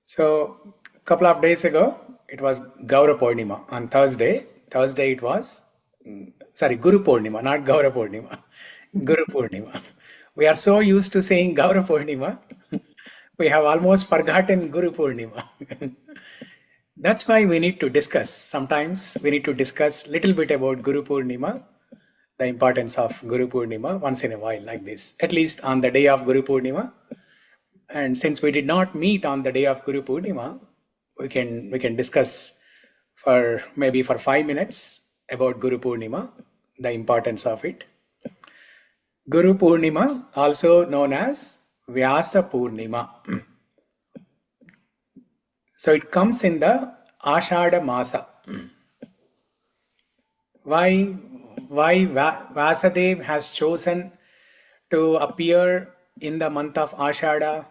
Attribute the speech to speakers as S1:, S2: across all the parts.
S1: So a couple of days ago, it was Gaura Purnima. On Thursday it was, Guru Purnima, not Gaura Purnima, Guru Purnima. We are so used to saying Gaura Purnima, we have almost forgotten Guru Purnima. That's why we need to discuss. Sometimes we need to discuss little bit about Guru Purnima, the importance of Guru Purnima once in a while like this, at least on the day of Guru Purnima. And since we did not meet on the day of Guru Purnima, we can discuss for maybe for 5 minutes about Guru Purnima, the importance of it. Guru Purnima, also known as Vyasa Purnima. So it comes in the Ashada Masa. Why Vyasadeva has chosen to appear in the month of Ashada?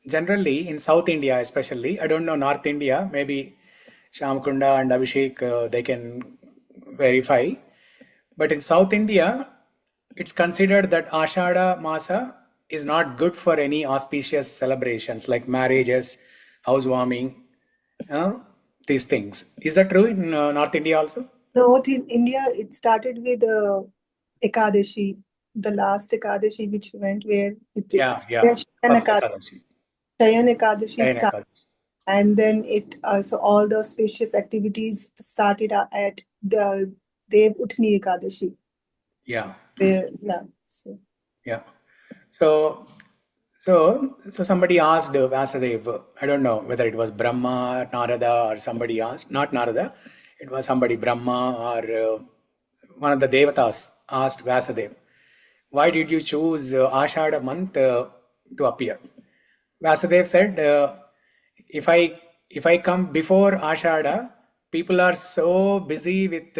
S1: Generally, in South India especially, I don't know North India, maybe Shyamkunda and Abhishek, they can verify. But in South India, it's considered that Ashada Masa is not good for any auspicious celebrations like marriages, housewarming, these things. Is that true in North India also?
S2: North in India, it started with Ekadashi, the last Ekadashi which went where it Shayan Ekadashi started. And then so all the auspicious activities started at the Dev Uthni Ekadashi.
S1: Yeah. So somebody asked Vyasadeva, I don't know whether it was Brahma or Narada or somebody asked, not Narada, it was somebody Brahma or one of the Devatas asked Vyasadeva, why did you choose Ashada month to appear? Vyasadeva said, if I come before Ashada, people are so busy with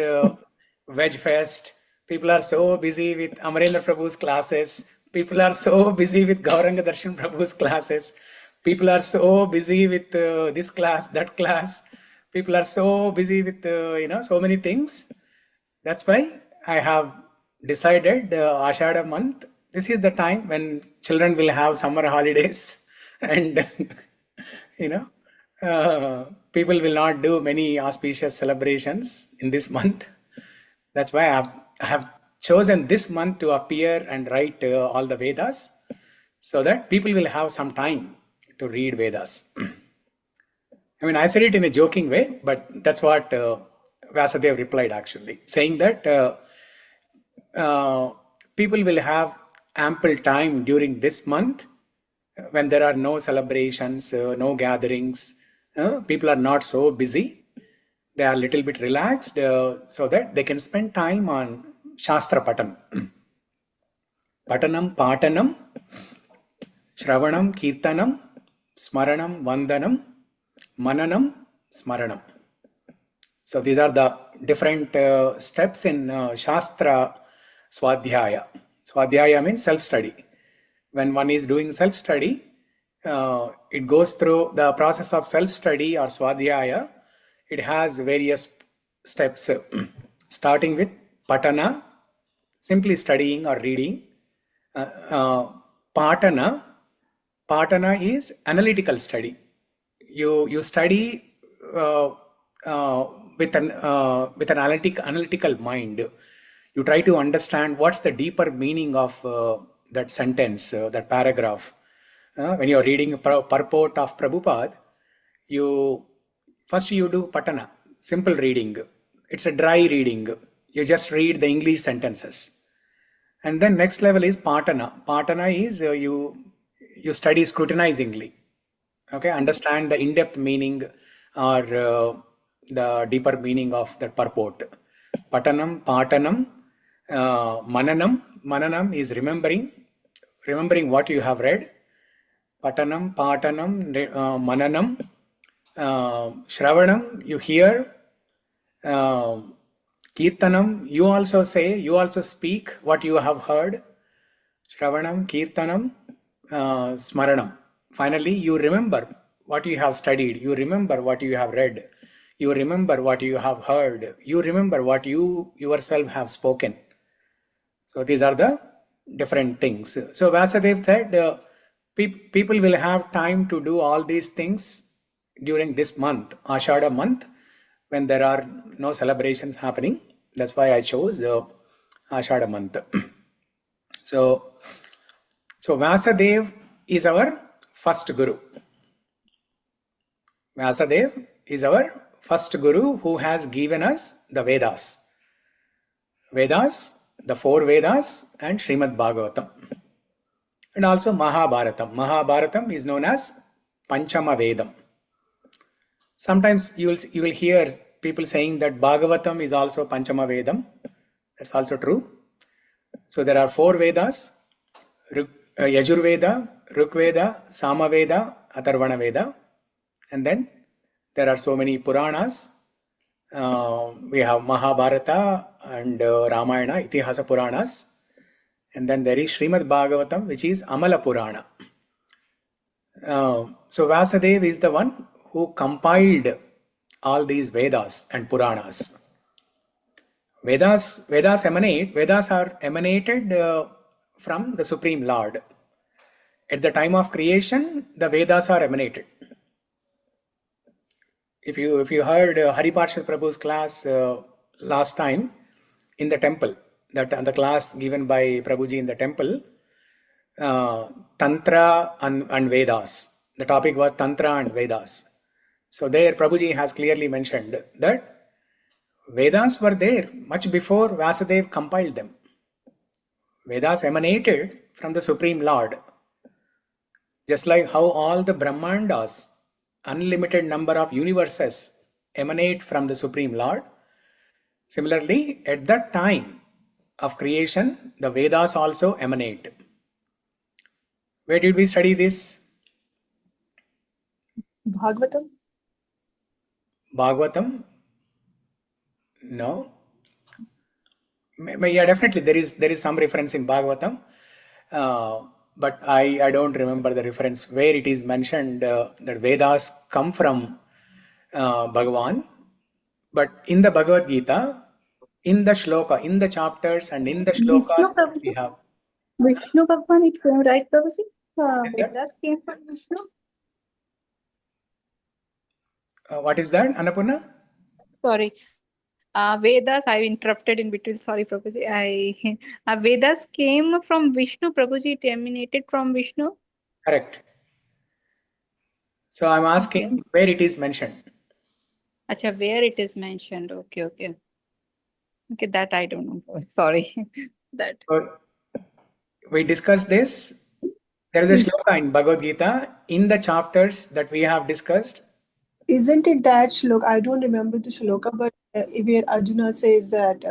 S1: Veg Fest, people are so busy with Amarendra Prabhu's classes, people are so busy with Gauranga Darshan Prabhu's classes, people are so busy with this class, that class, people are so busy with so many things. That's why I have decided Ashada month, this is the time when children will have summer holidays and people will not do many auspicious celebrations in this month. That's why I have chosen this month to appear and write all the Vedas so that people will have some time to read Vedas. I mean, I said it in a joking way, but that's what Vyasadeva replied actually, saying that people will have ample time during this month when there are no celebrations, no gatherings, people are not so busy, they are a little bit relaxed so that they can spend time on Shastra Patanam. Patanam, Patanam, Shravanam, Kirtanam, Smaranam, Vandanam, Mananam, Smaranam. So these are the different steps in Shastra Swadhyaya. Swadhyaya means self-study. When one is doing self-study, it goes through the process of self-study or Swadhyaya. It has various steps, starting with Patana, simply studying or reading. Patana is analytical study. You study with an analytical mind. You try to understand what's the deeper meaning of that sentence, that paragraph. When you are reading a purport of Prabhupada, first you do Patana, simple reading. It's a dry reading. You just read the English sentences. And then next level is Patana. Patana is you study scrutinizingly. Okay, understand the in-depth meaning or the deeper meaning of that purport. Patanam, Patanam, Mananam. Mananam is remembering what you have read. Patanam, Patanam, Mananam, Shravanam, you hear. Kirtanam, you also say, you also speak what you have heard. Shravanam, Kirtanam, Smaranam. Finally, you remember what you have studied. You remember what you have read. You remember what you have heard. You remember what you yourself have spoken. So these are the different things. So Vyasadeva said, people will have time to do all these things during this month, Ashada month, when there are no celebrations happening. That's why I chose Ashada month. So Vyasadev is our first guru. Vyasadev is our first guru who has given us the Vedas. Vedas, the 4 Vedas and Srimad Bhagavatam. And also Mahabharatam. Mahabharatam is known as Panchama Vedam. Sometimes you will hear people saying that Bhagavatam is also Panchama Vedam. That's also true. So there are 4 Vedas, Yajurveda, Rigveda, Samaveda, Atharvana Veda. And then there are so many Puranas. We have Mahabharata and Ramayana, Itihasa Puranas. And then there is Srimad Bhagavatam, which is Amala Purana. So Vyasadeva is the one who compiled all these Vedas and Puranas. Vedas are emanated from the Supreme Lord. At the time of creation, the Vedas are emanated. If you heard Hariparshad Prabhu's class last time in the temple, the class given by Prabhuji in the temple, Tantra and Vedas. The topic was Tantra and Vedas. So there Prabhuji has clearly mentioned that Vedas were there much before Vyasadeva compiled them. Vedas emanated from the Supreme Lord. Just like how all the Brahmandas, unlimited number of universes, emanate from the Supreme Lord. Similarly, at that time of creation, the Vedas also emanate. Where did we study this?
S2: Bhagavatam?
S1: Bhagavatam? No. Yeah, definitely there is some reference in Bhagavatam, but I don't remember the reference where it is mentioned that Vedas come from Bhagavan. But in the Bhagavad Gita, in the shloka, in the chapters and in the shlokas that we have.
S3: Vishnu Bhagwan, it came, right, Prabhuji? Vedas came from Vishnu.
S1: What is that, Annapurna?
S3: Sorry. Vedas, I interrupted in between. Sorry, Prabhuji. Vedas came from Vishnu. Prabhuji, it emanated from Vishnu.
S1: Correct. So I'm asking where it is mentioned.
S3: Acha, where it is mentioned. Okay. Okay, that I don't know. Sorry. That.
S1: So we discussed this. There is a shloka in Bhagavad Gita in the chapters that we have discussed.
S2: Isn't it that shloka? I don't remember the shloka, but where Arjuna says that,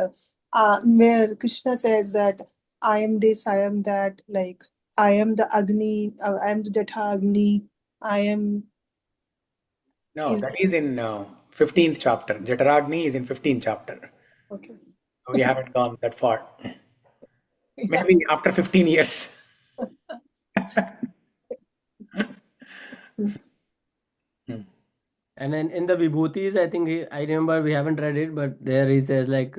S2: where Krishna says that, I am this, I am that, like, I am the Agni, I am the Jatha Agni, I am...
S1: No, that is in 15th chapter. Jataragni is in 15th chapter.
S2: Okay.
S1: So we haven't gone that far. Maybe after 15 years.
S4: And then in the Vibhutis, I think I remember we haven't read it, but there he says like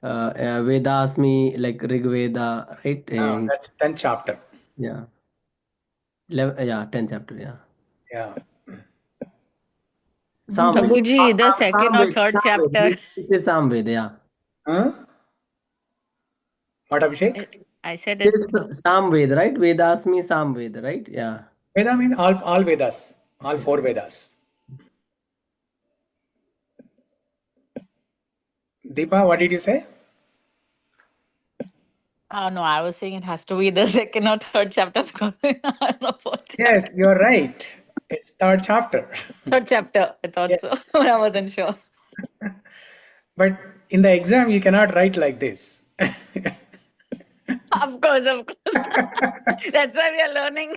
S4: Vedasmi, like Rig Veda, right?
S1: No, that's 10th chapter.
S4: Yeah. 10th chapter, yeah.
S1: Yeah.
S5: Prabhuji, the second or third chapter.
S4: It is Samved, yeah.
S1: Huh? What, Abhishek?
S5: I said
S4: It
S5: it.
S4: is Samved, right? Vedasmi Samved, right? Yeah.
S1: Veda means all Vedas, all 4 Vedas. Deepa, what did you say?
S5: Oh no, I was saying it has to be the second or third chapter because I don't know fourth chapter.
S1: Yes, you're right. It's 3rd chapter.
S5: Third chapter, I thought so. I wasn't sure.
S1: But in the exam, you cannot write like this.
S5: Of course. That's why we are learning.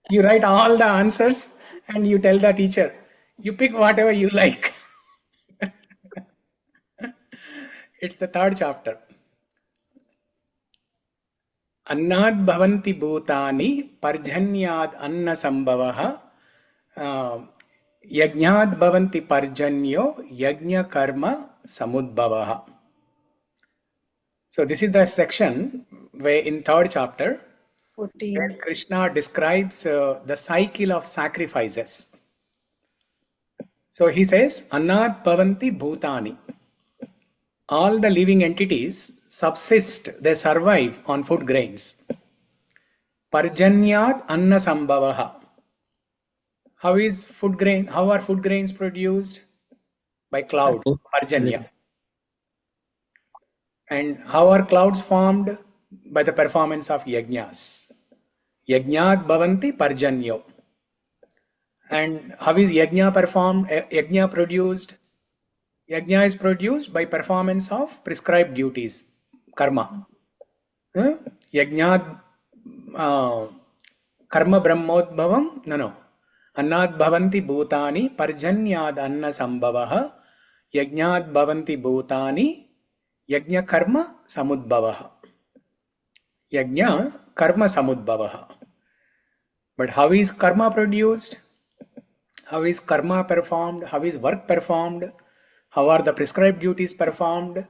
S1: You write all the answers and you tell the teacher, you pick whatever you like. It's the 3rd chapter. Annad bhavanti bhutani parjanyad anna sambhavaha yajñād bhavanti parjanyo yajña karma samudbhavaha. So this is the section where in 3rd chapter,
S2: 14.
S1: where Krishna describes the cycle of sacrifices. So he says, Annat bhavanti bhutani. All the living entities subsist, they survive on food grains. Parjanyat anna sambhavaha. How are food grains produced? By clouds, parjanya. And how are clouds formed? By the performance of yajnas. Yajnat bhavanti parjanyo. And how is yajna performed? Yajna produced? Yajna is produced by performance of prescribed duties, karma. Yajnat karma brahmodbhavam? No. Annad bhavanti bhutani parjanyad anna sambhavaha yajnad bhavanti bhutani yajna karma samudbhavaha. Yajna karma samudbhavaha. But how is karma produced? How is karma performed? How is work performed? How are the prescribed duties performed?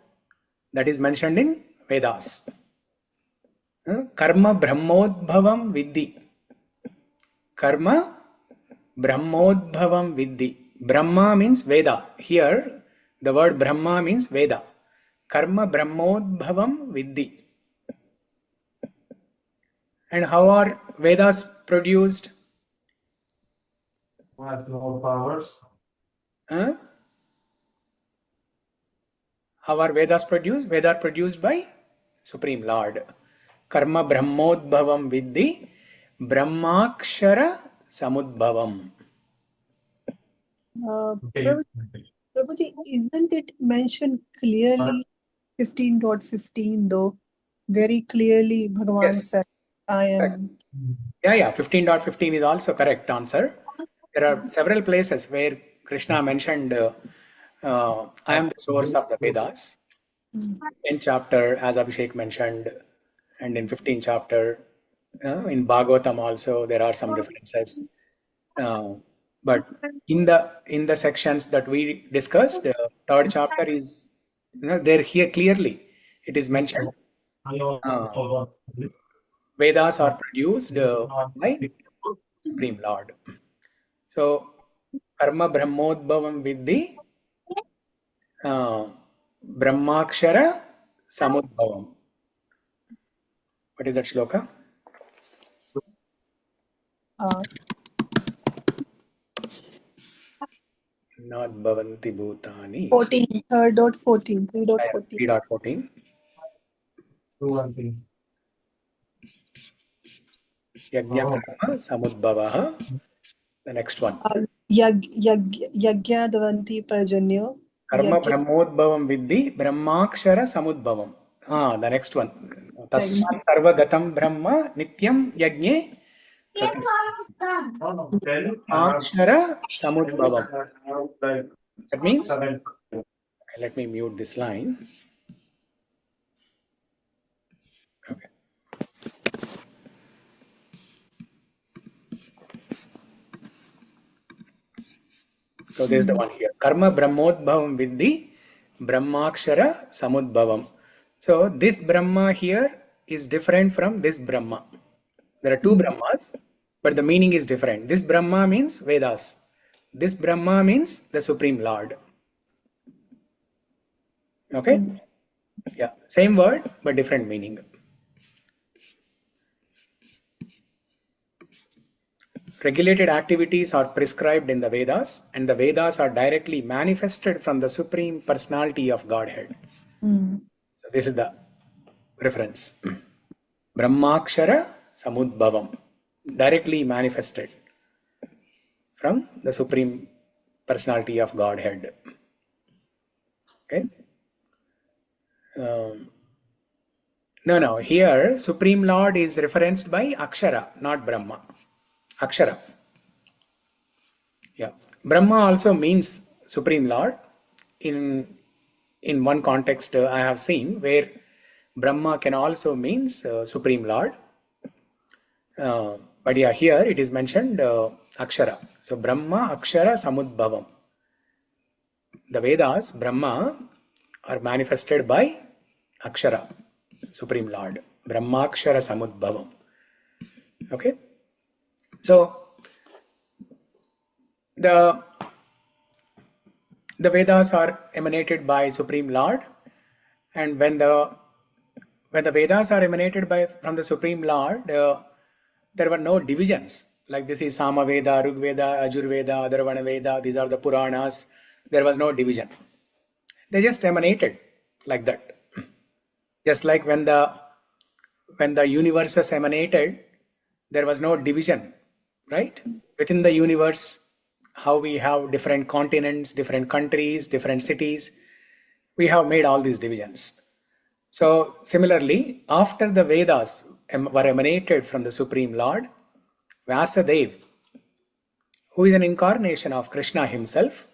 S1: That is mentioned in Vedas. Karma brahmodbhavam vidhi. Karma brahmodbhavam vidhi. Brahma means Veda. Here the word Brahma means Veda. Karma brahmodbhavam vidhi. And how are Vedas produced?
S6: No powers.
S1: How are Vedas produced? Vedas are produced by Supreme Lord. Karma brahmodbhavam vidhi brahmakshara samudbhavam.
S2: Prabhuji, isn't it mentioned clearly 15.15 though? Very clearly Bhagavan said, I am.
S1: Yeah. 15.15 is also correct answer. There are several places where Krishna mentioned, I am the source of the Vedas. 10th chapter, as Abhishek mentioned, and in 15th chapter, in Bhagavatam also there are some references. But in the sections that we discussed, third chapter is, there here clearly it is mentioned. Vedas are produced by Supreme Lord. So, karma brahmodbhavam vidhi brahmakshara samudbhavam. What is that shloka? Not bhavanti bhutani.
S2: 14, 3.14. 3.14.
S1: 3.14. Yajna karma samudbhavaha. The next one.
S2: Yajnadavanti prajanyo.
S1: Karma brahmodbhavam vidhi brahmakshara samudbhavam. The next one. Tasmat sarvagatam brahma nityam yajne Akshara samudbhavam. That means, okay, let me mute this line. Okay. So this is the one here. Karma brahmodbhavam vidhi brahmakshara samudbhavam. So this Brahma here is different from this Brahma. There are two Brahmas, but the meaning is different. This Brahma means Vedas. This Brahma means the Supreme Lord. Okay? Yeah, same word, but different meaning. Regulated activities are prescribed in the Vedas, and the Vedas are directly manifested from the Supreme Personality of Godhead. So this is the reference. Brahmakshara samudbhavam. Directly manifested from the Supreme Personality of Godhead. Okay? No. Here, Supreme Lord is referenced by Akshara, not Brahma. Akshara. Yeah. Brahma also means Supreme Lord. In one context I have seen where Brahma can also means Supreme Lord. But yeah, here it is mentioned Akshara. So Brahma Akshara Samudbhavam. The Vedas, Brahma, are manifested by Akshara, Supreme Lord. Brahma Akshara Samudbhavam. Okay? So the The Vedas are emanated by Supreme Lord, and when the Vedas are emanated from the Supreme Lord, there were no divisions. Like this is Sama Veda, Rig Veda, Ajur Veda, Atharvana Veda. These are the Puranas. There was no division. They just emanated like that. Just like when the universes emanated, there was no division, right? Within the universe, how we have different continents, different countries, different cities, we have made all these divisions. So similarly, after the Vedas were emanated from the Supreme Lord, Vyasadeva, who is an incarnation of Krishna himself,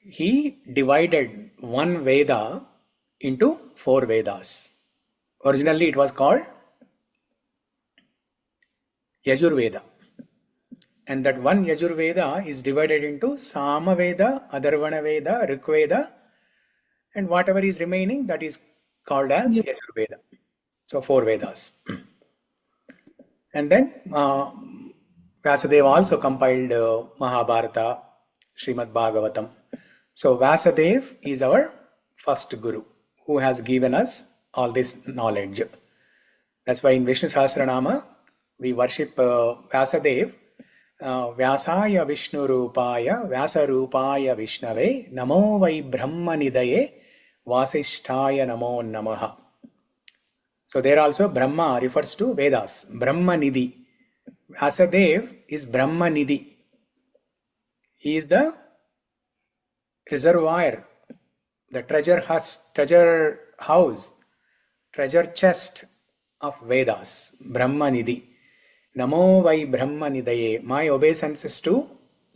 S1: he divided one Veda into 4 Vedas. Originally it was called Yajurveda. And that one Yajurveda is divided into Sama Veda, Atharvana Veda, Rig Veda, and whatever is remaining, that is called as Yajurveda. So 4 Vedas. And then Vyasadeva also compiled Mahabharata, Srimad Bhagavatam. So Vyasadeva is our first Guru who has given us all this knowledge. That's why in Vishnu Sahasranama we worship Vyasadeva. Vyasaya Vishnu Rupaya Vyasa Rupaya Vishnave Namo Vai Brahma Nidaye Vasishtaya Namo Namaha. So there also Brahma refers to Vedas. Brahma Nidhi. Vyasadeva is Brahma Nidhi. He is the reservoir, the treasure house, treasure chest of Vedas. Brahma Nidhi. Namo Vai Brahma Nidaye. My obeisances to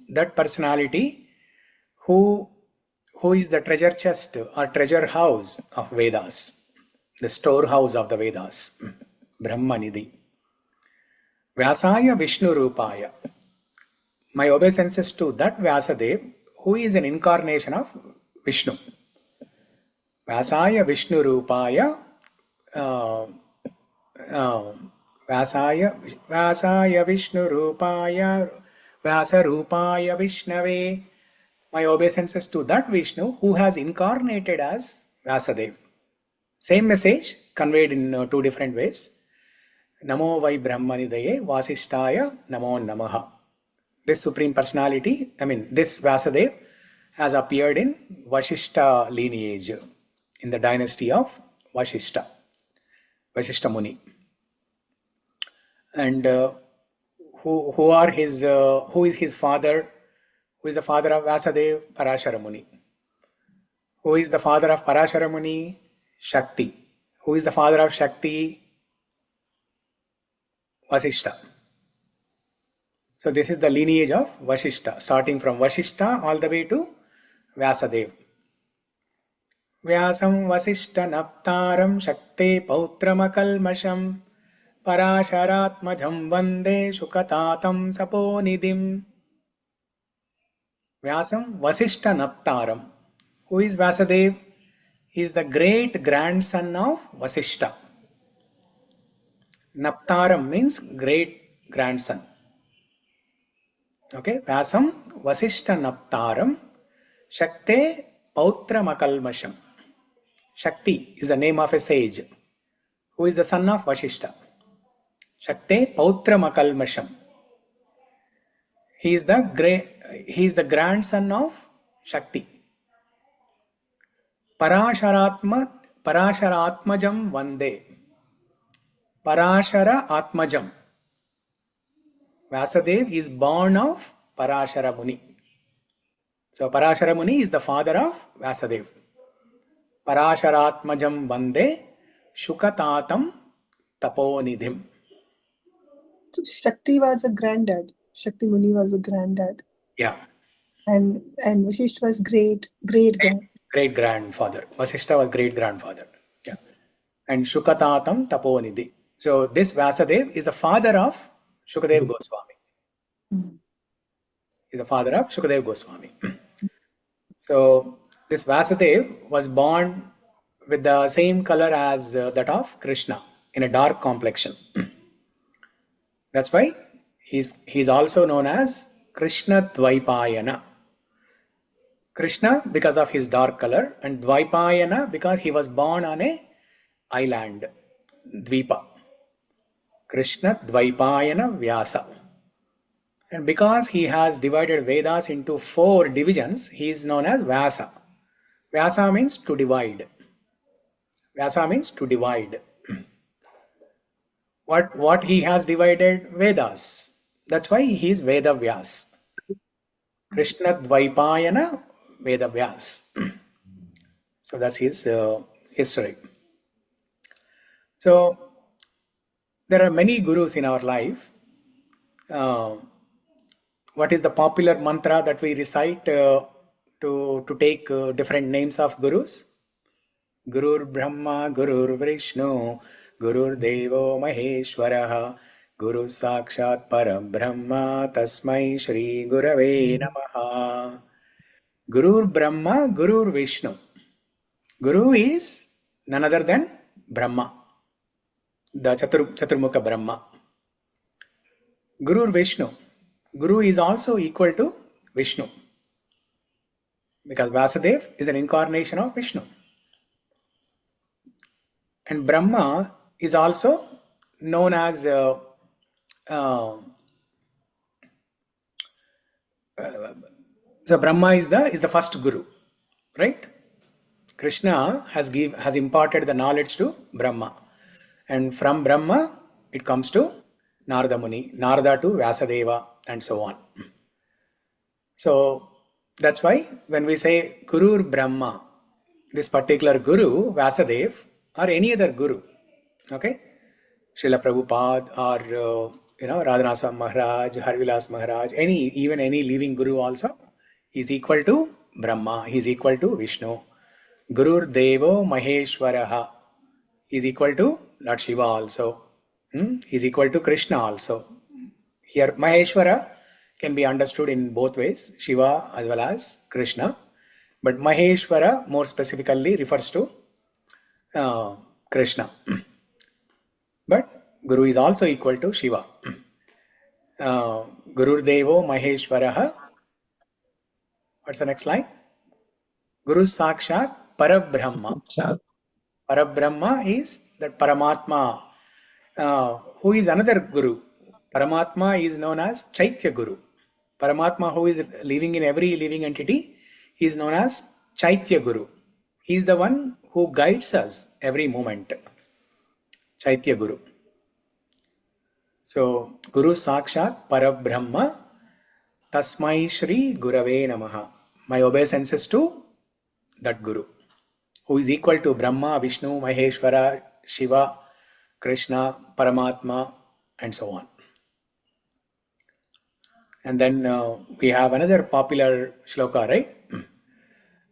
S1: that personality who is the treasure chest or treasure house of Vedas, the storehouse of the Vedas. Brahma Nidhi. Vyasaya Vishnu Rupaya. My obeisances to that Vyasadeva who is an incarnation of Vishnu. Vyasaya Vishnu Rupaya. Vyasaya Vishnu Rupaya Vyasa Rupaya Vishnave. My obeisances to that Vishnu who has incarnated as Vyasadeva. Same message conveyed in 2 different ways. Namo Vai Brahmanidaye Vasishtaya Namo Namaha. This Supreme Personality, this Vyasadeva has appeared in Vashishta lineage, in the dynasty of Vashishta Muni. And who is his father? Who is the father of Vyasadeva? Parashara Muni. Who is the father of Parashara Muni? Shakti. Who is the father of Shakti? Vasishta. So this is the lineage of Vashishta, starting from Vashishta all the way to Vyasadeva. Vyasam Vasishta Naptaram Shakte Pautramakalmasham Parasharatmajam Vande Shukatatam Saponidhim. Vyasam Vasishta Naptaram. Who is Vyasadeva? He is the great grandson of Vasishta. Naptaram means great grandson. Okay, Vyasam Vasishta Naptaram Shakte Pautramakalmasham. Shakti is the name of a sage who is the son of Vashishta. Shakte Pautramakalmasham. He is the grandson of Shakti. Parasharatmajam Vande. Parashara Atmajam. Vyasadeva is born of Parashara Muni. So Parashara Muni is the father of Vyasadeva. Parasharatmajam Vande Shukatatam Taponidhim.
S2: So Shakti was a granddad. Shakti Muni was a granddad.
S1: Yeah.
S2: And Vasishta was great grandfather.
S1: Vasishta was great grandfather. Yeah. And Shukatatam Taponidhi. So this Vyasadeva is the father of Shukadeva Goswami. Is the father of Shukadeva Goswami. So this Vyasadeva was born with the same color as that of Krishna, in a dark complexion. That's why he's also known as Krishna Dvaipayana. Krishna because of his dark color, and Dvaipayana because he was born on a island, Dvipa. Krishna Dvaipayana Vyasa. And because he has divided Vedas into 4 divisions, he is known as Vyasa. Vyasa means to divide. Vyasa means to divide. What he has divided? Vedas. That's why he is Veda Vyas. Krishna Dvaipayana Veda Vyas. So that's his history. So there are many gurus in our life. What is the popular mantra that we recite to take different names of gurus? Gurur Brahma, Gurur Vishnu, Gurur Devo Maheshwaraha, Guru Sakshat Parabrahma, Tasmai Shri Gurave Namaha. Gurur Brahma, Gurur Vishnu. Guru is none other than Brahma, the Chaturmukha Brahma. Gurur Vishnu. Guru is also equal to Vishnu, because Vasudev is an incarnation of Vishnu. And Brahma is also known as so Brahma is the first guru, right? Krishna has imparted the knowledge to Brahma, and from Brahma it comes to Narada Muni, Narada to Vyasadeva, and so on. So that's why when we say Gurur Brahma, this particular guru, Vyasadeva, or any other guru, okay, Srila Prabhupada or Radhanath Swami Maharaj, Harivilas Maharaj, even any living guru also is equal to Brahma, he is equal to Vishnu. Gurur Devo Maheshwaraha is equal to Lord Shiva also. He is equal to Krishna also. Here Maheshwara can be understood in both ways, Shiva as well as Krishna. But Maheshwara more specifically refers to Krishna. But Guru is also equal to Shiva. Gurur Devo Maheshwaraha. What's the next line? Guru Sakshat Parabrahma. Parabrahma is that Paramatma, who is another Guru. Paramatma is known as Chaitya Guru. Paramatma, who is living in every living entity, he is known as Chaitya Guru. He is the one who guides us every moment. Chaitya Guru. So, Guru Sakshat Parabrahma Tasmai Shri Gurave Namaha. My obeisances to that Guru, who is equal to Brahma, Vishnu, Maheshwara, Shiva, Krishna, Paramatma, and so on. And then we have another popular shloka, right?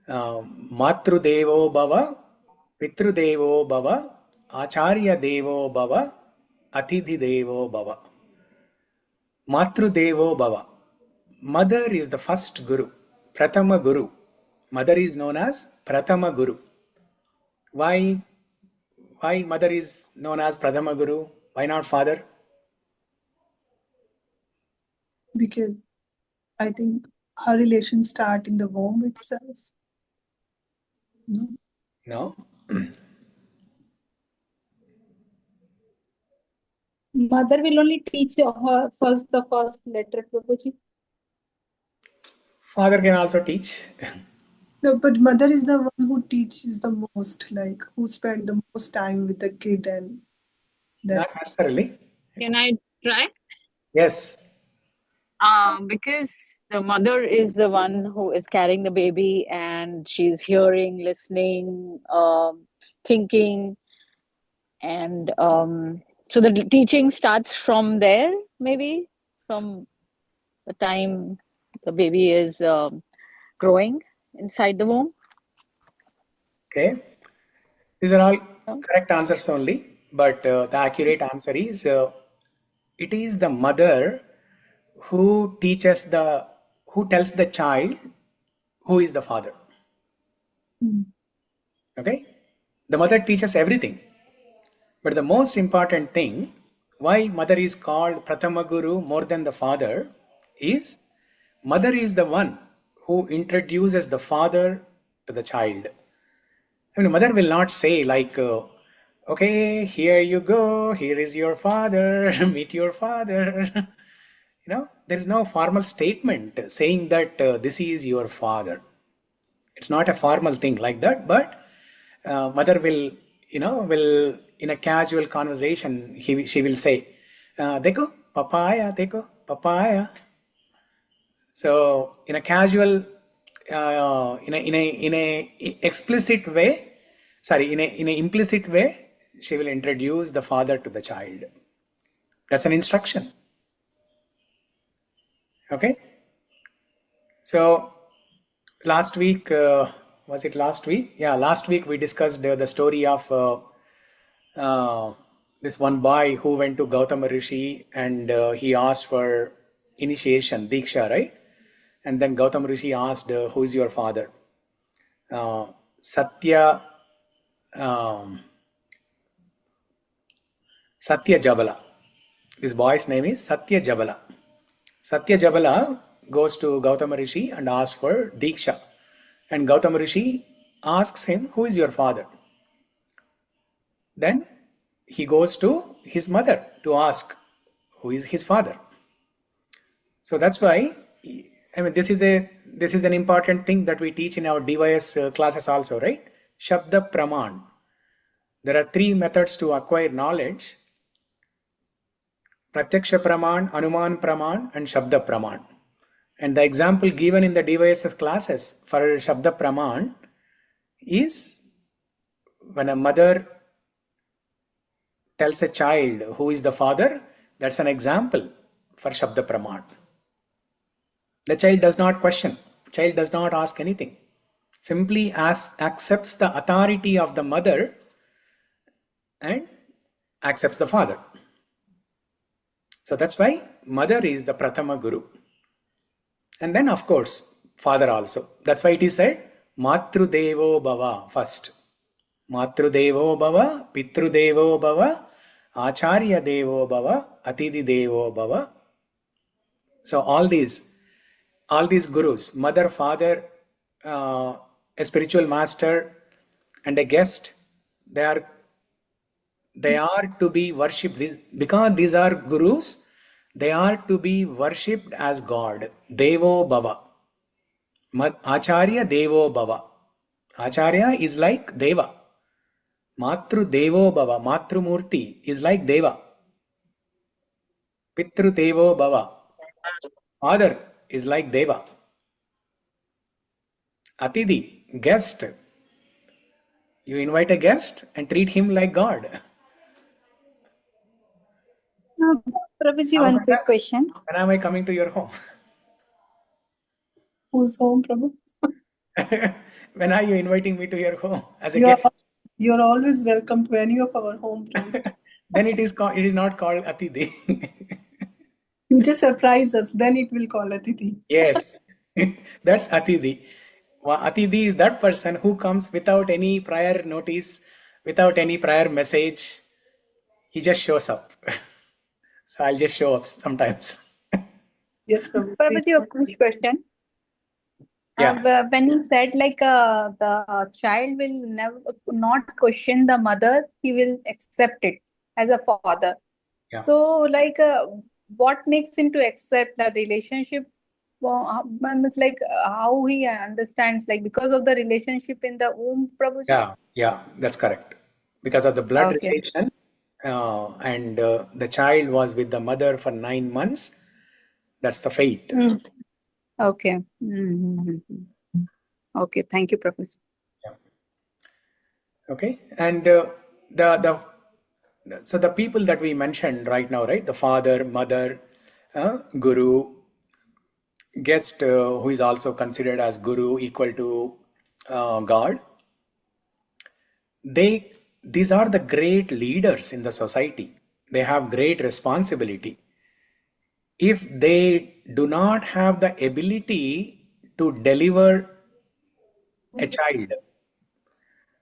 S1: Matru Devo Bhava, Pitru Devo Bhava, Acharya Devo Bhava, Atidhi Devo Bhava. Matru Devo Bhava. Mother is the first Guru, Prathama Guru. Mother is known as Prathama Guru. Why mother is known as Prathama Guru? Why not father?
S2: Because I think our relations start in the womb itself. No?
S1: No.
S3: Mother will only teach her the first letter, Prabhuji.
S1: Father can also teach.
S2: No, but mother is the one who teaches the most, like who spend the most time with the kid, and
S1: Not
S2: that's
S1: necessarily.
S5: Can I try?
S1: Yes.
S5: Because the mother is the one who is carrying the baby, and she's hearing, listening, thinking, and so the teaching starts from there, maybe from the time the baby is growing inside the womb.
S1: Okay. These are all correct answers only, but the accurate answer is it is the mother who tells the child who is the father. Okay? The mother teaches everything. But the most important thing, why mother is called Prathama Guru more than the father, is mother is the one who introduces the father to the child. I mean, mother will not say like, okay, here you go, here is your father, meet your father. There is no formal statement saying that this is your father. It's not a formal thing like that, but mother will, will in a casual conversation, she will say, "Dekho, papaya, dekho, papaya." So in a casual, in a explicit way, in a implicit way, she will introduce the father to the child. That's an instruction. Okay. So last week, was it last week? Yeah, last week we discussed the story of this one boy who went to Gautama Rishi and he asked for initiation, Diksha, right? And then Gautama Rishi asked, who is your father? Satya Jabala. This boy's name is Satya Jabala. Satya Jabala goes to Gautama Rishi and asks for Diksha. And Gautama Rishi asks him, who is your father? Then he goes to his mother to ask, who is his father? So that's why, I mean, this is an important thing that we teach in our DYS classes also, right? Shabda Praman. There are 3 methods to acquire knowledge: Pratyaksha Praman, Anuman Praman, and Shabda Praman. And the example given in the DYS classes for Shabda Praman is when a mother tells a child who is the father. That's an example for Shabda Praman. The child does not question. Child does not ask anything. Simply accepts the authority of the mother and accepts the father. So that's why mother is the Prathama Guru. And then of course, father also. That's why it is said, Matru Devo Bhava first. Matru Devo Bhava, Pitru Devo Bhava, Acharya Devo Bhava, Atidhi Devo Bhava. So all these gurus, mother, father, a spiritual master, and a guest, they are to be worshipped. Because these are gurus, they are to be worshipped as God. Devo Bhava. Acharya Devo Bhava. Acharya is like Deva. Matru Devo Bhava. Matru Murti is like Deva. Pitru Devo Bhava. Father is like Deva. Atidhi, guest. You invite a guest and treat him like God.
S3: Prabhuji, one quick question.
S1: When am I coming to your home?
S2: Who's home, Prabhu?
S1: When are you inviting me to your home as a guest?
S2: You're always welcome to any of our home, Prabhu.
S1: Then it is not called Atidhi.
S2: You just surprise us, then it will call Atiti.
S1: Yes, that's Atidhi. Atidhi is that person who comes without any prior notice, without any prior message. He just shows up. So I'll just show up sometimes.
S2: Yes, Prabhu.
S3: Prabhuji, a quick question.
S1: Yeah.
S3: When you said like the child will never not question the mother, he will accept it as a father.
S1: Yeah.
S3: So like what makes him to accept the relationship? Well, it's like how he understands, like because of the relationship in the womb, Prabhuji?
S1: Yeah, that's correct. Because of the blood
S3: Okay.
S1: relation, and the child was with the mother for 9 months. That's the faith.
S3: Okay. Okay. Thank you, Professor.
S1: Yeah. Okay. And so the people that we mentioned right now, right? The father, mother, guru, guest, who is also considered as guru, equal to God. These are the great leaders in the society. They have great responsibility. If they do not have the ability to deliver a child,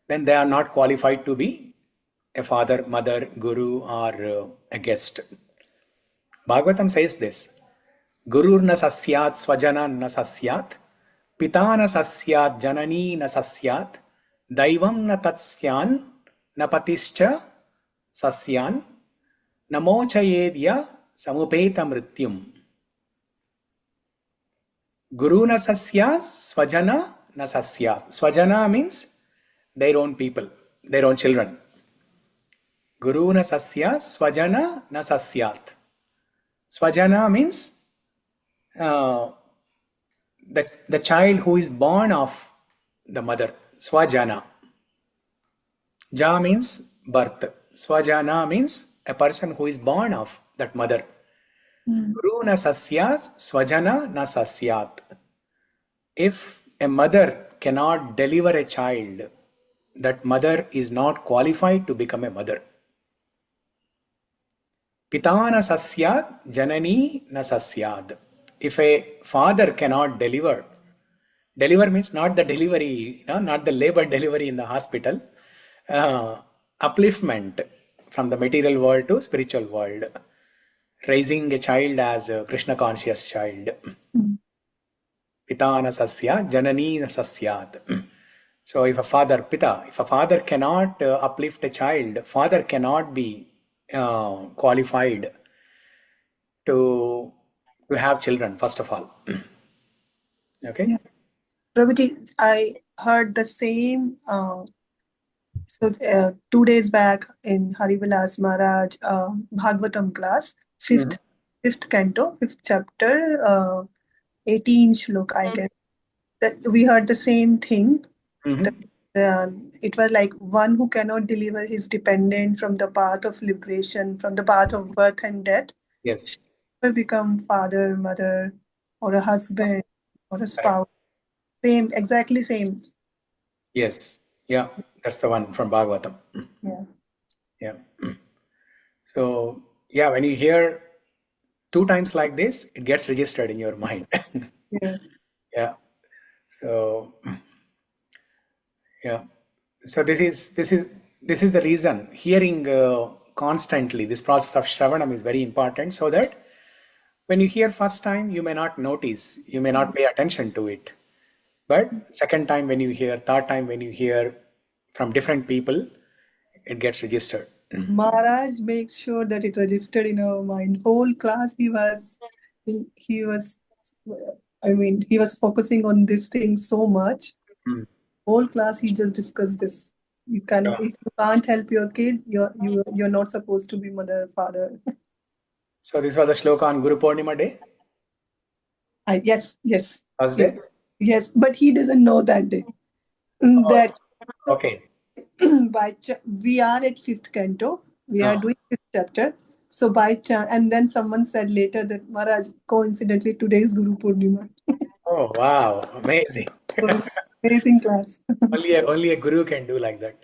S1: then they are not qualified to be a father, mother, guru, or a guest. Bhagavatam says this: Gurur na sasyat swajana na sasyat Pita na sasyat, janani na sasyat, daivam na tatsyan, na patischa sasyan, namochayedya samupeta mrityum. Guru na sasyat, swajana na sasyat. Swajana means their own people, their own children. Guru na sasyat, swajana na sasyat. Swajana means the child who is born of the mother. Swajana. Ja means birth. Swajana means a person who is born of that mother. Guru na sasyat, swajana na sasyat. If a mother cannot deliver a child, that mother is not qualified to become a mother. Pita na sasyat, janani na sasyat. If a father cannot deliver means not the delivery, not the labor delivery in the hospital, upliftment from the material world to spiritual world, raising a child as a Krishna conscious child. Pita na sasyat, janani na sasyat. So if a father cannot uplift a child, father cannot be qualified to have children, first of all. Okay?
S2: Yeah. Prabhuji, I heard the same. So 2 days back in Harivilas Maharaj Bhagavatam class, fifth canto, 5th chapter, 18 shlok, I guess. That we heard the same thing. It was like one who cannot deliver his dependent from the path of liberation, from the path of birth and death.
S1: Yes.
S2: Will become father, mother, or a husband, or a spouse. Same, exactly same.
S1: Yes. Yeah, that's the one from Bhagavatam.
S2: Yeah.
S1: Yeah. So, yeah, when you hear 2 times like this, it gets registered in your mind.
S2: Yeah.
S1: Yeah. So, yeah. So this is the reason hearing constantly, this process of Shravanam is very important, so that when you hear first time, you may not notice, you may not pay attention to it. But second time when you hear, third time when you hear from different people, it gets registered.
S2: Maharaj makes sure that it registered in our mind. Whole class he was focusing on this thing so much. Whole class he just discussed this. You can, if you can't help your kid, you're not supposed to be mother, father.
S1: So this was a shloka on Guru Purnima day?
S2: Yes.
S1: Thursday?
S2: Yes, but he doesn't know that day.
S1: Okay.
S2: We are at 5th canto. We are doing 5th chapter. So by chance, and then someone said later that Maharaj, coincidentally today is Guru Purnima.
S1: Oh wow, amazing.
S2: So, amazing class.
S1: only a guru can do like that.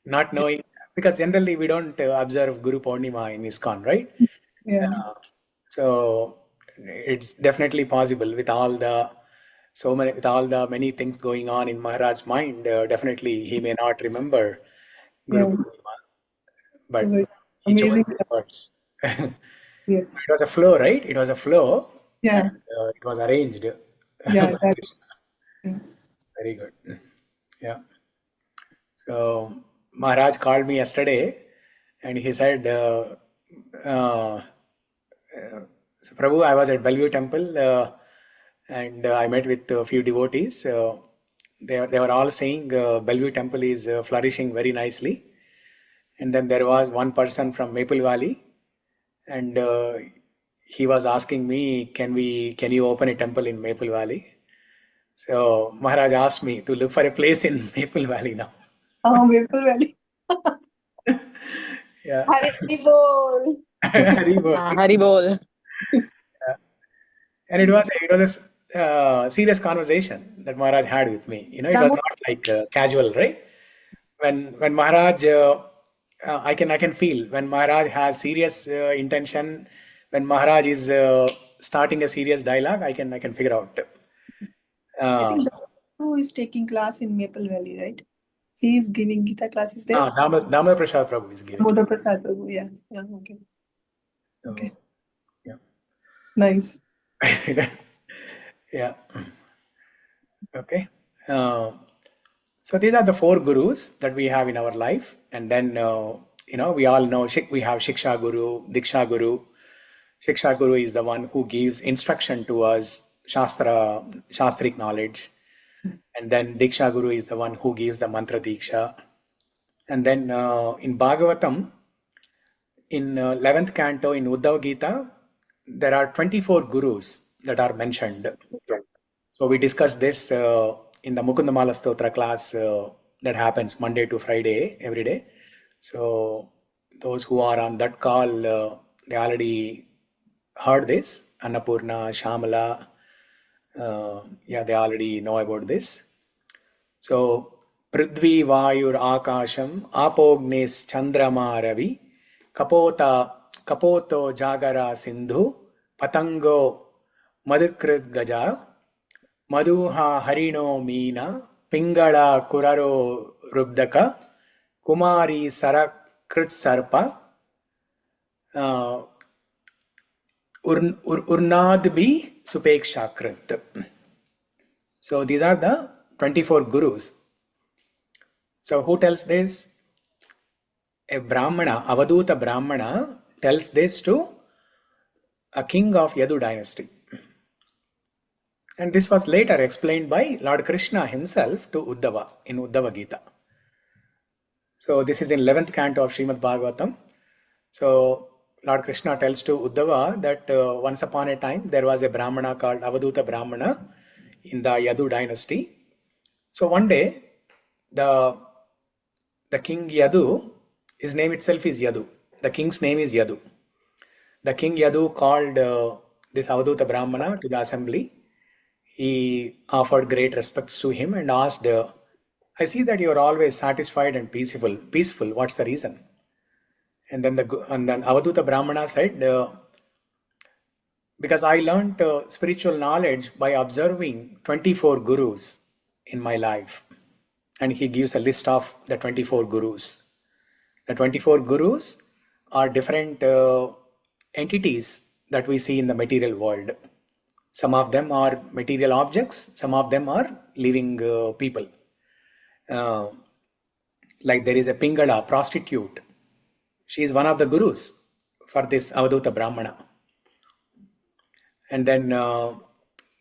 S1: Not knowing, because generally we don't observe Guru Purnima in ISKCON, right?
S2: Yeah.
S1: So it's definitely possible with all the many things going on in Maharaj's mind. Definitely he may not remember Guru Purnima, but he chose
S2: Amazing.
S1: these words.
S2: Yes.
S1: It was a flow, right? It was a flow.
S2: Yeah.
S1: And, it was arranged.
S2: Yeah.
S1: Very good. Yeah. So Maharaj called me yesterday, and he said, "So Prabhu, I was at Bellevue Temple, and I met with a few devotees. They were all saying Bellevue Temple is flourishing very nicely. And then there was one person from Maple Valley, and he was asking me, can you open a temple in Maple Valley?" So Maharaj asked me to look for a place in Maple Valley now.
S2: Oh, Maple Valley.
S1: Yeah.
S3: Haribol.
S5: Haribol.
S1: And it was a serious conversation that Maharaj had with me. It was not like casual, right? When Maharaj, I can feel when Maharaj has serious intention, when Maharaj is starting a serious dialogue, I can figure out.
S2: I think who is taking class in Maple Valley, right? He is giving Gita classes there.
S1: Damodar Prasad Prabhu is giving.
S2: Damodar Prasad Prabhu, yeah. Okay.
S1: So,
S2: Okay.
S1: yeah.
S2: Nice.
S1: Yeah. Okay. So these are the 4 gurus that we have in our life. And then, we all know we have Shiksha Guru, Diksha Guru. Shiksha Guru is the one who gives instruction to us, Shastric knowledge. And then Diksha Guru is the one who gives the mantra Diksha. And then in Bhagavatam, in 11th canto in Uddhava Gita, there are 24 gurus that are mentioned. So we discussed this in the Mukundamala Stotra class that happens Monday to Friday every day. So those who are on that call, they already heard this. Annapurna, Shamala, they already know about this. So Prithvi Vayur Akasham Apognes Chandrama Ravi Kapoto Jagara Sindhu Patango Madhukrit Gaja Madhuha Harino Meena Pingala Kuraro Rubdaka Kumari Sarakrit Sarpa Urnadbi Supekshakrit. So these are the 24 gurus. So who tells this? A Brahmana, Avaduta Brahmana tells this to a king of Yadu dynasty. And this was later explained by Lord Krishna himself to Uddhava in Uddhava Gita. So this is in 11th canto of Srimad Bhagavatam. So Lord Krishna tells to Uddhava that once upon a time there was a Brahmana called Avaduta Brahmana in the Yadu dynasty. So one day the king Yadu, his name itself is Yadu. The king's name is Yadu. The king Yadu called this Avaduta Brahmana to the assembly. He offered great respects to him and asked, I see that you are always satisfied and peaceful. What's the reason? And then Avaduta Brahmana said, because I learned spiritual knowledge by observing 24 gurus in my life. And he gives a list of the 24 gurus. The 24 gurus are different entities that we see in the material world. Some of them are material objects, some of them are living people. Like there is a Pingala, prostitute. She is one of the gurus for this Avaduta Brahmana. And then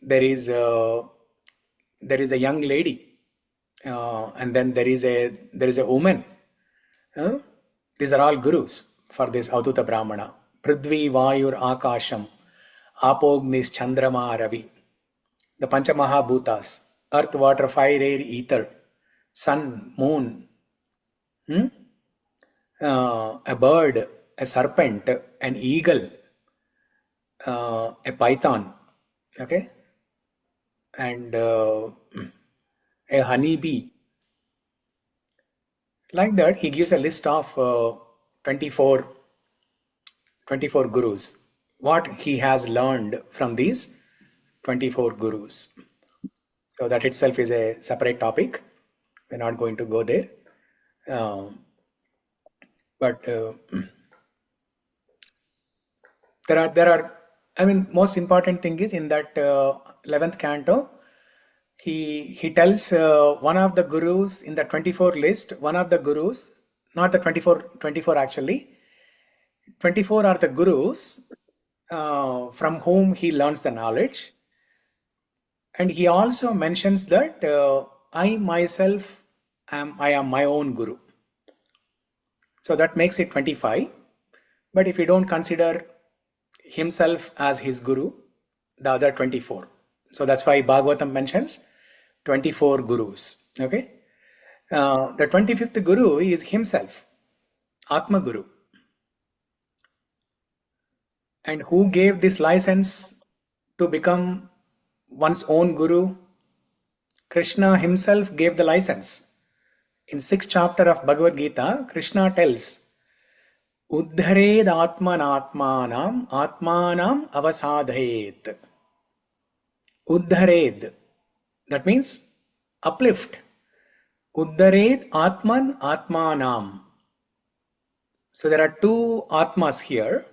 S1: there is a young lady, and then there is a woman. These are all gurus for this Avaduta Brahmana. Prithvi Vayur Akasham Apognis Chandrama Ravi. The Panchamaha Bhutas, earth, water, fire, air, ether, sun, moon, a bird, a serpent, an eagle, a python, okay, and a honeybee. Like that, he gives a list of 24 gurus, what he has learned from these 24 gurus. So that itself is a separate topic. We're not going to go there. But there are, most important thing is in that 11th canto, he tells one of the gurus in the 24 list, one of the gurus, not the 24 actually, 24 are the gurus from whom he learns the knowledge. And he also mentions that I myself am my own guru. So that makes it 25. But if you don't consider himself as his guru, the other 24. So that's why Bhagavatam mentions 24 gurus. Okay. The 25th guru is himself, Atma Guru. And who gave this license to become one's own guru? Krishna himself gave the license. In 6th chapter of Bhagavad Gita, Krishna tells, Uddhared atmanatmanam atmanam avasadhet. Uddhared, that means uplift. Uddhared atman atmanam. So there are two atmas here.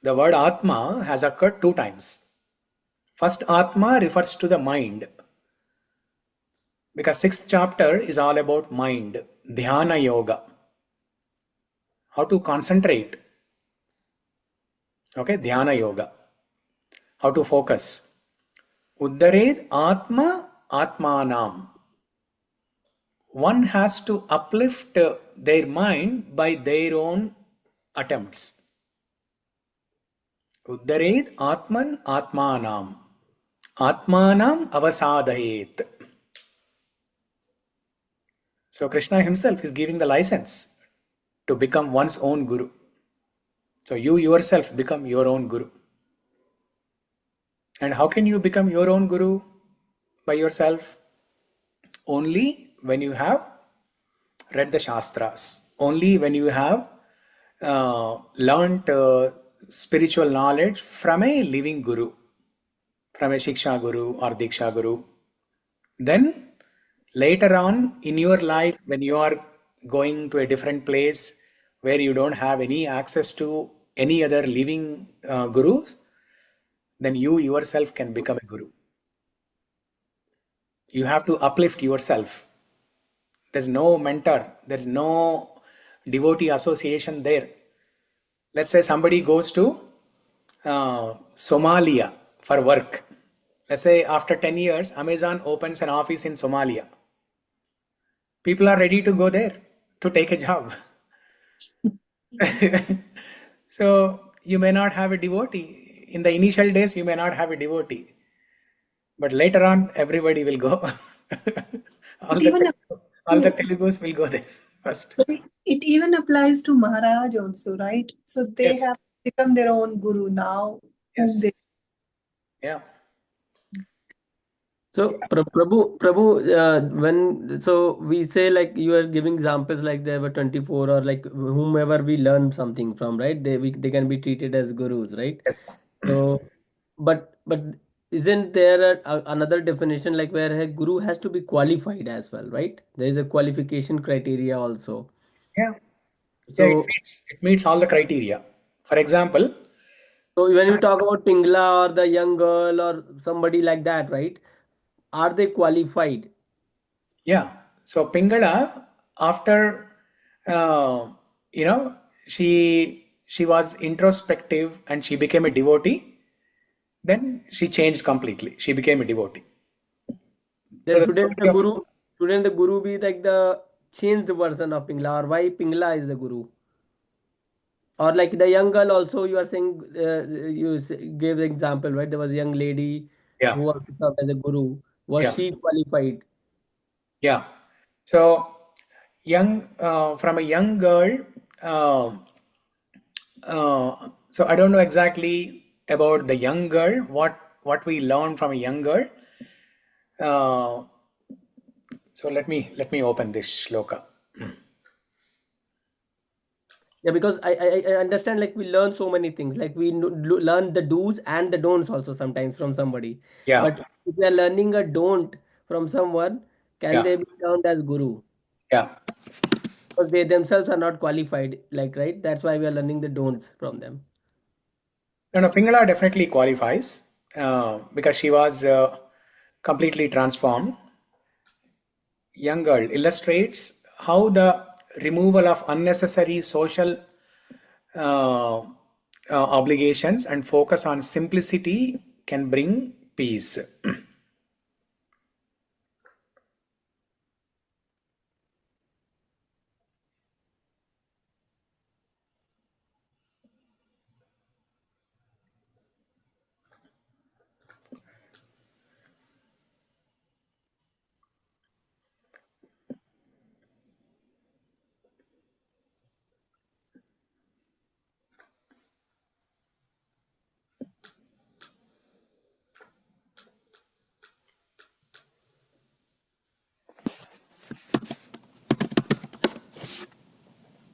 S1: The word atma has occurred 2 times. First atma refers to the mind. Because 6th chapter is all about mind, dhyana yoga, how to concentrate. Okay, dhyana yoga, how to focus. Uddared atma atmanam. One has to uplift their mind by their own attempts. Uddared atman atmanam. Atmanam avasadayet. So Krishna himself is giving the license to become one's own guru. So you yourself become your own guru. And how can you become your own guru by yourself? Only when you have read the Shastras. Only when you have learnt spiritual knowledge from a living guru, from a Shiksha guru or Diksha guru. Then later on in your life, when you are going to a different place where you don't have any access to any other living gurus, then you yourself can become a guru. You have to uplift yourself. There's no mentor, there's no devotee association there. Let's say somebody goes to Somalia for work. Let's say after 10 years, Amazon opens an office in Somalia. People are ready to go there to take a job. So you may not have a devotee. In the initial days, you may not have a devotee. But later on, everybody will go. all
S2: It even
S1: the Telugus will go there first.
S2: it even applies to Maharaj also, right? So they
S1: Yes.
S2: have become their own guru now.
S1: Yes.
S2: Whom they
S1: Yeah.
S4: So Prabhu, when so we say like you are giving examples like there were 24 or like whomever we learn something from, right? They can be treated as gurus, right?
S1: Yes.
S4: So, but isn't there another definition like where a guru has to be qualified as well, right? There is a qualification criteria also.
S1: Yeah. Yeah,
S4: So
S1: it meets all the criteria. For example,
S4: so when you talk about Pingla or the young girl or somebody like that, right? Are they qualified?
S1: yeah. So Pingala, after you know, she was introspective and she became a devotee. Then she changed completely. She became a devotee. So
S4: Then
S1: the story of
S4: shouldn't the guru be like the changed version of Pingla, or why Pingla is the guru? Or like the young girl also, you are saying gave the example, right? There was a young lady
S1: yeah,
S4: who was served as a guru. Was
S1: yeah,
S4: she qualified?
S1: yeah. So young from a young girl. So I don't know exactly about the young girl. What we learn from a young girl. Uh, so let me open this shloka.
S4: Yeah, because I understand like we learn so many things. Like we learn the do's and the don'ts also sometimes from somebody.
S1: Yeah,
S4: But if we are learning a don't from someone, can
S1: yeah,
S4: they be termed as guru?
S1: yeah.
S4: Because they themselves are not qualified, like, right? That's why we are learning the don'ts from them.
S1: No, Pingala definitely qualifies because she was completely transformed. Young girl illustrates how the removal of unnecessary social obligations and focus on simplicity can bring peace.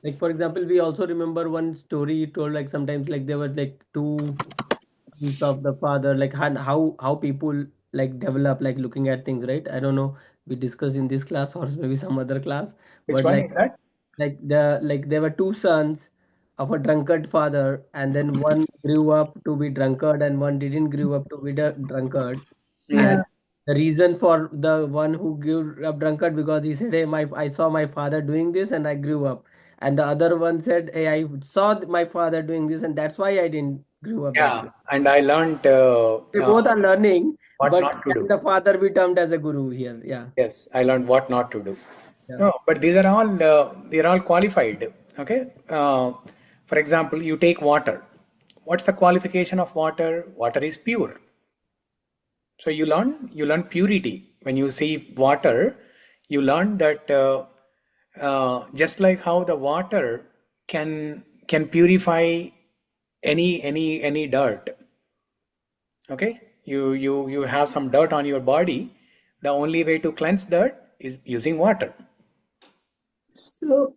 S4: Like for example, we also remember one story you told, like sometimes like there were like two sons of the father, like how people like develop like looking at things, right? I don't know, we discussed in this class or maybe some other class,
S1: Which
S4: but
S1: one is that?
S4: like there were two sons of a drunkard father, and then one grew up to be drunkard and one didn't grew up to be the drunkard. And
S2: yeah.
S4: The reason for the one who grew up drunkard because he said, "Hey, I saw my father doing this and I grew up," and the other one said, "Hey, I saw my father doing this and that's why I didn't grew up that
S1: Yeah,
S4: way."
S1: and I learned
S4: They both are learning,
S1: what
S4: but
S1: not to
S4: can
S1: do.
S4: the father be termed as a guru here? Yeah,
S1: Yes, I learned what not to do.
S4: yeah.
S1: No, but these are all qualified. Okay. For example, you take water. What's the qualification of water? Water is pure. So you learn purity. When you see water, you learn that just like how the water can purify any dirt. Okay, you have some dirt on your body. The only way to cleanse dirt is using water.
S2: So,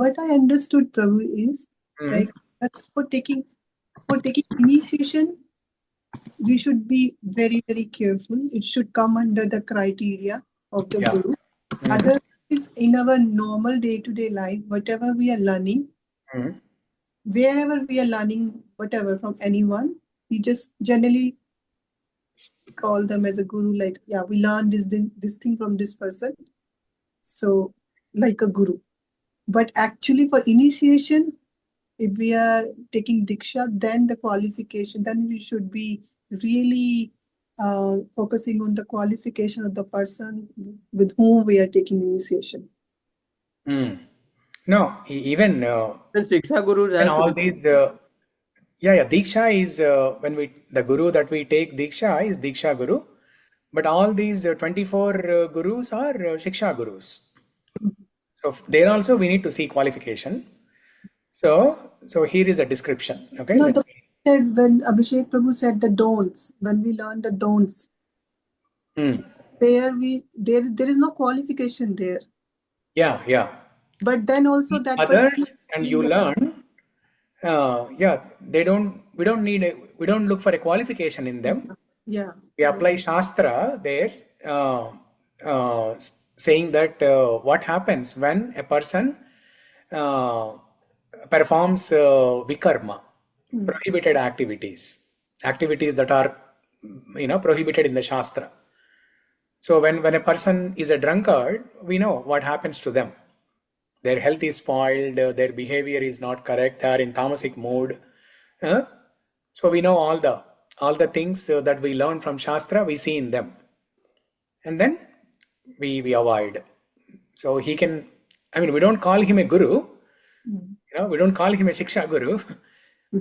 S2: what I understood, Prabhu, is
S1: Mhm.
S2: like that's for taking initiation, we should be very, very careful. It should come under the criteria of the
S1: Yeah.
S2: guru.
S1: Mhm.
S2: Otherwise, in our normal day-to-day life, whatever we are learning,
S1: Mhm.
S2: wherever we are learning, whatever from anyone, we just generally call them as a guru. Like, yeah, we learned this thing from this person, so like a guru. But actually, for initiation, if we are taking diksha, then the qualification, then we should be really focusing on the qualification of the person with whom we are taking initiation.
S1: Mm. No, even
S4: Then Shiksha Gurus
S1: when
S4: has to
S1: all
S4: be.
S1: these Diksha is when we the guru that we take Diksha is Diksha Guru, but all these 24 gurus are Shiksha Gurus. So there also we need to see qualification. So here is a description. Okay,
S2: No,
S1: let
S2: the
S1: me.
S2: said when Abhishek Prabhu said the don'ts, when we learn the don'ts,
S1: Hmm.
S2: there is no qualification there.
S1: Yeah, yeah.
S2: But then also that person is
S1: Others, and
S2: doing
S1: you
S2: that.
S1: learn. They don't. We don't need. We don't look for a qualification in them.
S2: Yeah.
S1: We
S2: Yeah.
S1: apply Shastra there, saying that what happens when a person uh, performs vikarma,
S2: Hmm.
S1: prohibited activities that are prohibited in the Shastra. So when a person is a drunkard, we know what happens to them. Their health is spoiled, their behavior is not correct, they are in tamasic mood. uh, so we know all the things that we learn from Shastra, we see in them, and then we avoid. So he can. I mean, we don't call him a guru.
S2: Hmm.
S1: We don't call him a shiksha guru,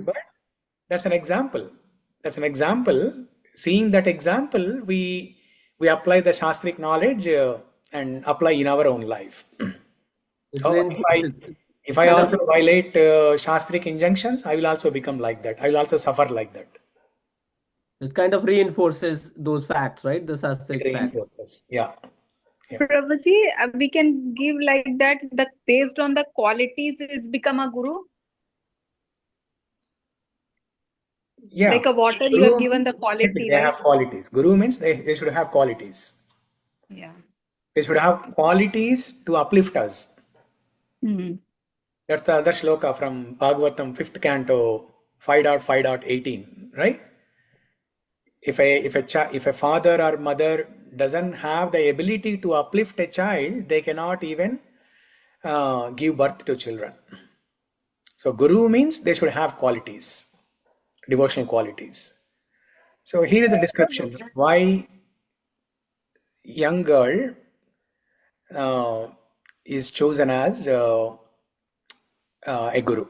S1: but that's an example. That's an example. Seeing that example, we apply the shastric knowledge and apply in our own life.
S4: It
S1: Oh,
S4: reinforces.
S1: if
S4: It
S1: I
S4: kind of
S1: also violate shastric injunctions, I will also become like that. I will also suffer like that.
S4: it kind of reinforces those facts, right? The
S1: It
S4: Sastric facts.
S1: reinforces. Yeah. Yeah.
S3: Prabhuji, we can give like that, the based on the qualities is become a guru.
S1: Yeah.
S3: Like a water, you have
S1: Guru
S3: given
S1: means
S3: the
S1: definitely
S3: quality,
S1: they
S3: right?
S1: have qualities. Guru means they should have qualities.
S3: Yeah.
S1: They should have qualities to uplift us.
S3: Hmm.
S1: That's the other shloka from Bhagavatam, 5th canto, 5.5.18, right? If a father or mother doesn't have the ability to uplift a child, they cannot even give birth to children. So guru means they should have qualities, devotional qualities. So here is a description why young girl is chosen as a guru.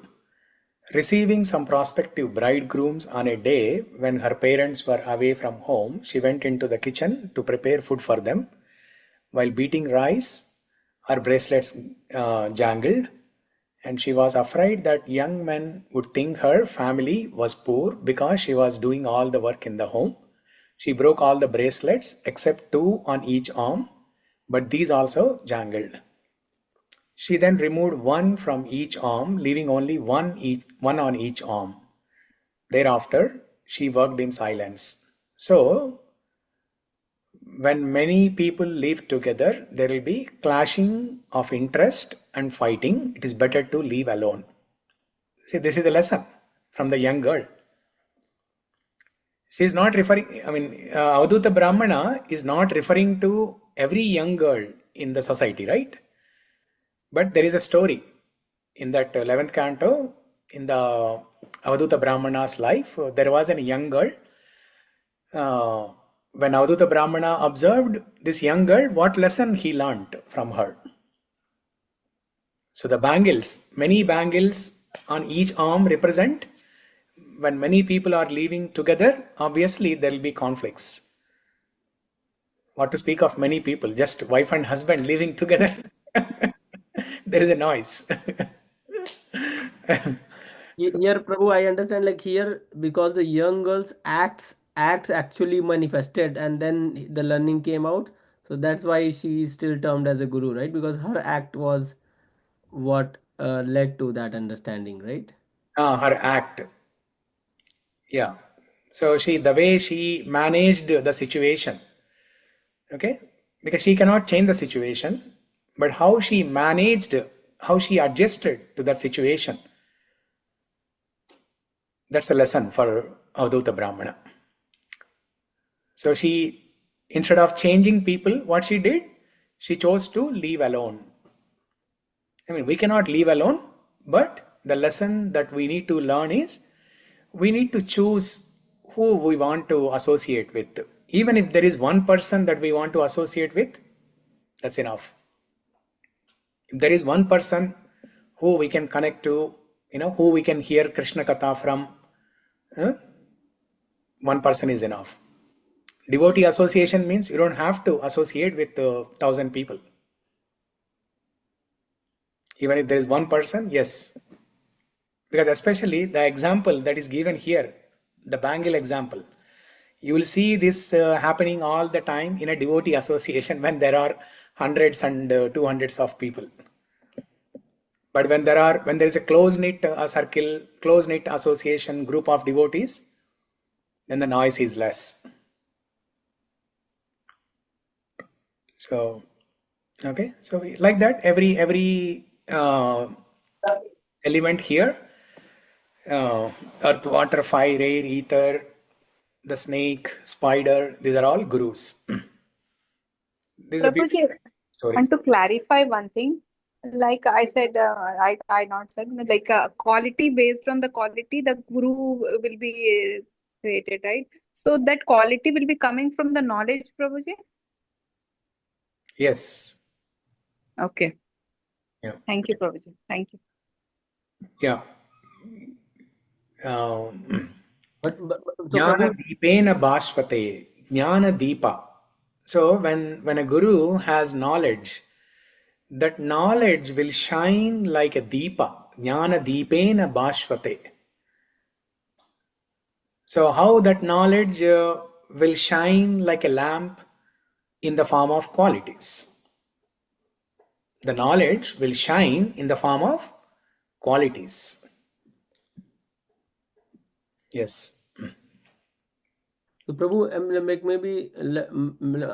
S1: Receiving some prospective bridegrooms on a day when her parents were away from home, she went into the kitchen to prepare food for them. While beating rice, her bracelets jangled, and she was afraid that young men would think her family was poor because she was doing all the work in the home. She broke all the bracelets except two on each arm, but these also jangled. She then removed one from each arm, leaving only one on each arm. Thereafter, she worked in silence. So, when many people live together, there will be clashing of interest and fighting. It is better to live alone. See, this is the lesson from the young girl. She's not referring, I mean, Avadhuta Brahmana is not referring to every young girl in the society, right? But there is a story in that 11th canto, in the Avadhuta Brahmana's life. There was a young girl. When Avadhuta Brahmana observed this young girl, what lesson he learnt from her? So the bangles, many bangles on each arm represent when many people are living together, obviously there will be conflicts. What to speak of many people, just wife and husband living together. There is a noise.
S4: Here, Prabhu, I understand like here because the young girl's acts actually manifested and then the learning came out. So that's why she is still termed as a guru, right? Because her act was what led to that understanding, right?
S1: Her act. Yeah. So the way she managed the situation, okay? Because she cannot change the situation, but how she managed, how she adjusted to that situation, that's a lesson for Avadhuta Brahmana. So she, instead of changing people, what she did, she chose to leave alone. I mean, we cannot leave alone, but the lesson that we need to learn is we need to choose who we want to associate with. Even if there is one person that we want to associate with, that's enough. If there is one person who we can connect to, who we can hear Krishna Katha from, one person is enough. Devotee association means you don't have to associate with 1,000 people. Even if there is one person, yes. Because especially the example that is given here, the bangle example, you will see this happening all the time in a devotee association when there are hundreds and 200s of people. But when there is a close-knit circle, close-knit association, group of devotees, then the noise is less. So, okay, so like that, every element here, earth, water, fire, air, ether, the snake, spider, these are all gurus. This is a beautiful
S3: Prabhuji,
S1: story.
S3: and to clarify one thing, like I said, I not said, like quality, based on the quality, the guru will be created, right? So that quality will be coming from the knowledge, Prabhuji?
S1: Yes.
S3: Okay.
S1: Yeah.
S3: Thank you, Prabhuji. Thank you.
S1: Yeah.
S4: So
S1: Jnana
S4: Prabhu,
S1: deepena bhashvate. Jnana deepa. So when a guru has knowledge, that knowledge will shine like a deepa. Jnana deepena bhashvate. So how that knowledge will shine like a lamp in the form of qualities. The knowledge will shine in the form of qualities. Yes.
S4: So Prabhu, like maybe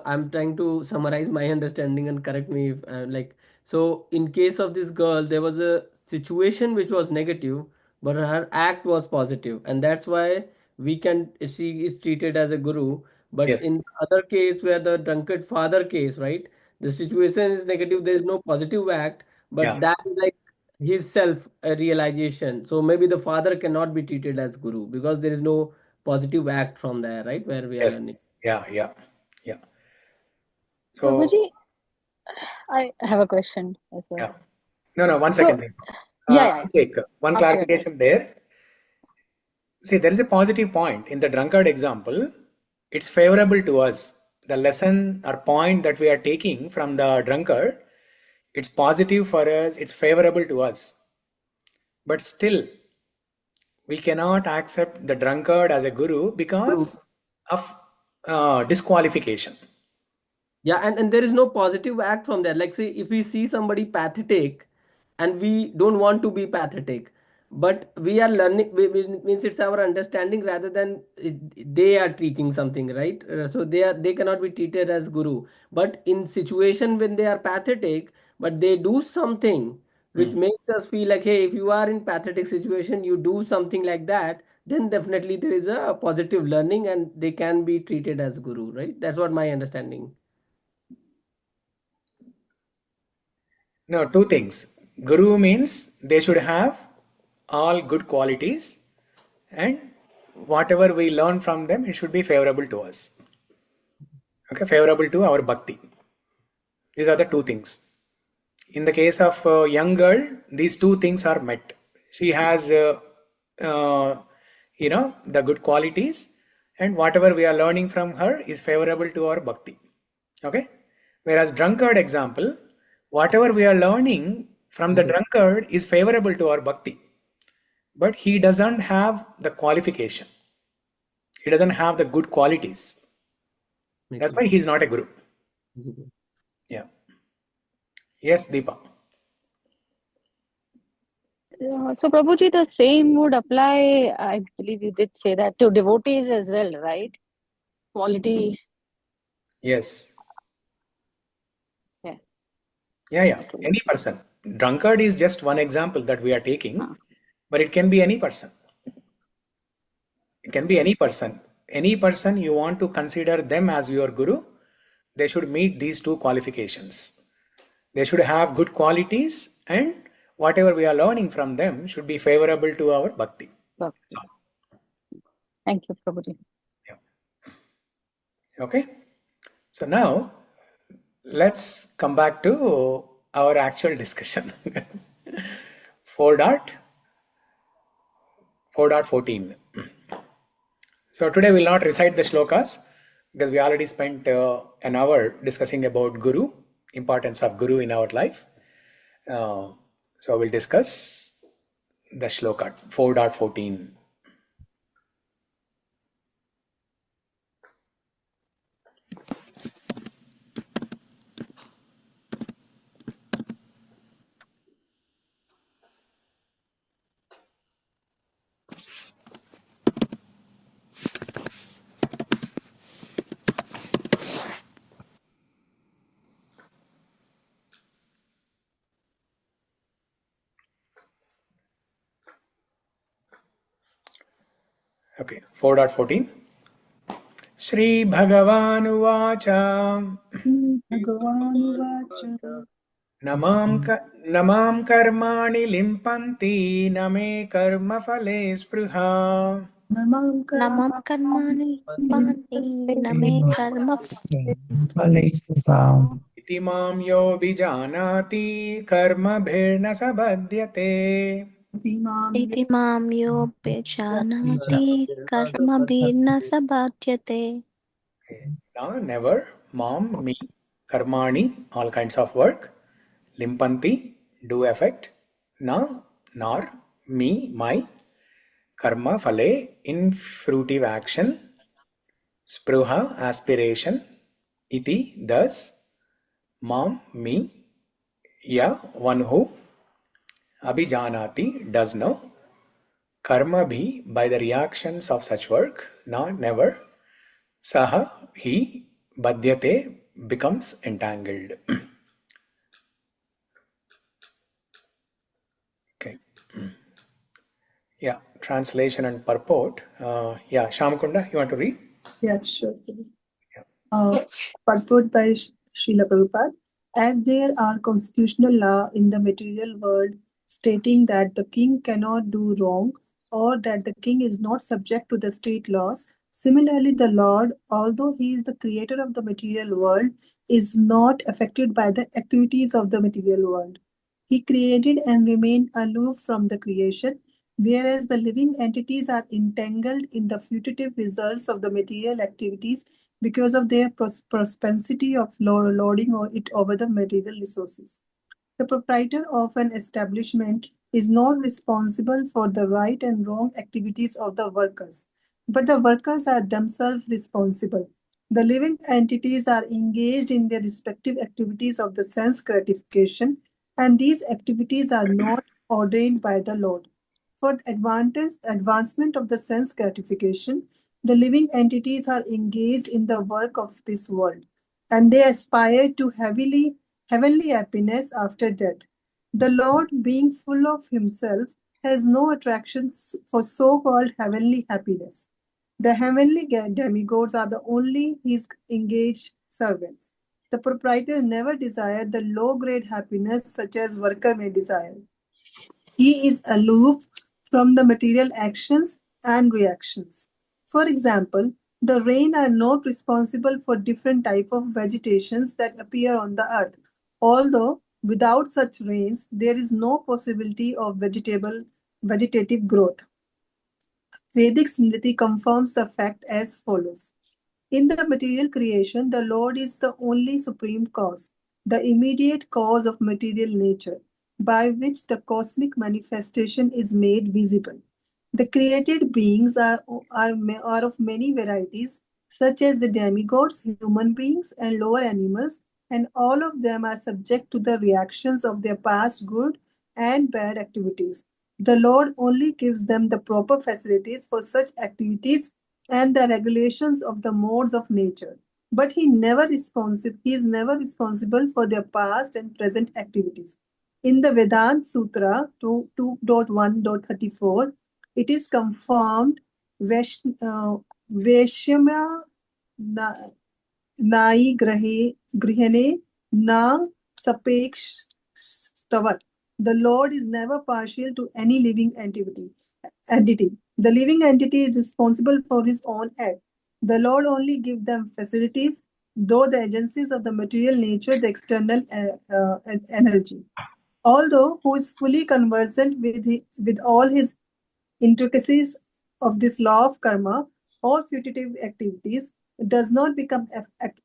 S4: I'm trying to summarize my understanding and correct me if like so in case of this girl there was a situation which was negative but her act was positive and that's why she is treated as a guru. But
S1: Yes.
S4: in the other case where the drunkard father case, right, the situation is negative, there is no positive act, but
S1: Yeah.
S4: that is like his self realization. So maybe the father cannot be treated as guru because there is no positive act from there, right? Where we are learning.
S1: Yes. Yeah. Yeah. Yeah. So
S5: Prabhuji, I have a question as well.
S1: yeah. No. One
S5: So,
S1: second.
S5: yeah.
S1: Abhishek, one
S5: Ask your question.
S1: clarification there. See, there is a positive point in the drunkard example. It's favorable to us. The lesson or point that we are taking from the drunkard, it's positive for us. It's favorable to us. But still, we cannot accept the drunkard as a guru
S4: Guru.
S1: because of disqualification.
S4: Yeah, and there is no positive act from there. Like say if we see somebody pathetic and we don't want to be pathetic, but we are learning means it's our understanding rather than they are teaching something, right? So they cannot be treated as guru. But in situation when they are pathetic, but they do something which
S1: Hmm.
S4: makes us feel like, hey, if you are in pathetic situation, you do something like that, then definitely there is a positive learning and they can be treated as guru, right? That's what my understanding.
S1: No, two things. Guru means they should have all good qualities, and whatever we learn from them, it should be favorable to us. Okay, favorable to our bhakti. These are the two things. In the case of a young girl, these two things are met. She has, the good qualities, and whatever we are learning from her is favorable to our bhakti. Okay. Whereas drunkard example, whatever we are learning from the drunkard is favorable to our bhakti, but he doesn't have the qualification. He doesn't have the good qualities. That's why he's not a guru. Yeah. Yes, Deepa.
S5: So, Prabhuji, the same would apply, I believe you did say that, to devotees as well, right? Quality.
S1: Yes.
S5: Yeah.
S1: Yeah. Any person. Drunkard is just one example that we are taking, but it can be any person. It can be any person. Any person you want to consider them as your guru, they should meet these two qualifications. They should have good qualities, and whatever we are learning from them should be favorable to our bhakti.
S5: Thank you, Prabhuji.
S1: Yeah. Okay. So now let's come back to our actual discussion. 4.14. So today we'll not recite the shlokas because we already spent an hour discussing about Guru, importance of Guru in our life. So we'll discuss the shloka 4.14. Okay, 4.14. Shri Bhagavanuvacha
S2: Bhagavanuvacha
S1: Namam karmāṇi limpanti name karma-phale spṛhā
S2: Namam
S6: Namam karmāṇi limpanti name
S2: karma-phale
S1: iti mam yo vijānāti karmabhir na sa badhyate.
S6: iti mam yo bhijānāti karmabhir na sa badhyate.
S1: Now, never, mom, me, karmāṇi, all kinds of work, limpanti, do effect, na, nor, me, my, karma-phale, in fruitive action, spṛhā, aspiration, iti, thus, mam, me, ya, one who, abhijānāti, does know, karmabhiḥ, by the reactions of such work, na, never, saha, he, badhyate, becomes entangled. Okay. Yeah, translation and purport. Shyamkunda, you want to read?
S2: Yeah, sure. Purport by Srila Prabhupada. As there are constitutional law in the material world stating that the king cannot do wrong or that the king is not subject to the state laws, similarly the Lord, although he is the creator of the material world, is not affected by the activities of the material world. He created and remained aloof from the creation, whereas the living entities are entangled in the fruitive results of the material activities because of their propensity of lording it over the material resources. The proprietor of an establishment is not responsible for the right and wrong activities of the workers, but the workers are themselves responsible. The living entities are engaged in their respective activities of the sense gratification, and these activities are not ordained by the Lord. For advancement of the sense gratification, the living entities are engaged in the work of this world, and they aspire to heavenly happiness after death. The Lord, being full of himself, has no attractions for so-called heavenly happiness. The heavenly demigods are the only his engaged servants. The proprietor never desired the low-grade happiness such as worker may desire. He is aloof from the material actions and reactions. For example, the rain are not responsible for different type of vegetations that appear on the earth. Although without such rains, there is no possibility of vegetative growth. Vedic smṛti confirms the fact as follows. In the material creation, the Lord is the only supreme cause, the immediate cause of material nature, by which the cosmic manifestation is made visible. The created beings are of many varieties, such as the demigods, human beings, and lower animals, and all of them are subject to the reactions of their past good and bad activities. The Lord only gives them the proper facilities for such activities and the regulations of the modes of nature. But he is never responsible for their past and present activities. In the Vedanta Sutra 2.1.34, it is confirmed Veshyamya nai grihane na sapeksh stavat. The Lord is never partial to any living entity. The living entity is responsible for his own act. The Lord only gives them facilities, though the agencies of the material nature, the external energy. Although who is fully conversant with all his intricacies of this law of karma or fruitive activities, does not become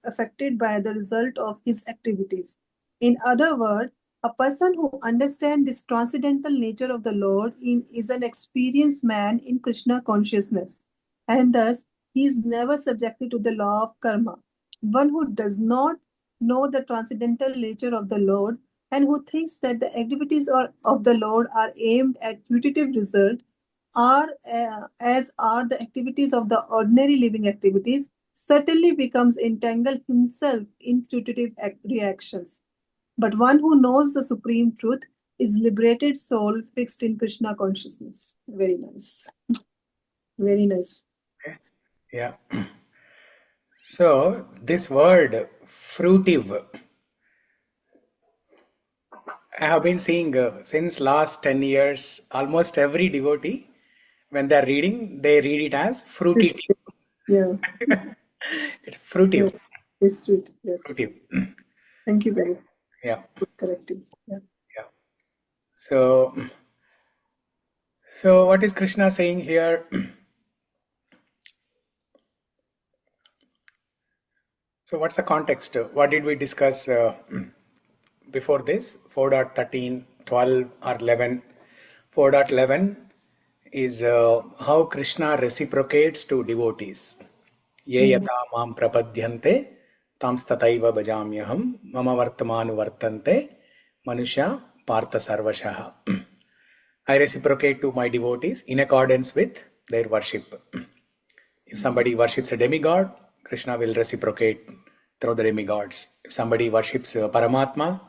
S2: affected by the result of his activities. In other words, a person who understands this transcendental nature of the Lord is an experienced man in Krishna consciousness, and thus he is never subjected to the law of karma. One who does not know the transcendental nature of the Lord and who thinks that the activities of the Lord are aimed at fruitive result, as are the activities of the ordinary living activities, certainly becomes entangled himself in fruitive reactions. But one who knows the supreme truth is liberated soul fixed in Krishna consciousness. Very nice. Very nice.
S1: Okay. Yeah. So this word fruitive, I have been seeing since last 10 years, almost every devotee, when they're reading, they read it as fruitive.
S2: Yeah.
S1: It's fruitive.
S2: Yeah. It's true. Yes.
S1: Fruitive.
S2: Thank you very much.
S1: Yeah.
S2: Good corrective. Yeah.
S1: Yeah. So what is Krishna saying here? So what's the context? What did we discuss before this? 4.13, 12 or 11. 4.11 is how Krishna reciprocates to devotees. Ye yata mam prapadyante tamstataiva bhajamyaham mama vartamanu vartante manusya partha sarvashaha. I reciprocate to my devotees in accordance with their worship. If somebody worships a demigod, Krishna will reciprocate through the demigods. If somebody worships Paramatma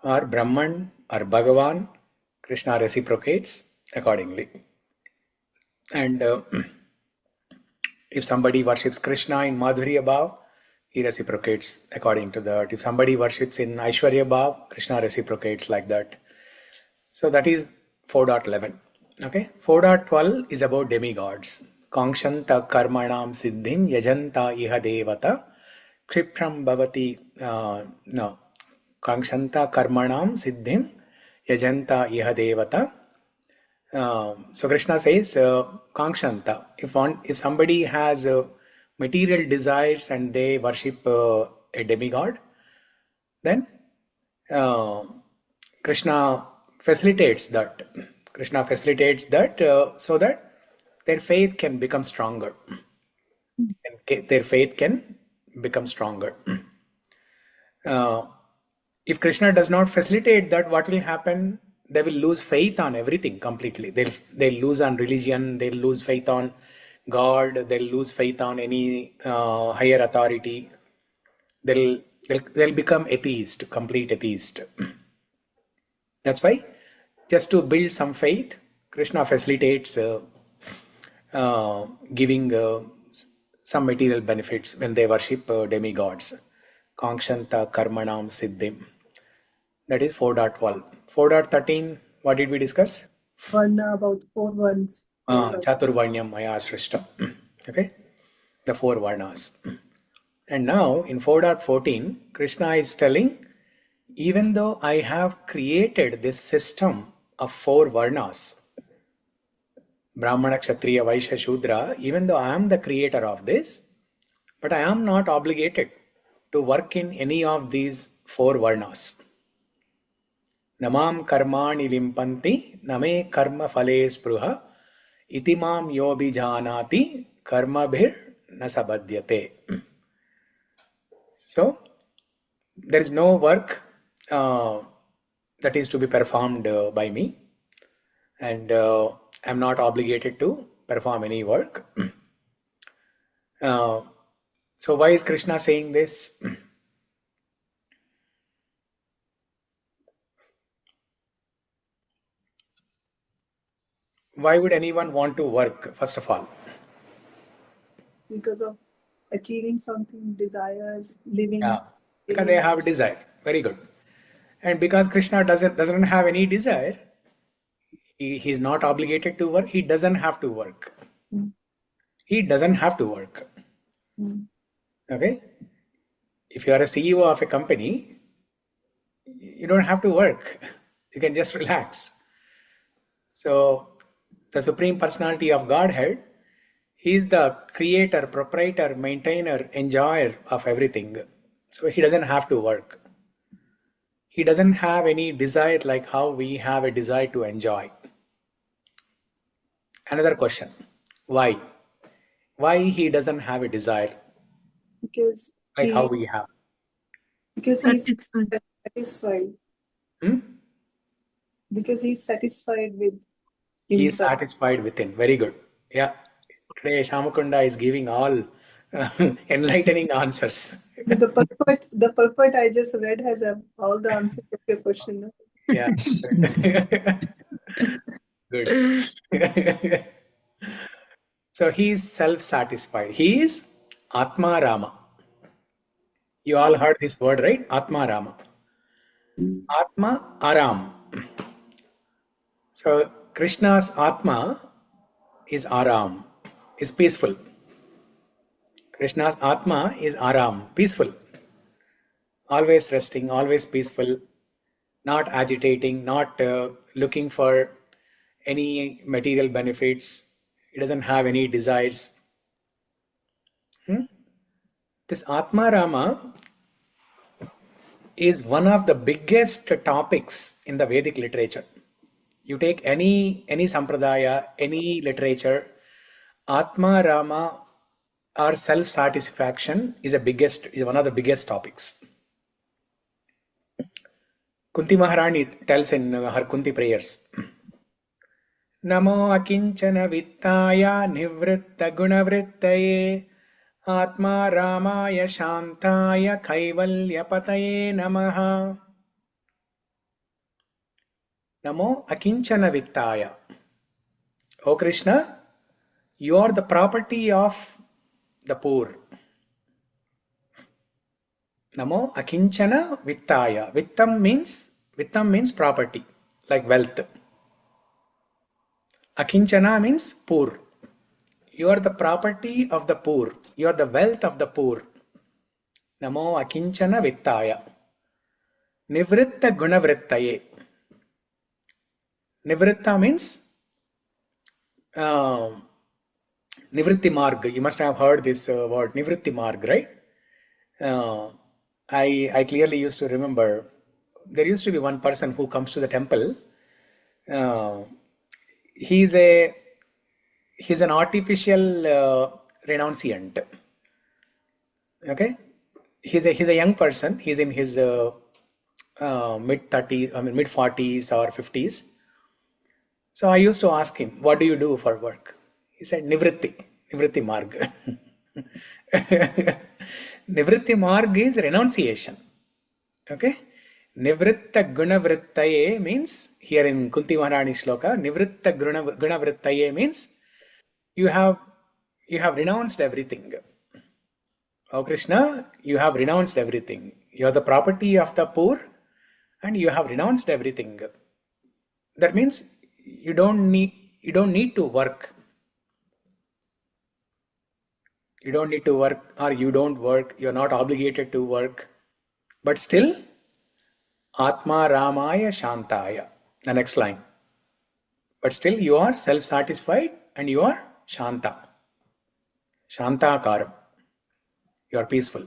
S1: or Brahman or Bhagavan, Krishna reciprocates accordingly. And if somebody worships Krishna in Madhurya Bhav, he reciprocates according to that. If somebody worships in Aishwarya Bhav, Krishna reciprocates like that. So that is 4.11. Okay. 4.12 is about demigods. Kankshanta karmanam siddhim yajanta iha devata kshipram bhavati no Kankshanta karmanam siddhim yajanta iha devata. So Krishna says Kankshanta. If somebody has material desires and they worship a demigod, then Krishna facilitates that. Krishna facilitates that so that their faith can become stronger. And their faith can become stronger. If Krishna does not facilitate that, what will happen? They will lose faith on everything completely. They'll lose on religion. They'll lose faith on God. They'll lose faith on any higher authority. They'll become complete atheist. That's why, just to build some faith, Krishna facilitates giving some material benefits when they worship demigods. Kankshanta karmanam siddhim. That is 4.12. 4.13, what did we discuss?
S2: One about 4 ones.
S1: Chaturvarnyam maya shrishtam. Okay, the 4 varnas. And now in 4.14, Krishna is telling, even though I have created this system of 4 varnas, Brahmana, Kshatriya, Vaishya, Shudra, even though I am the creator of this, but I am not obligated to work in any of these 4 varnas. Namam karmāṇi limpanti, name karma-phale spṛhā, itimam yo bhijānāti, karmabhir nasa badhyate. So, there is no work that is to be performed by me, and I am not obligated to perform any work. So why is Krishna saying this? Why would anyone want to work, first of all?
S2: Because of achieving something, desires, living.
S1: Yeah, because they have a desire. Very good. And because Krishna doesn't have any desire, he is not obligated to work. He doesn't have to work. He doesn't have to work. Okay? If you are a CEO of a company, you don't have to work. You can just relax. So, the Supreme Personality of Godhead, He is the creator, proprietor, maintainer, enjoyer of everything. So He doesn't have to work. He doesn't have any desire like how we have a desire to enjoy. Another question. Why? Why He doesn't have a desire
S2: Because
S1: like how we have?
S2: Because he's satisfied. Because he's satisfied with himself.
S1: He is satisfied within. Very good. Yeah. Today Shamakunda is giving all enlightening answers.
S2: The purport I just read has all the answers of your question.
S1: Yeah. Good. So he is self-satisfied. He is Atma Rama. You all heard this word, right? Atma Rama. Atma Aram. So Krishna's Atma is Aram, is peaceful. Krishna's Atma is Aram, peaceful. Always resting, always peaceful, not agitating, not looking for any material benefits. He doesn't have any desires. This Atma Rama is one of the biggest topics in the Vedic literature. You take any sampradaya, any literature, Atma Rama or self-satisfaction is one of the biggest topics. Kunti Maharani tells in her Kunti prayers, Namo akinchana vittaya nivritta gunavrittaye Atma Ramaya Shantaya Kaivalyapataye Namaha. Namo Akinchana Vittaya. O Krishna, you are the property of the poor. Namo Akinchana Vittaya. Vittam means property, like wealth. Akinchana means poor. You are the property of the poor. You are the wealth of the poor. Namo Akinchana Vittaya. Nivritta Gunavrittaye. Nivritta means Nivritti Marg. You must have heard this word, Nivritti Marg, right? I clearly used to remember there used to be one person who comes to the temple. He's an artificial renunciant. Okay, he's a young person. He's in his mid 40s or 50s. So I used to ask him, what do you do for work? He said, Nivritti Marg. Nivritti Marg is renunciation. Okay? Nivritta gunavrittaye means, here in Kunti Maharani shloka, Nivritta gunavrittaye means you have renounced everything. Oh Krishna, you have renounced everything. You are the property of the poor and you have renounced everything. That means you don't need to work. You don't need to work, or you don't work. You're not obligated to work. But still, Atma Ramaya Shantaya. The next line. But still you are self-satisfied and you are Shanta. Shantakaram. You are peaceful.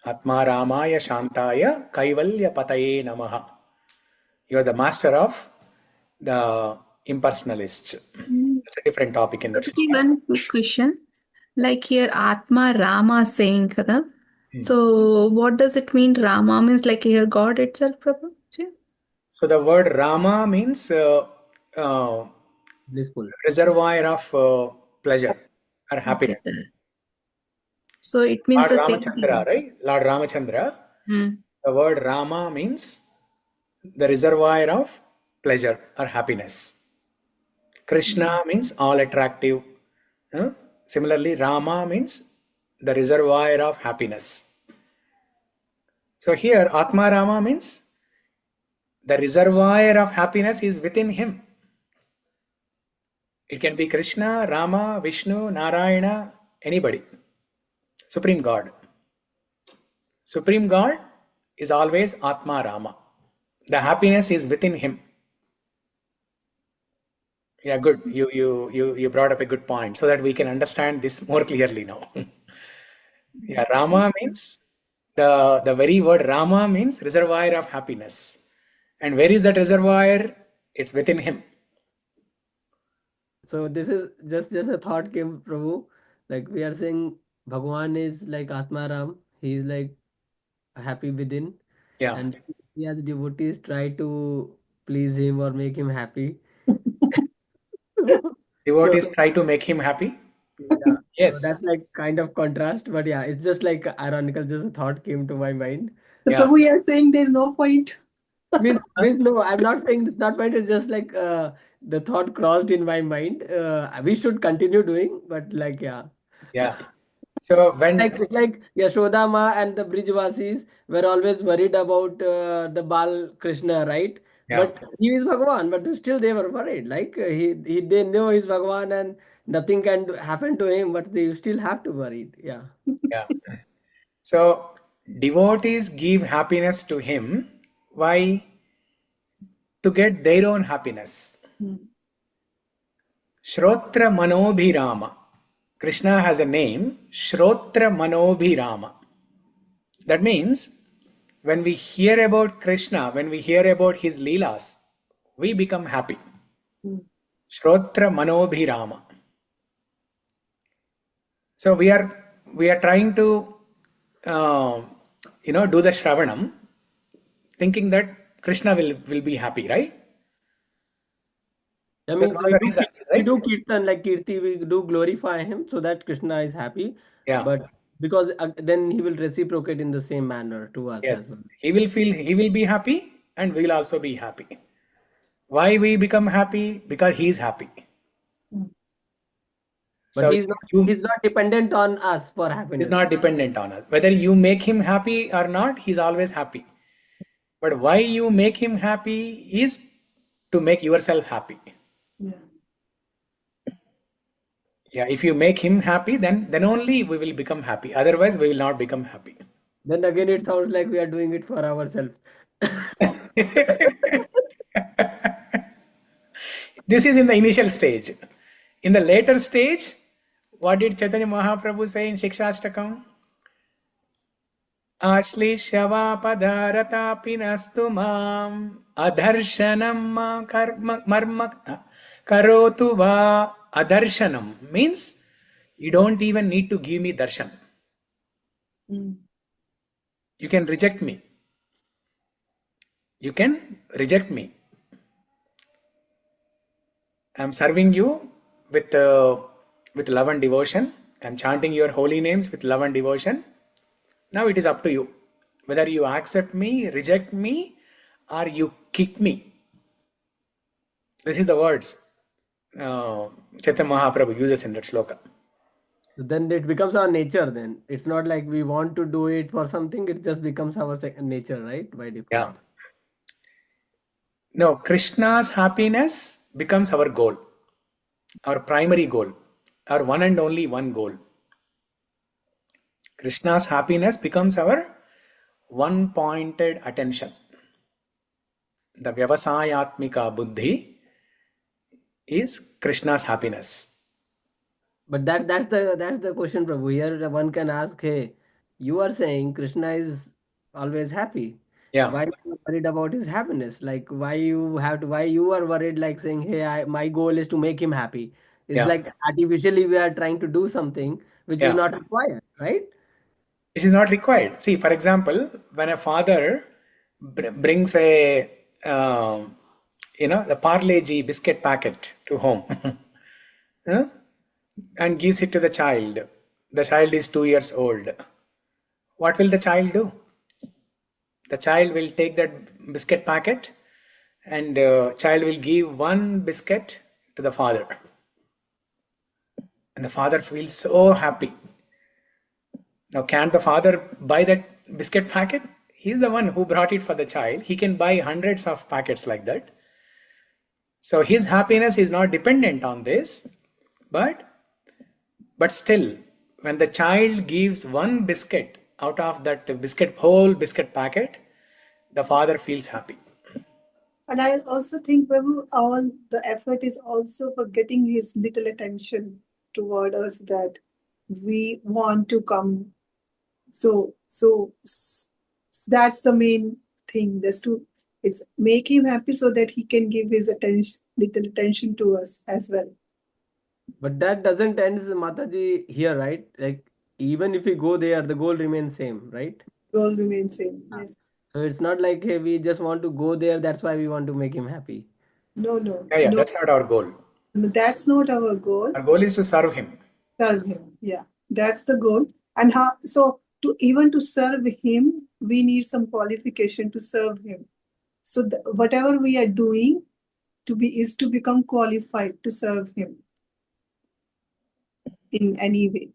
S1: Atma Ramaya Shantaya Kaivalya Pataye Namaha. You are the master of the impersonalists. It's a different topic in the
S3: Prabhuji, one quick question. Like here, Atma Rama saying, kada. So, what does it mean? Rama means like here God itself, Prabhuji?
S1: So the word Rama means
S4: Blissful.
S1: reservoir of pleasure or happiness.
S3: Okay. So it means
S1: Lord
S3: the same
S1: Ramachandra,
S3: thing.
S1: right? Lord Ramachandra.
S3: Hmm.
S1: The word Rama means the reservoir of pleasure or happiness. Krishna means all attractive. Similarly, Rama means the reservoir of happiness. So here, Atma Rama means the reservoir of happiness is within him. It can be Krishna, Rama, Vishnu, Narayana, anybody. Supreme God. Supreme God is always Atma Rama. The happiness is within him. Yeah, good. You brought up a good point so that we can understand this more clearly now. Yeah, Rama means the very word Rama means reservoir of happiness. And where is that reservoir? It's within him.
S4: So this is just a thought came, Prabhu. Like we are saying, Bhagwan is like Atmaram. He is like happy within,
S1: Yeah.
S4: and he has devotees try to please him or make him happy.
S1: Devotees try to make him happy.
S4: Yeah,
S1: Yes.
S4: so that's like kind of contrast, but yeah, it's just like ironical. Just a thought came to my mind.
S2: So
S1: Yeah.
S2: Prabhu, you are saying there's no point.
S4: means no, I'm not saying it's not point. It's just like the thought crossed in my mind. We should continue doing, but like yeah.
S1: Yeah. So when
S4: It's like Yashoda Ma and the Brijvasis were always worried about the Bal Krishna, right?
S1: Yeah.
S4: But he is Bhagavan, but still they were worried. Like they know he's Bhagavan and nothing can happen to him, but they still have to worry. Yeah.
S1: Yeah. So devotees give happiness to him. Why? To get their own happiness. Shrotra Manobhirama. Krishna has a name, Shrotra Manobhirama. That means when we hear about Krishna, when we hear about his Leelas, we become happy. Shrotra Manobhirama. So we are trying to do the Shravanam, thinking that Krishna will be happy, right?
S4: That
S1: That's
S4: means
S1: one of the reasons,
S4: we
S1: right?
S4: do kirtan like Kirti, we do glorify him so that Krishna is happy.
S1: Yeah.
S4: But because then he will reciprocate in the same manner to us as
S1: Yes.
S4: well.
S1: He will be happy and we'll also be happy. Why we become happy? Because he's happy.
S4: But
S1: So
S4: he's not dependent on us for happiness.
S1: he's not dependent on us. Whether you make him happy or not, he's always happy. But why you make him happy is to make yourself happy. Yeah, if you make him happy, then only we will become happy. Otherwise, we will not become happy.
S4: Then again, it sounds like we are doing it for ourselves.
S1: This is in the initial stage. In the later stage, what did Chaitanya Mahaprabhu say in Shikshashtakam? Ashlishyavapadharatapi nastu mam adharshanam ma karma marma karotu va. Adarshanam means you don't even need to give me darshan. You can reject me. You can reject me. I'm serving you with love and devotion. I'm chanting your holy names with love and devotion. Now it is up to you. whether you accept me, reject me, or you kick me. This is the words Chaitanya Mahaprabhu uses in that shloka.
S4: Then it becomes our nature. Then it's not like we want to do it for something. It just becomes our second nature, right? By default.
S1: Yeah. No, Krishna's happiness becomes our goal, our primary goal, our one and only one goal. Krishna's happiness becomes our one-pointed attention. The Vyavasayatmika Buddhi is Krishna's happiness.
S4: But that's the question, Prabhu. Here one can ask, hey, you are saying Krishna is always happy.
S1: Yeah.
S4: Why are you worried about his happiness? Like why you are worried, like saying, hey, my goal is to make him happy. It's
S1: Yeah.
S4: like artificially we are trying to do something which is
S1: Yeah.
S4: not required, right?
S1: It is not required. See, for example, when a father brings a the Parle G biscuit packet to home huh, and gives it to the child is 2 years old. What will the child do? The child will take that biscuit packet and child will give one biscuit to the father, and the father feels so happy. Now, can the father buy that biscuit packet? He's the one who brought it for the child. He can buy hundreds of packets like that. So his happiness is not dependent on this, but still, when the child gives one biscuit out of that whole biscuit packet, the father feels happy.
S2: And I also think, Prabhu, all the effort is also for getting his little attention toward us, that we want to come. So that's the main thing. It's make him happy so that he can give his little attention to us as well.
S4: But that doesn't end, Mataji, here, right? Like even if we go there, the goal remains same, right?
S2: Goal remains same. Yes.
S4: So it's not like, hey, we just want to go there, that's why we want to make him happy.
S2: No.
S1: Yeah,
S2: No,
S1: that's not our goal.
S2: that's not our goal.
S1: Our goal is to serve him.
S2: Serve him. Yeah, that's the goal. And to serve him, we need some qualification to serve him. So whatever we are doing is to become qualified to serve him in any way.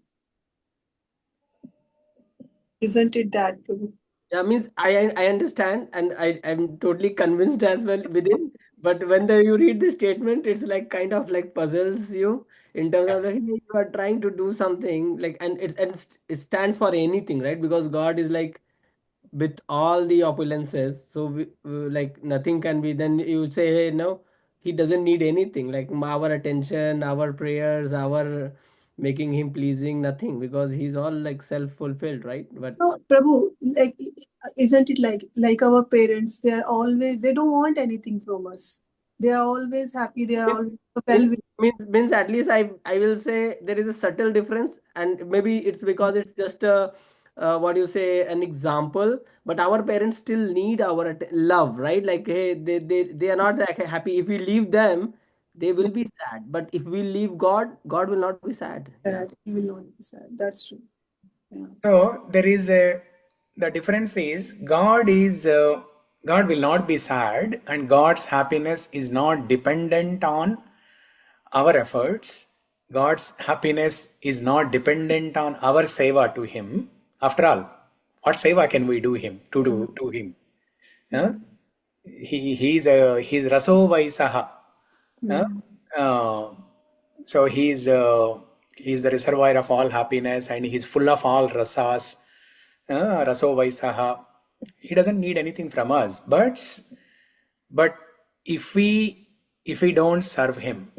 S2: Isn't it that, Prabhu?
S4: Yeah, means I understand, and I'm totally convinced as well within. But when you read the statement, it's like kind of like puzzles you in terms of like, hey, you are trying to do something like, and it stands for anything, right? Because God is like with all the opulences, so like nothing can be. Then you say, hey, no, he doesn't need anything, like our attention, our prayers, our making him pleasing, nothing, because he's all like self-fulfilled, right? But
S2: No, Prabhu, like, isn't it like our parents? They don't want anything from us. They are always happy. They are always well.
S4: means at least I will say there is a subtle difference, and maybe it's because it's just a what you say, an example. But our parents still need our love, right? Like, hey, they are not like happy if we leave them, they will be sad. But if we leave God, God will not be sad. Yeah.
S2: He will not be sad. That's true. Yeah.
S1: So there is the difference is God will not be sad, and God's happiness is not dependent on our efforts. God's happiness is not dependent on our seva to him. After all, what seva can we do to him? Huh? He's raso vaisaha. So he's the reservoir of all happiness, and he's full of all rasas. Raso vaisaha. He doesn't need anything from us. But if we don't serve him,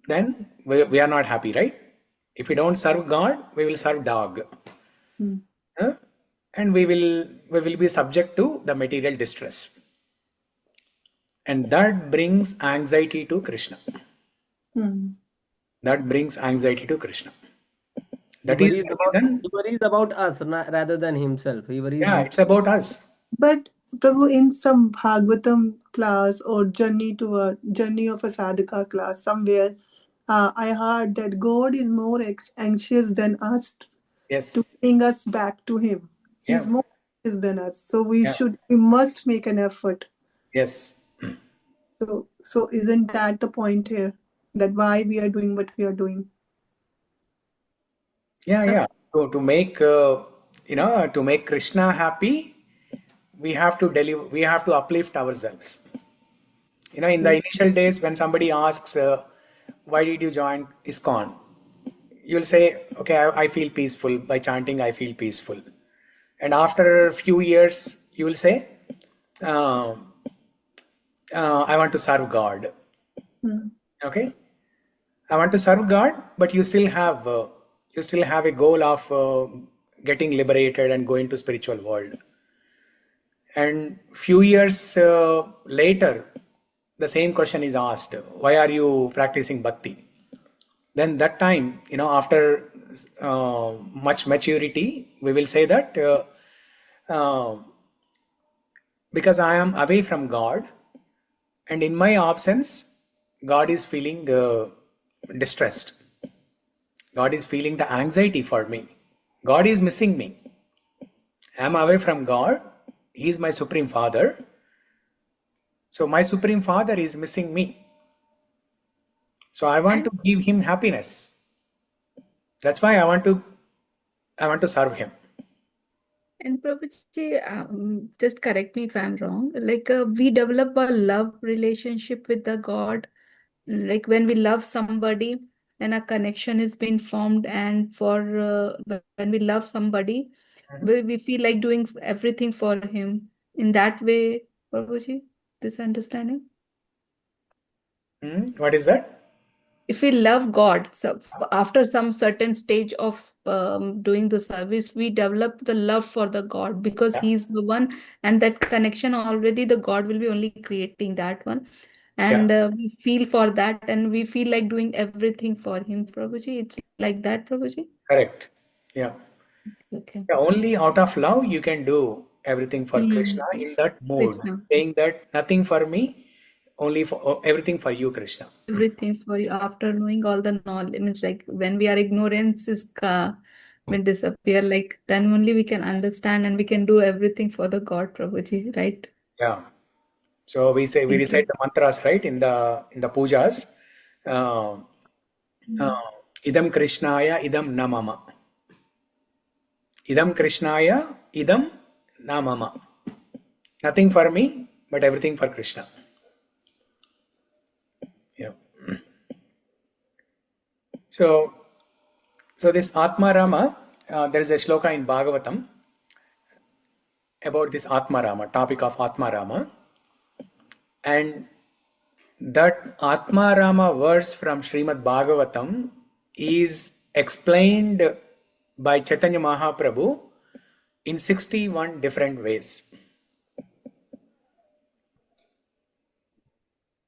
S1: then we are not happy, right? If we don't serve God, we will serve dog. And we will be subject to the material distress. And that brings anxiety to Krishna. That brings anxiety to Krishna. That is the reason.
S4: He worries about us rather than himself. He worries.
S1: Yeah, it's about us.
S2: But Prabhu, in some Bhagavatam class or journey of a sadhaka class somewhere, I heard that God is more anxious than us
S1: Yes.
S2: to bring us back to him. He's more is than us. So we
S1: Yeah.
S2: must make an effort.
S1: Yes.
S2: So isn't that the point here? That why we are doing what we are doing?
S1: Yeah. To make to make Krishna happy, we have to deliver. We have to uplift ourselves. In the initial days, when somebody asks, "Why did you join ISKCON?" You'll say, "Okay, I feel peaceful by chanting. I feel peaceful." And after a few years, you will say, uh, "I want to serve God." Okay, I want to serve God, but you still have a goal of getting liberated and going to spiritual world. And few years later, the same question is asked: Why are you practicing bhakti? Then that time, after much maturity, we will say that uh, because I am away from God, and in my absence, God is feeling distressed. God is feeling the anxiety for me. God is missing me. I am away from God. He is my Supreme Father. So my Supreme Father is missing me. So I want to give him happiness. That's why I want to serve him.
S3: And Prabhuji, just correct me if I'm wrong. Like we develop a love relationship with the God. Like when we love somebody and a connection has been formed, and for when we love somebody, we feel like doing everything for him. In that way, Prabhuji, this understanding?
S1: What is that?
S3: If we love God, so after some certain stage of doing the service, we develop the love for the God because
S1: Yeah.
S3: He's the one, and that connection already the God will be only creating that one, and we feel for that, and we feel like doing everything for Him, Prabhuji. It's like that, Prabhuji.
S1: Correct. Yeah.
S3: Okay.
S1: Yeah, only out of love you can do everything for Krishna in that mood,
S3: Krishna.
S1: saying that nothing for me, only for everything for you, Krishna.
S3: Everything for you after knowing all the knowledge. It means like when we are ignorance is will disappear, like then only we can understand and we can do everything for the God, Prabhuji, right?
S1: Yeah. So we
S3: Thank
S1: recite
S3: you.
S1: the mantras, right, in the pujas. Uh, idam Krishnaya, idam namama. Idam Krishnaya, idam namama. Nothing for me, but everything for Krishna. Yeah. So this Atma Rama, there is a shloka in Bhagavatam about this Atma Rama, topic of Atma Rama, and that Atma Rama verse from Srimad Bhagavatam is explained by Chaitanya Mahaprabhu in 61 different ways.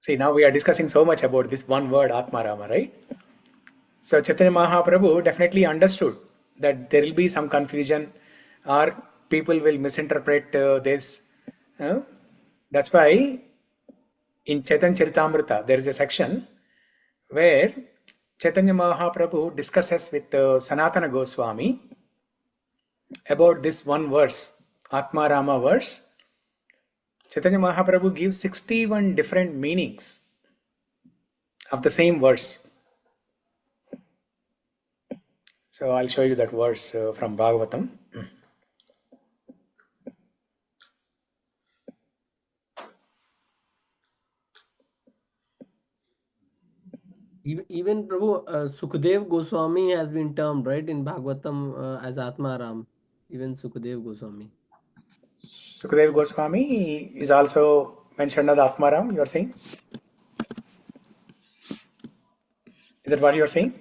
S1: See, now we are discussing so much about this one word Atma Rama, right? So Chaitanya Mahaprabhu definitely understood that there will be some confusion or people will misinterpret this. That's why in Chaitanya Charitamrita there is a section where Chaitanya Mahaprabhu discusses with Sanatana Goswami about this one verse, Atma Rama verse. Chaitanya Mahaprabhu gives 61 different meanings of the same verse. So I'll show you that verse from Bhagavatam.
S4: Even Prabhu, Sukadev Goswami has been termed, right, in Bhagavatam as Atmaram. Even Sukadev Goswami.
S1: Sukadeva Goswami is also mentioned as Atmaram, you are saying? Is that what you are saying?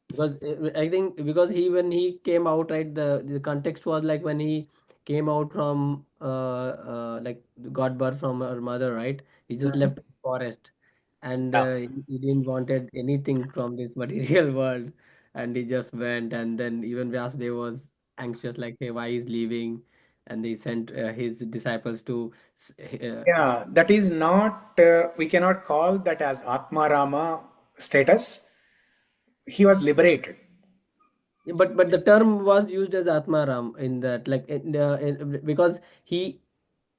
S4: Because I think because when he came out, right, the context was like when he came out from like got birth from her mother, right? He just left the forest, and
S1: Yeah.
S4: he didn't wanted anything from this material world, and he just went. And then even Vyasdev was anxious, like, hey, why he's leaving? And he sent his disciples to
S1: Yeah, that is not, we cannot call that as Atmarama status. He was liberated.
S4: But the term was used as Atmaram in that, like because he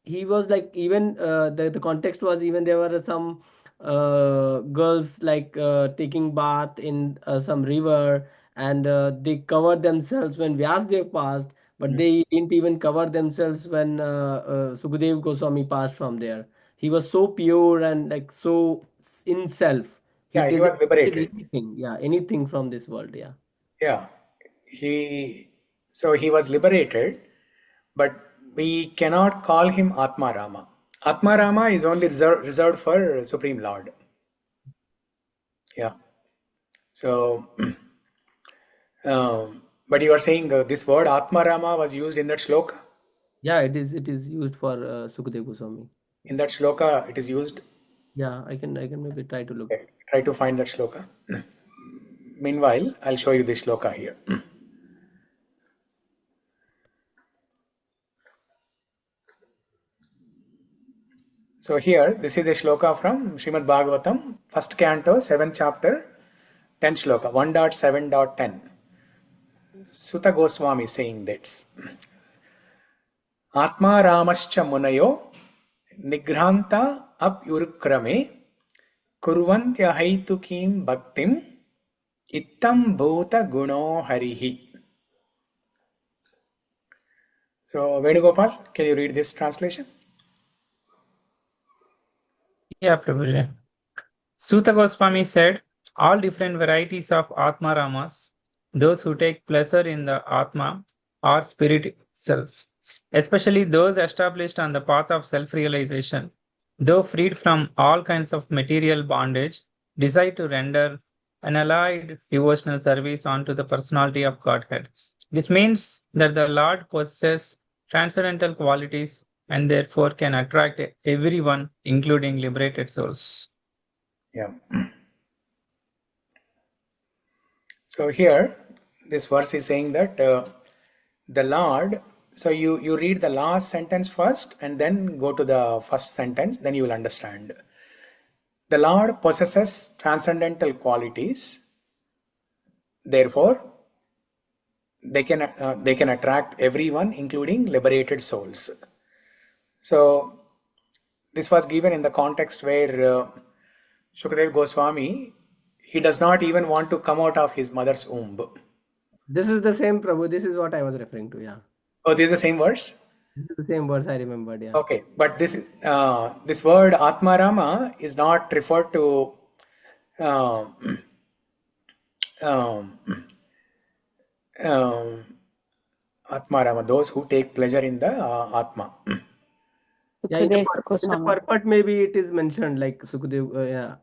S4: was like, even the context was, even there were some girls like taking bath in some river, and they covered themselves when Vyasdev passed, but they didn't even cover themselves when Sukadev Goswami passed from there. He was so pure and like so in self. He
S1: Yeah, he
S4: doesn't
S1: was liberated.
S4: anything, yeah, anything from this world, yeah.
S1: Yeah, he so he was liberated, but we cannot call him Atma Rama. Atma Rama is only reserved for Supreme Lord. Yeah. So, but you are saying this word Atma Rama was used in that shloka.
S4: Yeah, it is used for Sukadev Goswami.
S1: In that shloka, it is used.
S4: Yeah, I can maybe try to look.
S1: Okay, try to find that shloka. Meanwhile, I'll show you this shloka here. So here, this is the shloka from Srimad Bhagavatam, first canto, 7th chapter, 10th shloka, 1.7.10. Sutta Goswami saying this. Atma Ramascha Munayo Nigranta Apyurkrame Kurvantyahitukim Bhaktim Ittam Bhuta Guno Harihi. So, Venugopal, can you read this translation?
S7: Yeah, Prabhuji. Suta Goswami said, all different varieties of Atma Ramas, those who take pleasure in the Atma or spirit self, especially those established on the path of self-realization, though freed from all kinds of material bondage, desire to render unallied devotional service unto the personality of Godhead. This means that the Lord possesses transcendental qualities and therefore can attract everyone, including liberated souls.
S1: Yeah. So here, this verse is saying that the Lord, so you read the last sentence first and then go to the first sentence, then you will understand. The Lord possesses transcendental qualities, therefore they can attract everyone, including liberated souls. So this was given in the context where Shukadev Goswami, he does not even want to come out of his mother's womb.
S4: This is the same, Prabhu. This is what I was referring to. Yeah,
S1: Oh, this is the same verse?
S4: this is the same verse I remembered. Yeah.
S1: Okay, but this word Atma Rama is not referred to um, um, Atma Rama, those who take pleasure in the Atma.
S4: Yeah,
S5: Sukadev
S4: in the
S5: Goswami.
S4: purport maybe it is mentioned like Sukadev. Yeah.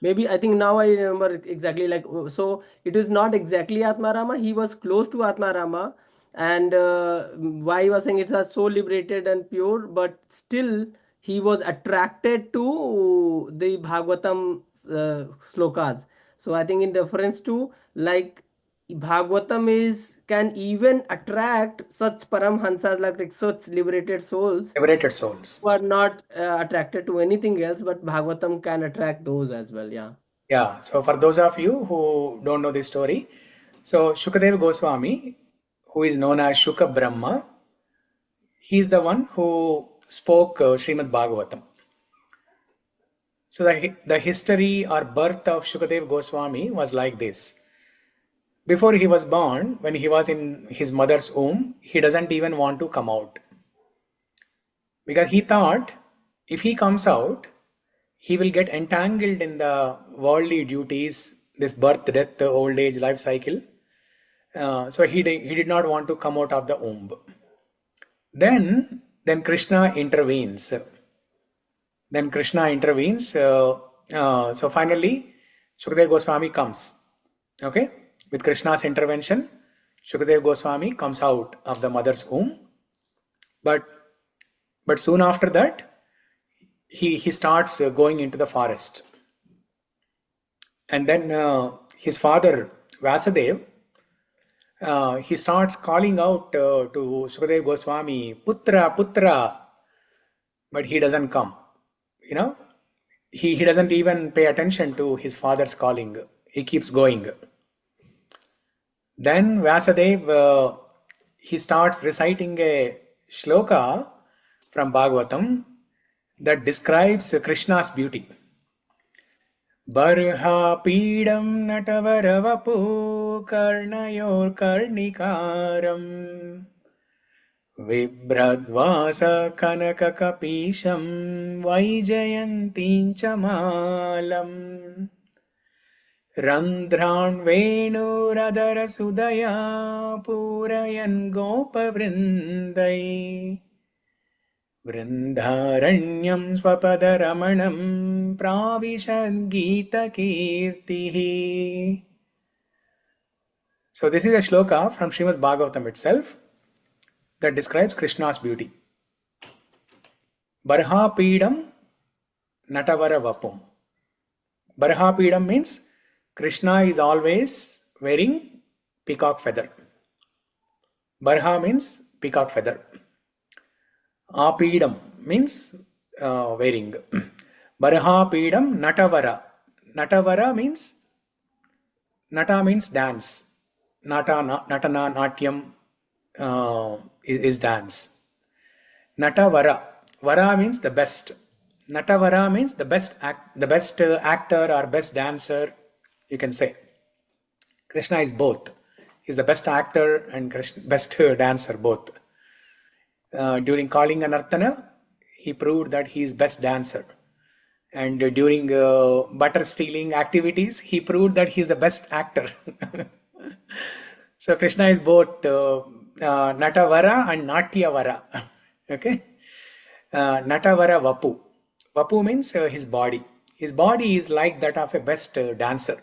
S4: Maybe I think now I remember exactly, like so it is not exactly Atmarama. He was close to Atmarama, and why he was saying it was so liberated and pure, but still he was attracted to the Bhagavatam slokas. So I think in reference to, like, Bhagavatam is can even attract such Paramhansas, like such liberated souls
S1: Liberated souls.
S4: who are not attracted to anything else, but Bhagavatam can attract those as well. Yeah.
S1: Yeah, so for those of you who don't know this story, so Shukadeva Goswami, who is known as Shuka Brahma, he is the one who spoke Srimad Bhagavatam. So the history or birth of Shukadeva Goswami was like this. Before he was born, when he was in his mother's womb, he doesn't even want to come out. Because he thought if he comes out, he will get entangled in the worldly duties, this birth, death, old age, life cycle. So he did not want to come out of the womb. Then Krishna intervenes. Then Krishna intervenes. So finally, Shukadeva Goswami comes. Okay, with Krishna's intervention, Shukadeva Goswami comes out of the mother's womb. But soon after that, he starts going into the forest. And then his father Vasadev, he starts calling out to Sukadeva Goswami, Putra, Putra, but he doesn't come. You know, he doesn't even pay attention to his father's calling. He keeps going. Then Vyasadeva, he starts reciting a shloka from Bhagavatam that describes Krishna's beauty. Barha pīdam natavaravapu karnayor karnikaram vibhradvasa kanakakapisham vaijayantincha malam randhran venuradara sudaya purayan gopavrindai Vrindaranyam swapadaramanam pravishad gita kirtihi. So this is a shloka from Srimad Bhagavatam itself that describes Krishna's beauty. Barha pīdam natavara vapum. Barha pīdam means Krishna is always wearing peacock feather. Barha means peacock feather. Apidam means wearing. Barha pidam natavara. Natavara means, nata means dance. Natana, natyam is dance. Natavara. Vara means the best. Natavara means the best actor or best dancer, you can say. Krishna is both. He's the best actor and best dancer both. During Kalinga Nartana, he proved that he is best dancer. And during butter stealing activities, he proved that he is the best actor. So Krishna is both Natavara and Natyavara. Okay? Natavara Vapu. Vapu means his body. His body is like that of a best dancer.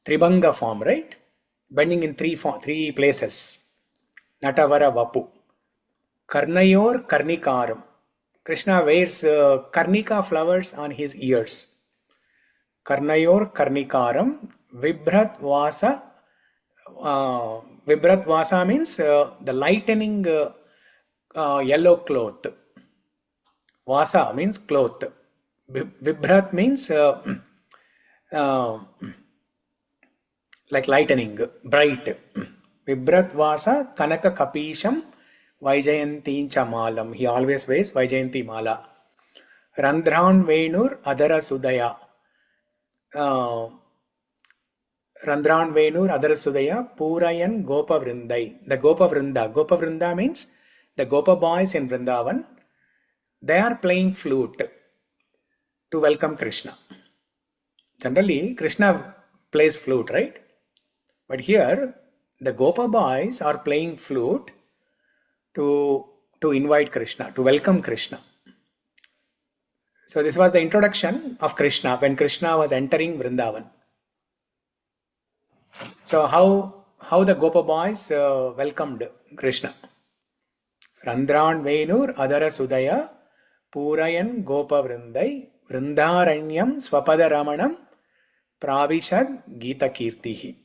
S1: Tribhanga form, right? Bending in three places. Natavara Vapu. Karnayor karnikaram. Krishna wears karnika flowers on his ears. Karnayor karnikaram. Vibhrat vasa. Vibhrat vasa means the lightening yellow cloth. Vasa means cloth. Vibhrat means like lightening, bright. Vibhrat vasa kanaka kapisham Vaijayantincha malam. He always wears Vaijayanti mala. Randhran venur adara sudaya. Randhran venur adara sudaya purayan gopa vrindai. The gopa vrinda. Gopa vrinda means the gopa boys in Vrindavan. They are playing flute to welcome Krishna. Generally, Krishna plays flute, right? But here, the gopa boys are playing flute to invite Krishna, to welcome Krishna. So this was the introduction of Krishna when Krishna was entering Vrindavan. So how the Gopa boys welcomed Krishna. Randhran venur adara sudaya purayan gopa vrindai vrindaranyam swapada ramanam pravishad gita kirtihi.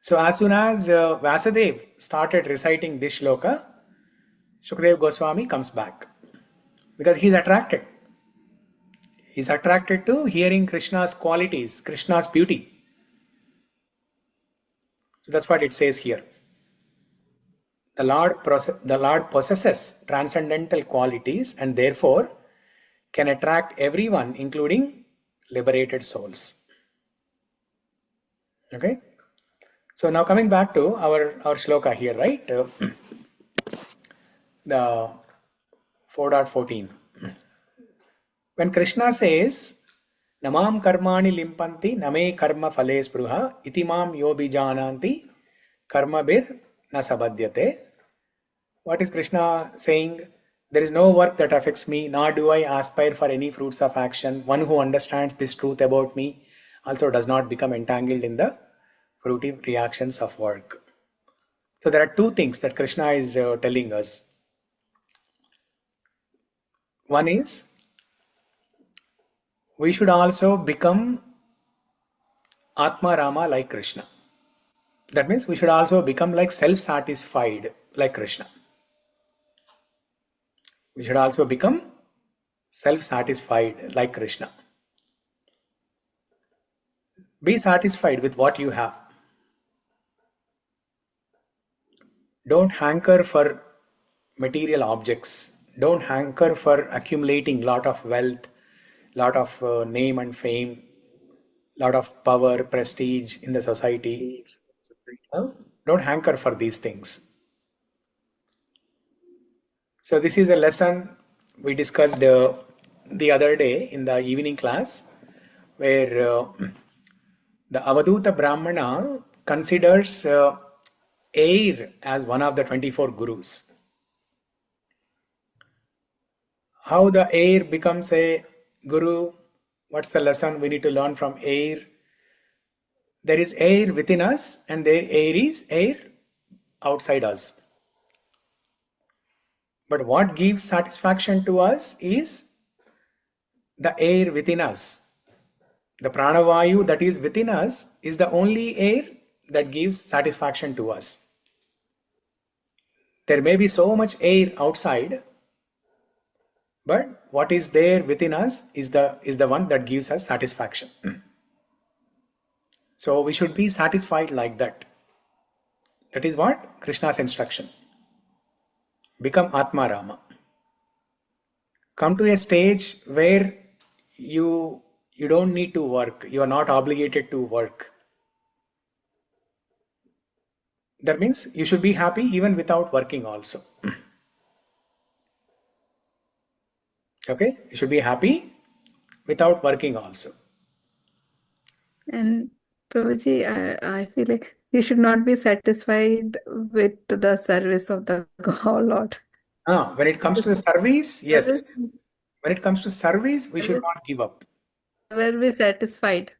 S1: So as soon as Vyasadeva started reciting this shloka, Shukadeva Goswami comes back because he's attracted. He's attracted to hearing Krishna's qualities, Krishna's beauty. So that's what it says here. The Lord possesses transcendental qualities and therefore can attract everyone, including liberated souls. Okay? So now coming back to our shloka here, right? The 4.14. When Krishna says, Namam karmāṇi limpanti name karma-phale spṛhā itimam yo bhijānāti karmabhir na badhyate. What is Krishna saying? There is no work that affects me, nor do I aspire for any fruits of action. One who understands this truth about me also does not become entangled in the fruitive reactions of work. So there are two things that Krishna is telling us. One is, we should also become Atma Rama like Krishna. That means we should also become like self-satisfied like Krishna. We should also become self-satisfied like Krishna. Be satisfied with what you have. Don't hanker for material objects. Don't hanker for accumulating lot of wealth, lot of name and fame, lot of power, prestige in the society. Don't hanker for these things. So this is a lesson we discussed the other day in the evening class, where the Avaduta Brahmana considers air as one of the 24 gurus. How the air becomes a guru? What's the lesson we need to learn from air? There is air within us, and there is air outside us. But what gives satisfaction to us is the air within us. The pranavayu that is within us is the only air that gives satisfaction to us. There may be so much air outside, but what is there within us is the one that gives us satisfaction. So we should be satisfied like that. That is what Krishna's instruction. Become Atma Rama. Come to a stage where you don't need to work. You are not obligated to work. That means you should be happy even without working also. Okay? You should be happy without working also.
S3: And Prabhuji, I feel like you should not be satisfied with the service of the Lord.
S1: When it comes to the service, yes.
S3: Service,
S1: When it comes to service, we should
S3: service
S1: not give up.
S3: never be satisfied.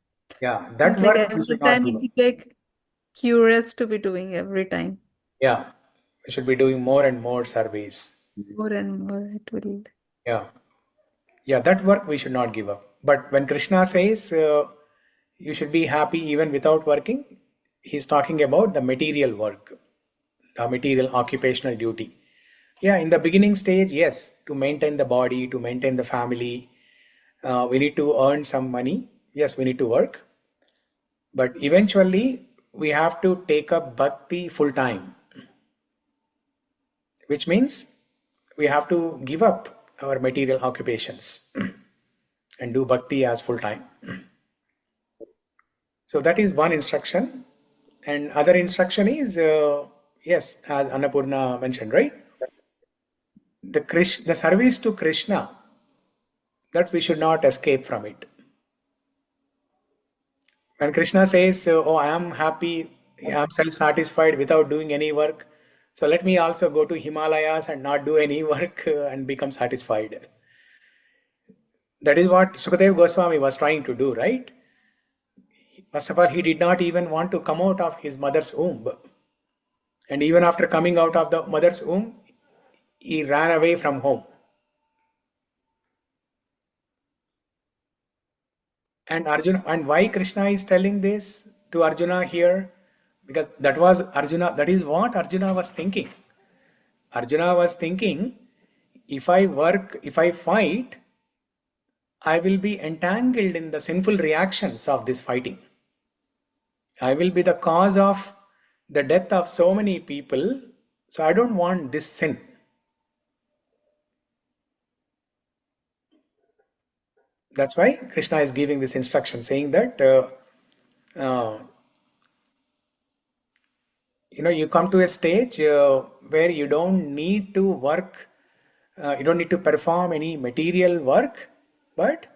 S1: Yeah, that
S3: It's like
S1: work we
S3: every
S1: should not
S3: time
S1: give
S3: it
S1: up.
S3: be like curious to be doing every time.
S1: Yeah, we should be doing more and more service.
S3: More and more it will.
S1: Yeah, that work we should not give up. But when Krishna says you should be happy even without working, he's talking about the material work, the material occupational duty. Yeah, in the beginning stage, yes, to maintain the body, to maintain the family, we need to earn some money. Yes, we need to work. But eventually, we have to take up bhakti full time, which means we have to give up our material occupations and do bhakti as full time. So that is one instruction. And other instruction is, yes, as Annapurna mentioned, right? The service to Krishna, that we should not escape from it. When Krishna says, oh, I am happy, I am self-satisfied without doing any work, so let me also go to Himalayas and not do any work and become satisfied. That is what Sukadeva Goswami was trying to do, right? First of all, he did not even want to come out of his mother's womb. And even after coming out of the mother's womb, he ran away from home. And Arjuna, and why Krishna is telling this to Arjuna here? Because that was Arjuna, that is what Arjuna was thinking. Arjuna was thinking, if I work, if I fight, I will be entangled in the sinful reactions of this fighting. I will be the cause of the death of so many people, so I don't want this sin. That's why Krishna is giving this instruction, saying that you come to a stage where you don't need to work, you don't need to perform any material work, but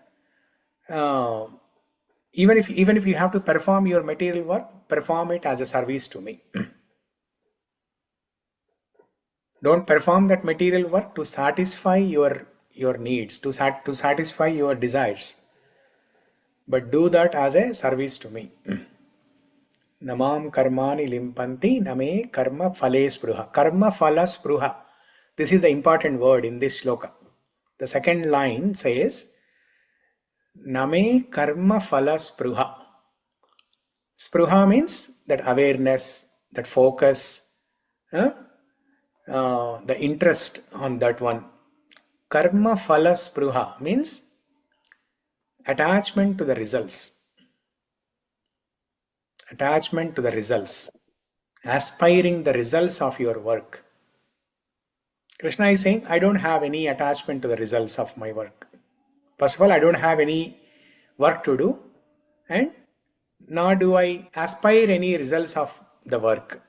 S1: even if you have to perform your material work, perform it as a service to me. Don't perform that material work to satisfy your needs, to satisfy your desires, but do that as a service to me. Namam karmāṇi limpanti name karma-phale spṛhā. Karma-phala spṛhā. This is the important word in this shloka. The second line says, Name karma-phala spṛhā. Spṛhā means that awareness, that focus, the interest on that one. Karma-phale spṛhā means attachment to the results. Attachment to the results. Aspiring the results of your work. Krishna is saying, I don't have any attachment to the results of my work. First of all, I don't have any work to do, and nor do I aspire any results of the work.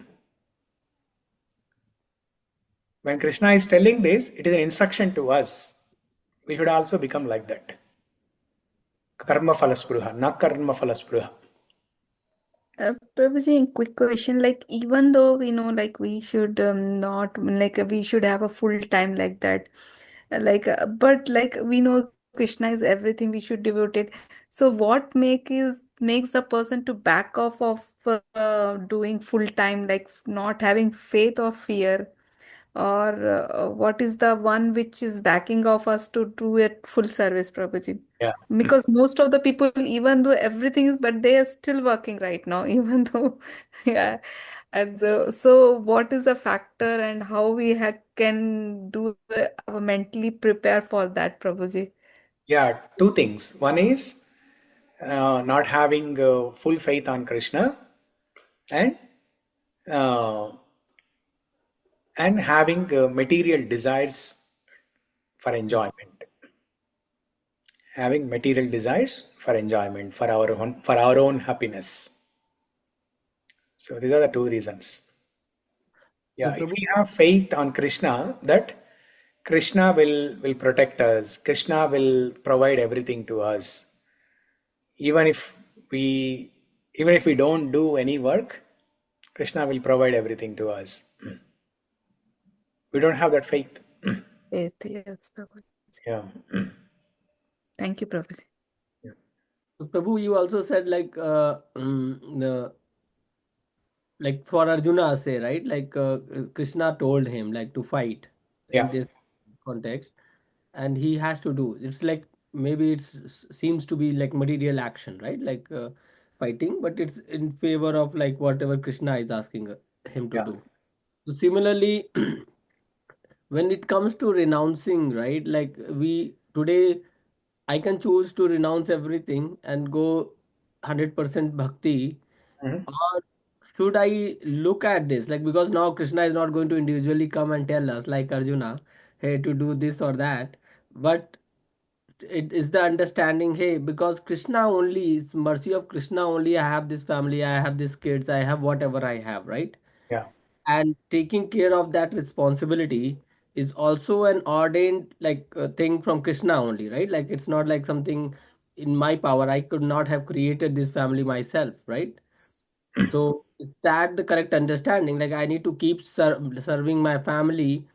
S1: When Krishna is telling this, it is an instruction to us. We should also become like that. Karma-phale spṛhā, na karma-phale spṛhā.
S3: Prabhuji, quick question. Like, even though we know, like, we should not, like, we should have a full time like that. But like, we know Krishna is everything. We should devote it. So, what makes the person to back off of doing full time, like not having faith or fear? Or what is the one which is backing off us to do it full service, Prabhuji?
S1: Yeah.
S3: Because most of the people, even though everything is, but they are still working right now, even though, yeah. So, what is the factor and how we can do mentally prepare for that, Prabhuji?
S1: Yeah, two things. One is not having full faith on Krishna, and uh, having material desires for enjoyment. Having material desires for enjoyment, for our own happiness. So these are the two reasons. Yeah,
S4: So
S1: if we have faith on Krishna, that Krishna will protect us, Krishna will provide everything to us. Even if we don't do any work, Krishna will provide everything to us. We don't have that faith.
S3: Faith, yes, Prabhuji.
S1: Yeah.
S3: Thank you, Prabhuji.
S4: Prabhu, you also said like like for Arjuna, say, right? Like Krishna told him like to fight in
S1: Yeah.
S4: this context, and he has to do. It's like maybe seems to be like material action, right? Like fighting, but it's in favor of like whatever Krishna is asking him to
S1: Yeah.
S4: do. So similarly, when it comes to renouncing, right? Like we today, I can choose to renounce everything and go 100% bhakti,
S1: Mhm.
S4: or should I look at this like, because now Krishna is not going to individually come and tell us like Arjuna, hey, to do this or that, but it is the understanding, hey, because Krishna only is mercy of Krishna only, I have this family, I have these kids, I have whatever I have, right?
S1: Yeah.
S4: And taking care of that responsibility is also an ordained like thing from Krishna only, right? Like it's not like something in my power, I could not have created this family myself, right? So is that the correct understanding? Like I need to keep serving my family,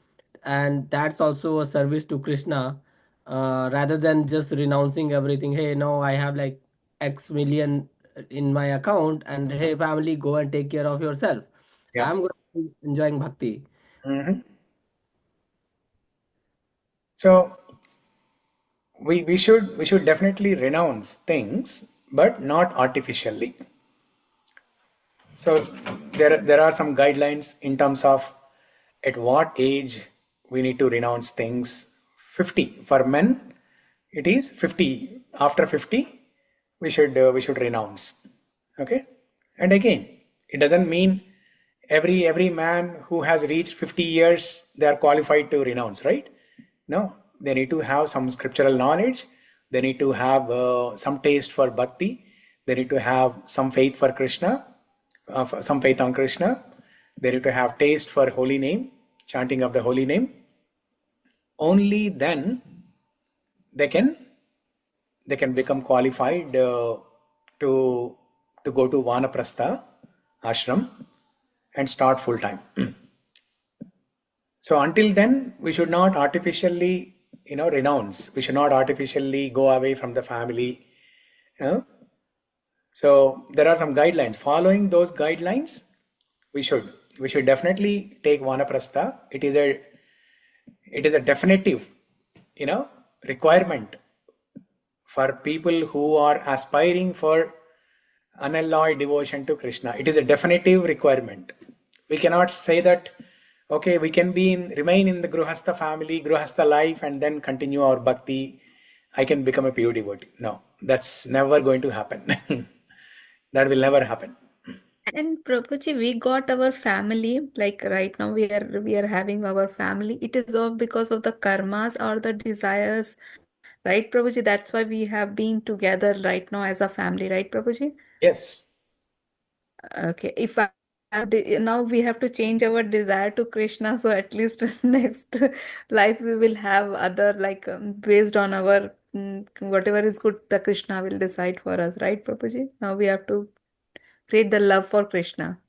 S4: and that's also a service to Krishna, rather than just renouncing everything. Hey, no, I have like X million in my account, and hey, family, go and take care of yourself.
S1: Yeah.
S4: I'm going to be enjoying bhakti.
S1: Mhm. So we should definitely renounce things, but not artificially. So there are some guidelines in terms of at what age we need to renounce things. 50 for men, it is 50. After 50, we should renounce. Okay, and again, it doesn't mean every man who has reached 50 years they are qualified to renounce, right? No, they need to have some scriptural knowledge. They need to have some taste for bhakti. They need to have some faith for Krishna, some faith on Krishna. They need to have taste for holy name, chanting of the holy name. Only then they can become qualified to go to Vanaprastha ashram and start full time. So until then, we should not artificially, renounce. We should not artificially go away from the family. uh. So there are some guidelines. Following those guidelines, we should definitely take vanaprastha. It is a definitive, requirement for people who are aspiring for unalloyed devotion to Krishna. It is a definitive requirement. We cannot say that, okay, we can remain in the Grihastha family, Grihastha life, and then continue our bhakti. I can become a pure devotee. No, that's never going to happen. That will never happen.
S3: And Prabhuji, we got our family, like right now we are having our family. It is all because of the karmas or the desires, right, Prabhuji? That's why we have been together right now as a family, right, Prabhuji?
S1: Yes.
S3: Okay, if I now we have to change our desire to Krishna, so at least next life we will have other like based on our whatever is good, the Krishna will decide for us, right, Prabhuji? Now we have to create the love for Krishna.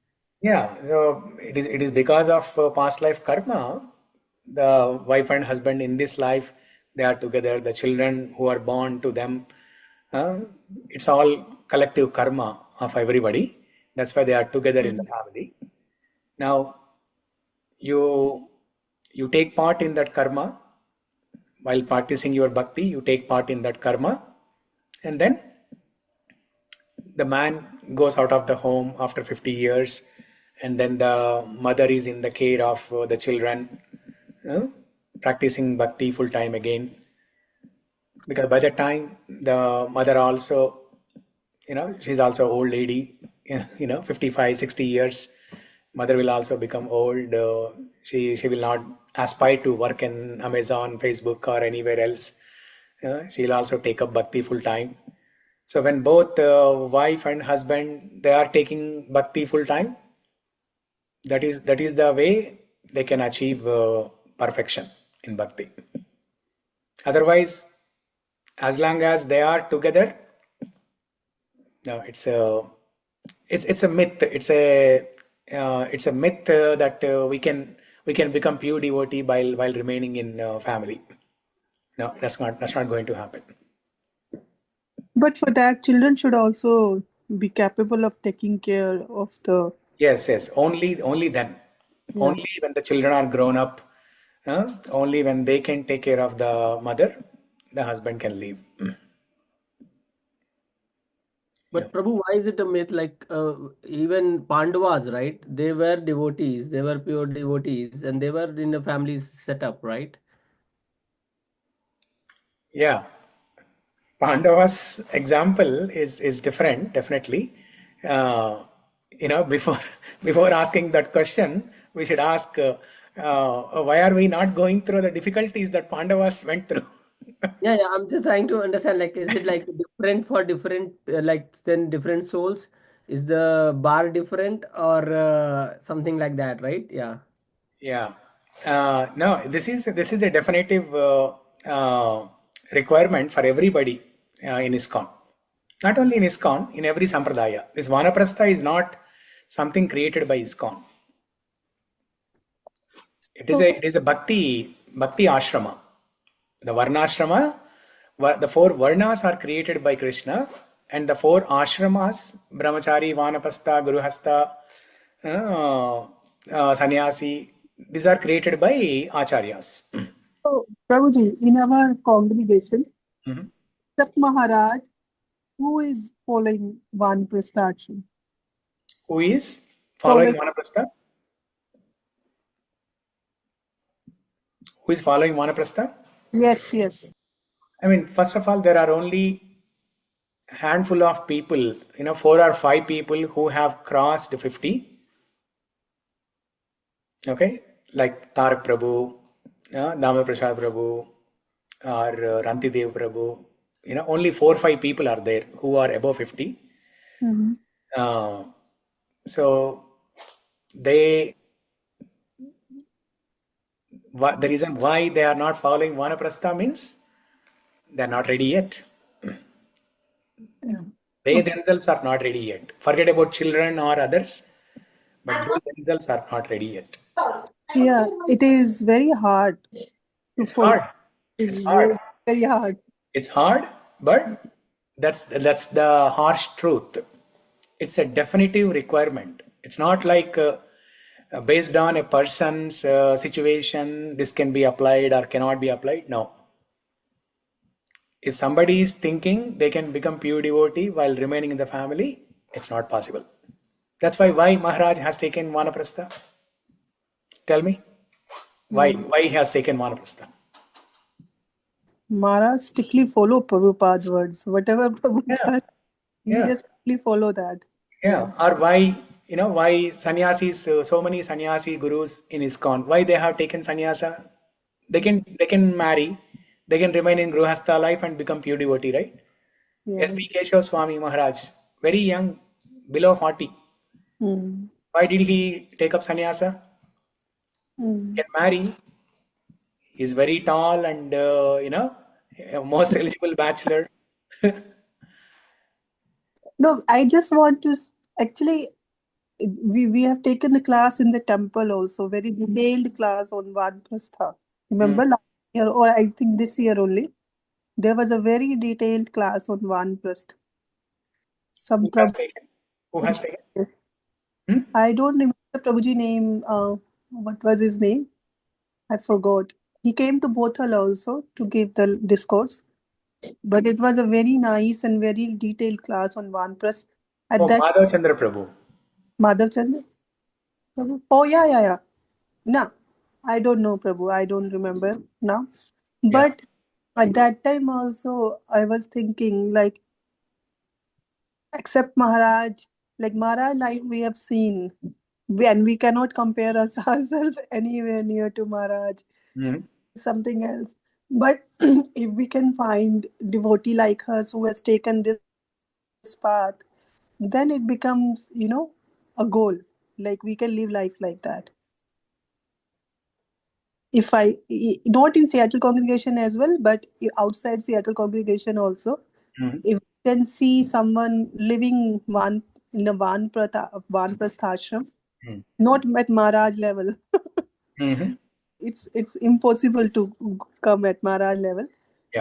S1: Yeah. So it is because of past life karma. The wife and husband in this life, they are together. The children who are born to them, it's all collective karma of everybody. That's why they are together in the family. Now, you take part in that karma while practicing your bhakti. You take part in that karma, and then the man goes out of the home after 50 years, and then the mother is in the care of the children, uh, practicing bhakti full time again. Because by the time the mother also, she's also old lady, 55, 60 years. Mother will also become old. She will not aspire to work in Amazon, Facebook, or anywhere else. She'll also take up bhakti full time. So when both wife and husband, they are taking bhakti full time, that is the way they can achieve perfection in bhakti. Otherwise, as long as they are together, no, it's a myth. It's a myth that we can become pure devotee while remaining in family. No, that's not going to happen.
S2: But for that, children should also be capable of taking care of the.
S1: Yes. Only then.
S2: Yeah.
S1: Only when the children are grown up, only when they can take care of the mother, the husband can leave.
S4: But Prabhu, why is it a myth? Like even Pandavas, right? They were devotees, they were pure devotees, and they were in a family setup, right?
S1: Yeah. Pandava's example is different, definitely. Before before asking that question, we should ask, why are we not going through the difficulties that Pandavas went through?
S4: Yeah, I'm just trying to understand. Like, is it like different for different, like then different souls? Is the bar different or something like that, right? Yeah.
S1: Yeah. No, this is a definitive requirement for everybody in ISKCON. Not only in ISKCON, in every sampradaya. This Vanaprastha is not something created by ISKCON. It is a bhakti ashrama. The varnashrama, the four varnas are created by Krishna, and the four ashramas, brahmachari, vanapastha, guruhastha, sannyasi, these are created by acharyas.
S2: So, Prabhuji, in our congregation, Sak Maharaj, who is following Vanaprastha ashram?
S1: Who is following Vanaprastha? Who is following Vanaprastha?
S2: Yes.
S1: I mean, first of all, there are only handful of people, 4 or 5 people who have crossed 50. Okay, like Tarak Prabhu, Damodar Prasad Prabhu, or Rantidev Prabhu. Only 4 or 5 people are there who are above 50. So the reason why they are not following Vanaprastha means they are not ready yet. They themselves are not ready yet. Forget about children or others, but they themselves are not ready yet.
S2: Yeah, it is very hard.
S1: It's hard.
S2: It's hard. Very hard.
S1: It's hard, but that's the harsh truth. It's a definitive requirement. It's not like based on a person's situation, this can be applied or cannot be applied. No. If somebody is thinking they can become pure devotee while remaining in the family, It's not possible. That's why Maharaj has taken Vanaprastha? Tell me. Why he has taken Vanaprastha?
S2: Maharaj strictly follow Prabhupada's words. Whatever Prabhupada, he just strictly follow that.
S1: Yeah. Or why, why sannyasis, so many sannyasi gurus in ISKCON, why they have taken sannyasa? They can marry, they can remain in Gruhastha life and become pure devotee, right?
S2: Yeah.
S1: S.P. Keshav Swami Maharaj, very young, below 40. Why did he take up sannyasa? He can marry. He's very tall and, most eligible bachelor.
S2: No, I just want to actually. We have taken a class in the temple also, very detailed class on Vanaprastha. Remember last year, or I think this year only, there was a very detailed class on Vanaprastha. Some
S1: Who has taken? Who has taken?
S2: I don't remember the Prabhuji name. What was his name? I forgot. He came to Bothal also to give the discourse. But it was a very nice and very detailed class on Vanaprastha. At that,
S1: Madhav Chandra Prabhu.
S2: Madhav Chandra Prabhu? Oh, yeah. No, I don't know, Prabhu. I don't remember now. But at that time also, I was thinking, like, except Maharaj, like Maharaj, like we have seen, and we cannot compare ourselves anywhere near to Maharaj. Something else. But if we can find devotee like us who has taken this path, then it becomes, a goal. Like we can live life like that. If not in Seattle congregation as well, but outside Seattle congregation also, if you can see someone living in the Vanaprastha ashram, not at Maharaj level, it's impossible to come at Maharaj level,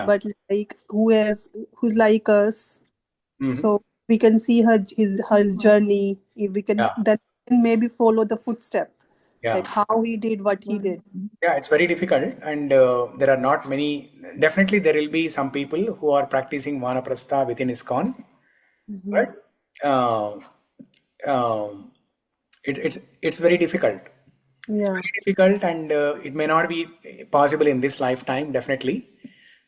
S2: but like who's like us, so we can see her journey. If we can then maybe follow the footstep, like how he did what he did.
S1: Yeah, it's very difficult, and there are not many. Definitely, there will be some people who are practicing Vanaprastha within ISKCON, but it's very difficult.
S2: Yeah.
S1: It's very difficult, and it may not be possible in this lifetime. Definitely.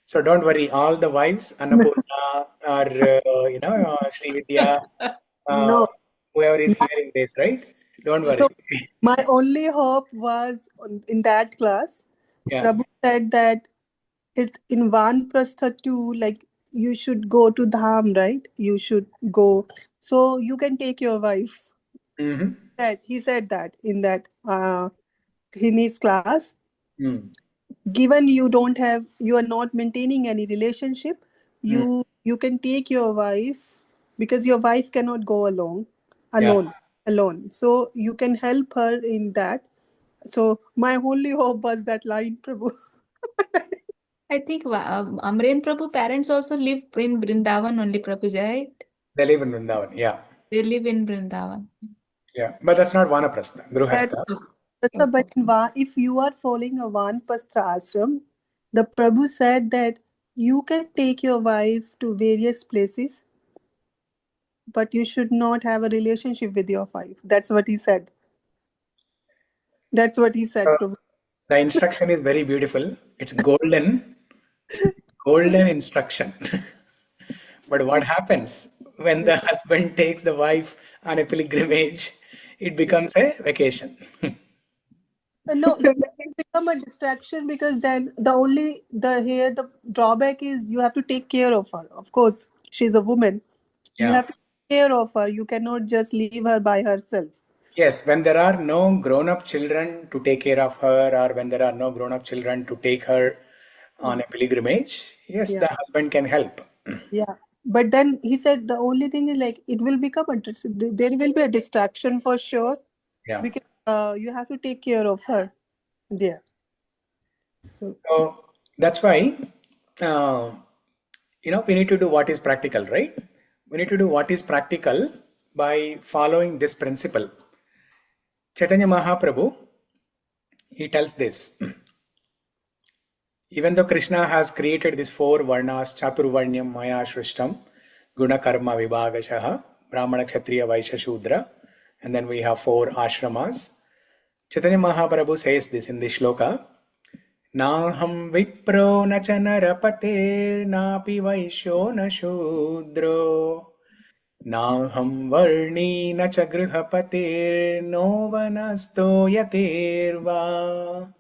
S1: So don't worry. All the wives, Annapurna or Srividya,
S2: No.
S1: whoever is hearing this, right? Don't worry.
S2: So my only hope was in that class. Prabhu said that it's in Vanaprastha too, like you should go to Dham, right? You should go. So you can take your wife. He said that in that in his class. Given you are not maintaining any relationship, you can take your wife because your wife cannot go alone. So you can help her in that. So my only hope was that line, Prabhu.
S8: I think Amren Prabhu parents also live in Vrindavan only, Prabhu, right?
S1: They live in Vrindavan,
S8: They live in Vrindavan.
S1: Yeah, but that's not Vanaprastha, Gruhastha.
S2: But if you are following a Vanaprastha ashram, the Prabhu said that you can take your wife to various places, but you should not have a relationship with your wife. That's what he said. Prabhu.
S1: The instruction is very beautiful. It's golden instruction. But what happens when the husband takes the wife on a pilgrimage? It becomes a vacation.
S2: No, it become a distraction because then the drawback is you have to take care of her. Of course, she's a woman. You have to take care of her. You cannot just leave her by herself.
S1: Yes, when there are no grown-up children to take care of her, or when there are no grown-up children to take her on a pilgrimage, yes, the husband can help.
S2: Yeah, but then he said the only thing is like it will become there will be a distraction for sure.
S1: Yeah.
S2: Because you have to take care of her there.
S1: So that's why we need to do what is practical, right? We need to do what is practical by following this principle. Chaitanya Mahaprabhu, he tells this. Even though Krishna has created these 4 varnas, chaturvarnyam maya shrishtam, guna karma vibhagashaha, Brahmana, Kshatriya, Vaishya, Shudra. And then we have 4 ashramas. Chaitanya Mahaprabhu says this in this shloka. Naham vipro na cha narapate napi vaishyo na shudro naham varni na cha grihapatir no vanasto yatirva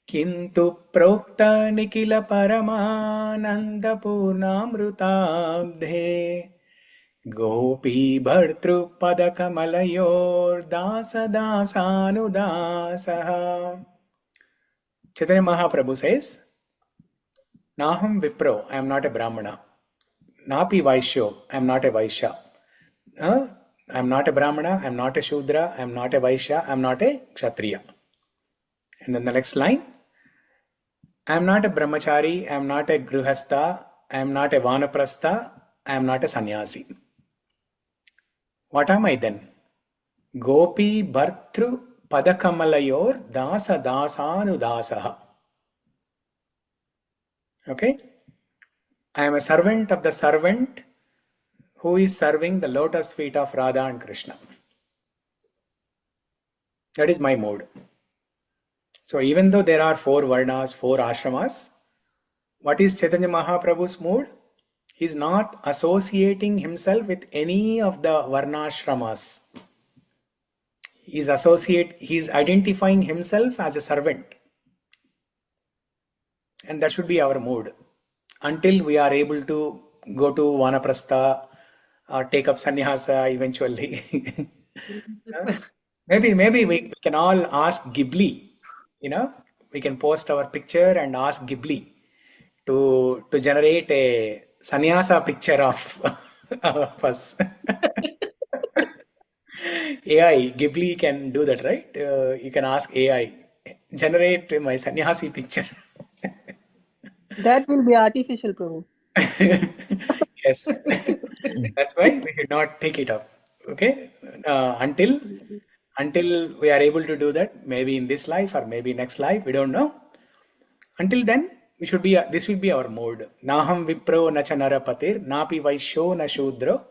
S1: kintu prokta nikila paramananda purnamrutabdhe gopi bhartru padakamalayur dasa dasanudasaha. Chaitanya Mahaprabhu says, Naham Vipro, I am not a Brahmana. Napi Vaishyo, I am not a Vaishya. I am not a Brahmana, I am not a Shudra, I am not a Vaishya, I am not a Kshatriya. And then the next line, I am not a Brahmachari, I am not a Grihastha, I am not a Vanaprastha, I am not a Sannyasi. What am I then? Gopi Bhartru Padakamalayur Dasa Dasanudasaha. Okay? I am a servant of the servant who is serving the lotus feet of Radha and Krishna. That is my mode. So even though there are 4 varnas, 4 ashramas, what is Chaitanya Mahaprabhu's mood? He is not associating himself with any of the varnashramas. He is identifying himself as a servant. And that should be our mood. Until we are able to go to Vanaprastha or take up sannyasa eventually. Maybe we can all ask Ghibli. We can post our picture and ask Ghibli to generate a sannyasa picture of us. AI, Ghibli can do that, right? You can ask AI, generate my sannyasi picture.
S2: That will be artificial, Prabhu.
S1: Yes. That's why we should not take it up. Okay? Until we are able to do that, maybe in this life or maybe next life, we don't know. Until then, this should be our mode. Naham vipro na cha narapatir, napi vaishyo na shudro.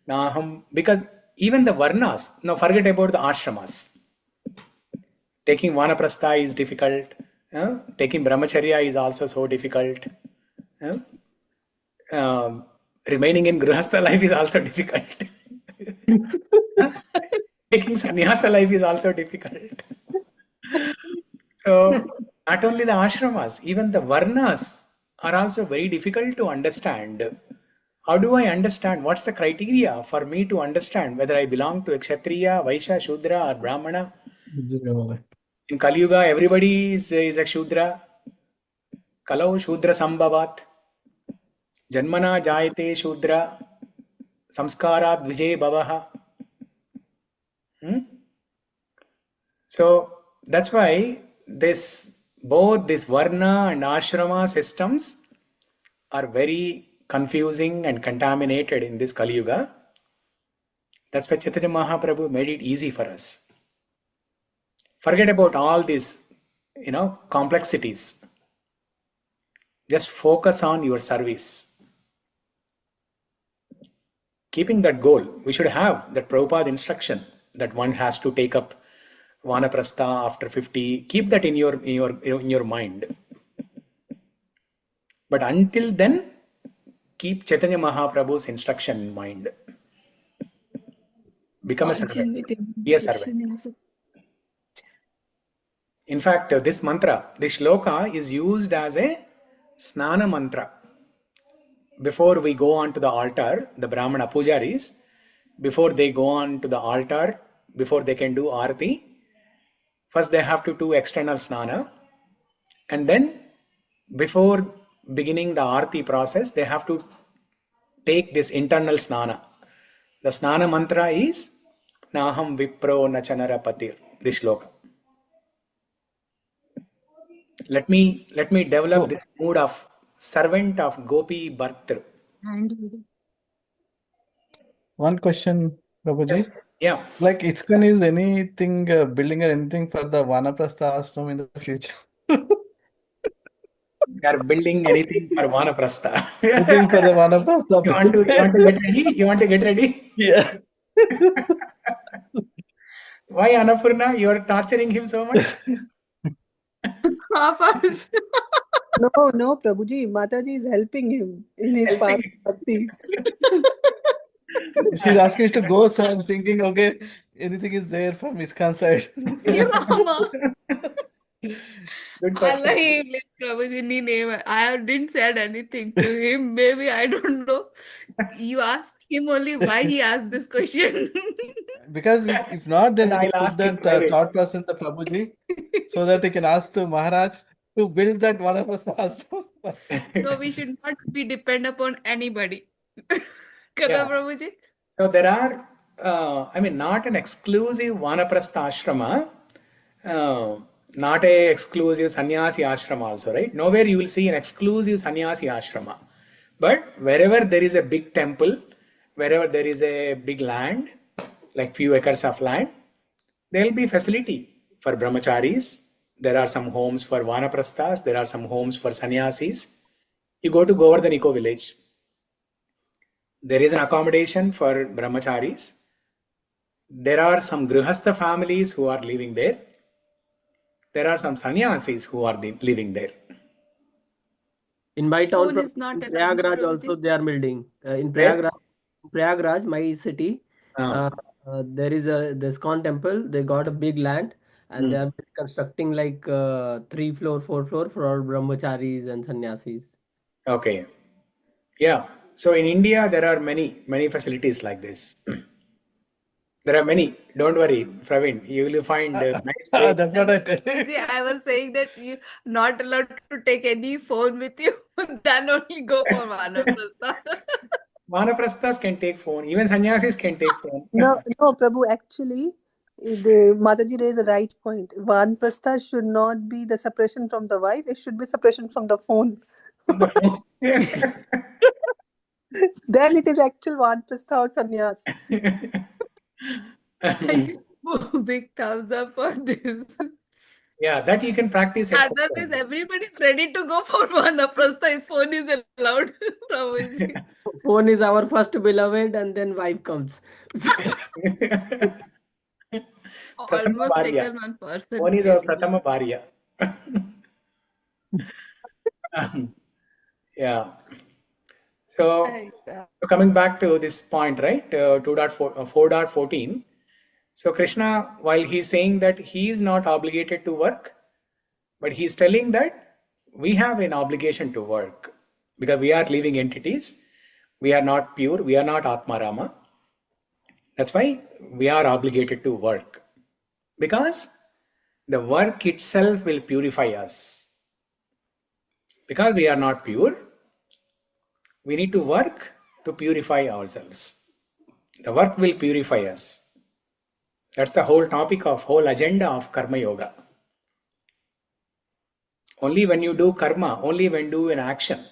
S1: Naham, because even the varnas, now forget about the ashramas. Taking vanaprastha is difficult. Taking brahmacharya is also so difficult. Remaining in grihastha life is also difficult. Taking sannyasa life is also difficult. So not only the ashramas, even the varnas are also very difficult to understand. How do I understand? What's the criteria for me to understand whether I belong to a Kshatriya, Vaishya, Shudra or Brahmana? In Kali Yuga, everybody is a Shudra. Kalau Shudra Sambhavat. Janmana Jayate Shudra. Samskarat Vijay Bhavaha. So that's why both this Varna and Ashrama systems are very confusing and contaminated in this Kali Yuga. That's why Chaitanya Mahaprabhu made it easy for us. Forget about all these, complexities. Just focus on your service. Keeping that goal, we should have that Prabhupada instruction that one has to take up Vanaprastha after 50. Keep that in your mind. But until then, keep Chaitanya Mahaprabhu's instruction in mind. Become a servant. Be a servant. In fact, this mantra, this shloka is used as a snana mantra. Before we go on to the altar, the Brahmana pujaris, before they go on to the altar, before they can do arati, first they have to do external snana. And then before beginning the arati process, they have to take this internal snana. The snana mantra is Naham Vipro Nachanara Patir, this shloka. Let me develop this mood of servant of Gopi Bhartru.
S9: One question, Prabhuji.
S1: Yes. Yeah.
S9: Like ISKCON is anything building or anything for the Vanaprastha ashram in the future?
S1: We are building anything for Vanaprastha.
S9: Looking for the Vanaprastha.
S1: You want to get ready?
S9: Yeah.
S1: Why Annapurna? You are torturing him so much.
S8: Half hours.
S2: No, Prabhuji. Mataji is helping him in his path
S1: Helping.
S2: of bhakti.
S9: She's asking us to go, so I'm thinking, okay, anything is there from ISKCON side.
S8: Hey, Rama.
S1: Good
S8: Allah,
S1: question.
S8: he let Prabhuji name. I didn't said anything to him. Maybe I don't know. You asked him only why he asked this question.
S9: Because if not, then
S1: And
S9: we
S1: I'll
S9: put
S1: ask in
S9: that
S1: private.
S9: thought person, the Prabhuji, so that he can ask to Maharaj to build that Vanaprastha.
S8: No, we should not be depend upon anybody. Kada
S1: Yeah.
S8: Prabhuji?
S1: So there are, not an exclusive Vanaprastha ashrama, not a exclusive sannyasi ashrama also, right? Nowhere you will see an exclusive sannyasi ashrama. But wherever there is a big temple, wherever there is a big land, like few acres of land, there will be facility for brahmacharis. There are some homes for Vanaprasthas, there are some homes for sannyasis. You go to Govardhan Eco Village. There is an accommodation for brahmacharis. There are some grihastha families who are living there. There are some sannyasis who are living there.
S4: In my town,
S8: Phone is not
S4: in
S8: allowed,
S4: Prayagraj
S8: Prabhuji.
S4: also they are building. In
S1: Where?
S4: Prayagraj, my city, there is the ISKCON temple. They got a big land and they are constructing like 3 floor, 4 floor for all brahmacharis and sannyasis.
S1: Okay. Yeah. So in India, there are many facilities like this. There are many. Don't worry, Praveen. You will find nice place.
S9: That's what I tell you.
S8: See, I was saying that you not allowed to take any phone with you. Then only go for Vanaprastha.
S1: Vanaprasthas can take phone. Even sannyasis can take phone.
S2: No, Prabhu. Actually, the Mataji raised the right point. Vanaprastha should not be the separation from the wife. It should be separation from the phone.
S1: The phone.
S2: Then it is actual Vanaprastha or sannyas.
S8: Big thumbs up for this.
S1: Yeah, that you can practice at home.
S8: Otherwise, everybody is ready to go for Vanaprastha if phone is allowed. Prabhuji.
S4: Phone is our first beloved and then wife comes.
S1: Prathama
S8: Almost
S1: Bharya.
S8: taken one person.
S1: Phone is our
S8: basically.
S1: Prathama Bharya. Yeah. So, coming back to this point, right? 4.14. So Krishna, while he's saying that he is not obligated to work, but he's telling that we have an obligation to work because we are living entities. We are not pure. We are not Atma Rama. That's why we are obligated to work, because the work itself will purify us. Because we are not pure, we need to work to purify ourselves. The work will purify us. That's the whole topic whole agenda of Karma Yoga. Only when you do karma, only when you do an action,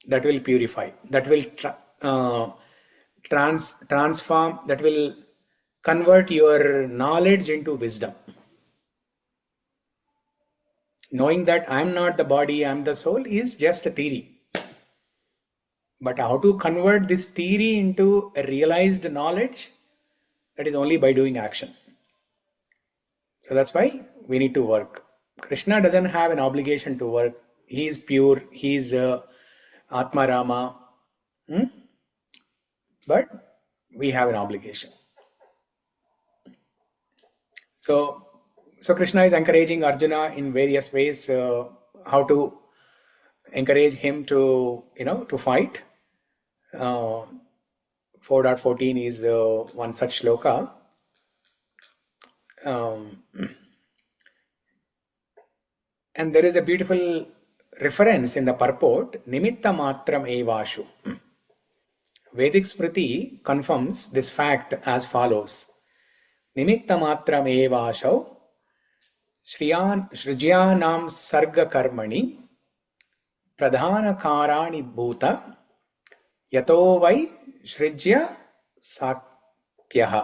S1: that will purify, that will transform, that will convert your knowledge into wisdom. Knowing that I am not the body, I am the soul is just a theory. But how to convert this theory into a realized knowledge, that is only by doing action. So that's why we need to work. Krishna doesn't have an obligation to work. He is pure. He is Atma Rama. But we have an obligation. So Krishna is encouraging Arjuna in various ways how to encourage him to to fight. 4.14 is one such shloka. And there is a beautiful reference in the purport, Nimitta Matram Evashu. Vedic smṛti confirms this fact as follows. Nimitta Matram Evashu Shrijyanam Sarga Karmani Pradhana Karani Bhuta Yato Vai Srijya Sakyaha.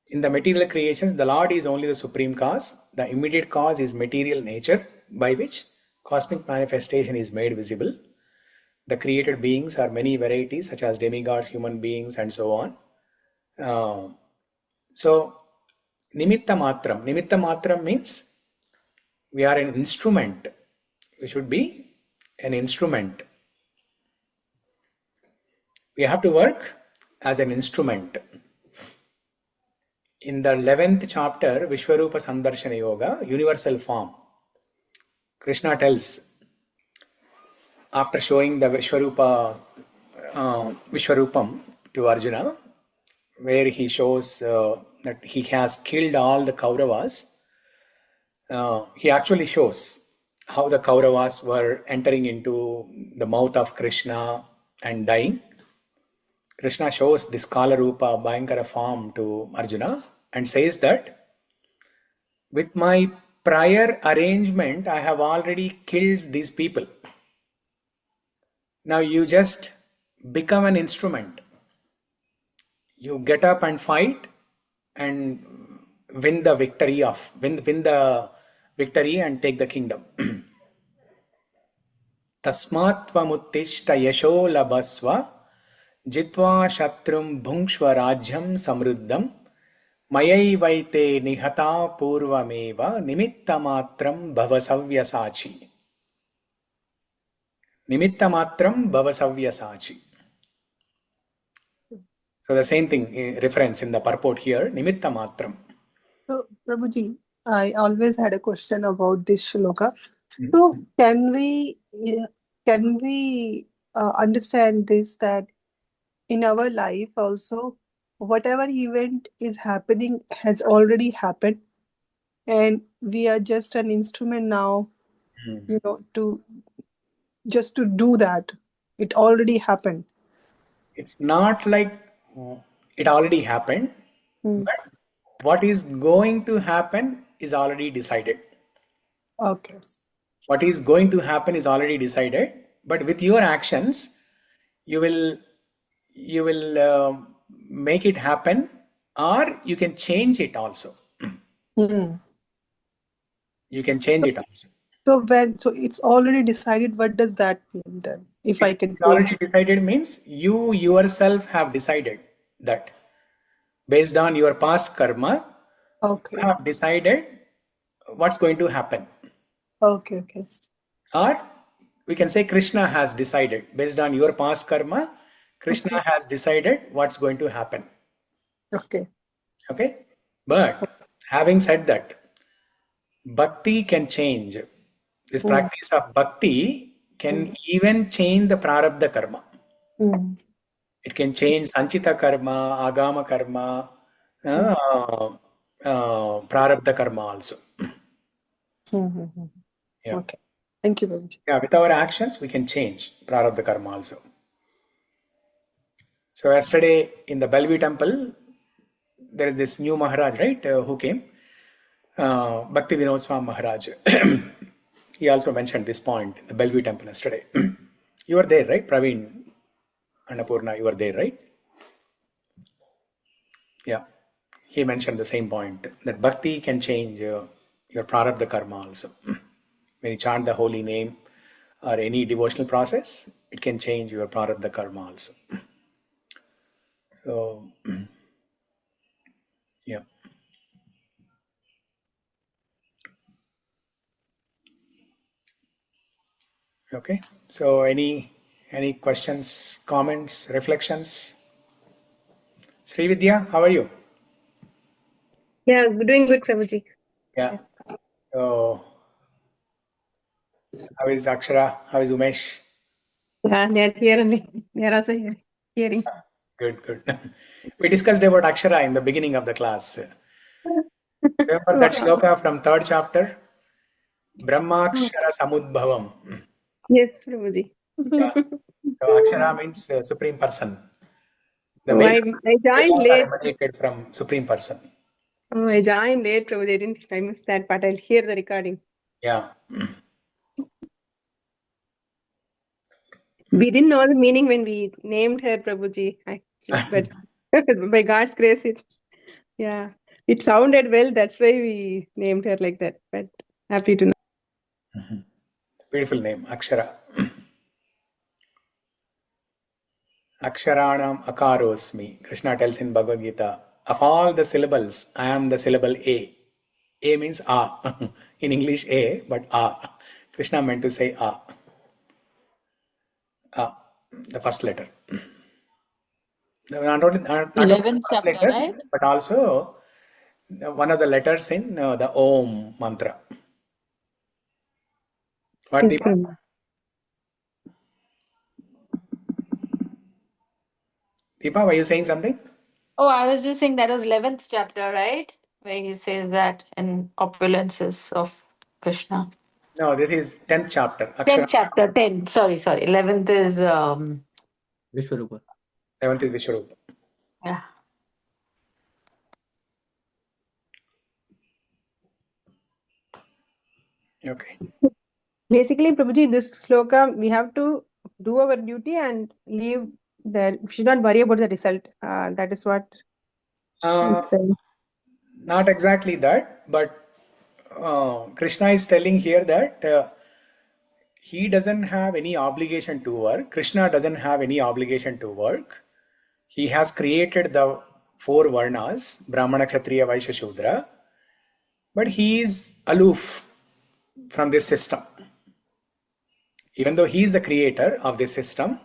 S1: In the material creations, the Lord is only the supreme cause. The immediate cause is material nature, by which cosmic manifestation is made visible. The created beings are many varieties, such as demigods, human beings, and so on. So, nimitta matram. Nimitta matram means we are an instrument. We should be an instrument. We have to work as an instrument. In the 11th chapter, Vishwarupa Sandarshana Yoga, universal form, Krishna tells, after showing the Vishwarupam to Arjuna, where he shows that he has killed all the Kauravas, he actually shows how the Kauravas were entering into the mouth of Krishna and dying. Krishna shows this Kala Rupa Bhayankara form to Arjuna and says that with my prior arrangement, I have already killed these people. Now you just become an instrument. You get up and fight and win the victory and take the kingdom. Tasmat tvamuttishta yasho labasva jitva shatrum bhungshva rajyam samruddham mayaivaite nihata purvameva nimitta matram bhavasavyasachi. Nimitta matram bhavasavyasachi. So the same thing, reference in the purport here, nimitta matram.
S2: So, Prabhuji, I always had a question about this shloka. So, can we understand this, that in our life also, whatever event is happening has already happened, and we are just an instrument now, to do that. It already happened.
S1: It's not like it already happened, but what is going to happen is already decided.
S2: Okay.
S1: What is going to happen is already decided, but with your actions, you will make it happen, or you can change it also. You can change it also.
S2: So it's already decided. What does that mean then? If I can
S1: it's already decided means you yourself have decided that based on your past karma, you have decided what's going to happen.
S2: Okay.
S1: Or we can say Krishna has decided based on your past karma. Krishna has decided what's going to happen. Okay. But having said that, bhakti can change. This practice of bhakti can even change the prarabdha karma. It can change sanchita karma, agama karma, prarabdha karma also. Yeah.
S2: Okay. Thank you very much.
S1: Yeah, with our actions, we can change prarabdha karma also. So yesterday in the Bellevue temple, there is this new Maharaj, right, who came, Bhakti Vinod Swami Maharaj. He also mentioned this point in the Bellevue temple yesterday. You were there, right, Praveen, Annapurna, you were there, right? Yeah, he mentioned the same point, that bhakti can change your prarabdha karma also. When you chant the holy name or any devotional process, it can change your prarabdha karma also. So, yeah. Okay. So, any questions, comments, reflections? Srividya, how are you?
S10: Yeah, doing good, Prabhuji.
S1: Yeah. So, how is Akshara? How is Umesh?
S10: Yeah, they are here and they are also hearing.
S1: Good. We discussed about Akshara in the beginning of the class. Remember that shloka from 3rd chapter? Brahmakshara samudbhavam.
S10: Yes, Prabhuji.
S1: Yeah. So Akshara means Supreme Person. The
S10: I joined late.
S1: Emanated from Supreme Person.
S10: Oh, I joined late, Prabhuji. I missed that part. I'll hear the recording.
S1: Yeah.
S10: We didn't know the meaning when we named her Prabhuji, actually, but by God's grace, it sounded well. That's why we named her like that. But happy to know.
S1: Beautiful name, Akshara. Aksharanam akarosmi. Krishna tells in Bhagavad Gita, of all the syllables, I am the syllable A. A means A. In English, A, but A. Krishna meant to say A. A, the first letter. Not only the
S5: 11th
S1: first
S5: chapter,
S1: letter,
S5: right?
S1: but also one of the letters in the Om mantra. What,
S10: Yes,
S1: Deepa?
S10: Prabhu.
S1: Deepa, were you saying something?
S5: Oh, I was just saying that was 11th chapter, right? Where he says that in opulences of Krishna.
S1: No, this is 10th chapter.
S5: 10th
S1: Akshara.
S5: chapter, 10. Sorry. 11th is,
S4: Vishwarupa.
S1: 7th is Vishwarupa.
S5: yeah.
S1: Okay.
S10: Basically, Prabhuji, this sloka, we have to do our duty and leave there. We should not worry about the result. That is what
S1: Uh,
S10: it's saying.
S1: Not exactly that, but Krishna is telling here that he doesn't have any obligation to work. Krishna doesn't have any obligation to work. He has created the 4 varnas, Brahmana, Kshatriya, Vaishya, Shudra, but he is aloof from this system. Even though he is the creator of this system,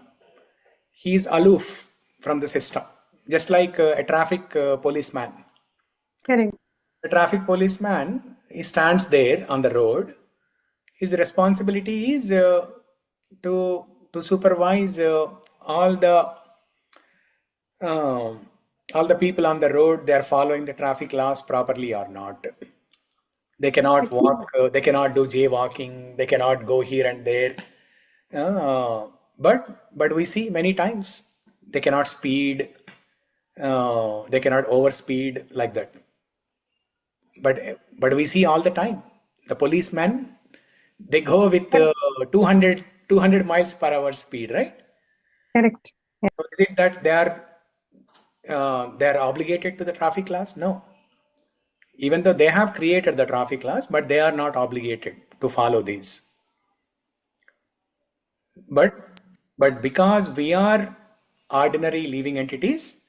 S1: he is aloof from the system, just like a traffic policeman.
S10: Correct.
S1: The traffic policeman, he stands there on the road. His responsibility is to supervise all the people on the road. They are following the traffic laws properly or not. They cannot walk. They cannot do jaywalking. They cannot go here and there. But we see many times they cannot speed. They cannot overspeed like that. But we see all the time the policemen, they go with 200 miles per hour speed, right?
S10: Correct. Yeah.
S1: So is it that they are obligated to the traffic laws? No. Even though they have created the traffic laws, but they are not obligated to follow these. But because we are ordinary living entities,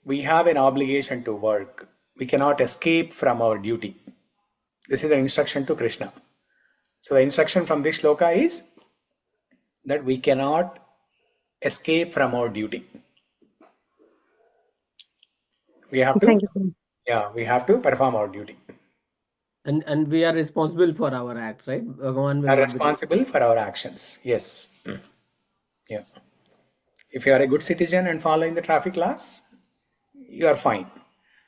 S1: we have an obligation to work. We cannot escape from our duty. This is the instruction to Krishna. So the instruction from this shloka is that we cannot escape from our duty. We have to,
S10: Thank you.
S1: we have to perform our duty.
S4: And we are responsible for our acts, right? Bhagavan
S1: We are responsible for our actions. Yes. Yeah. If you are a good citizen and following the traffic laws, you are fine.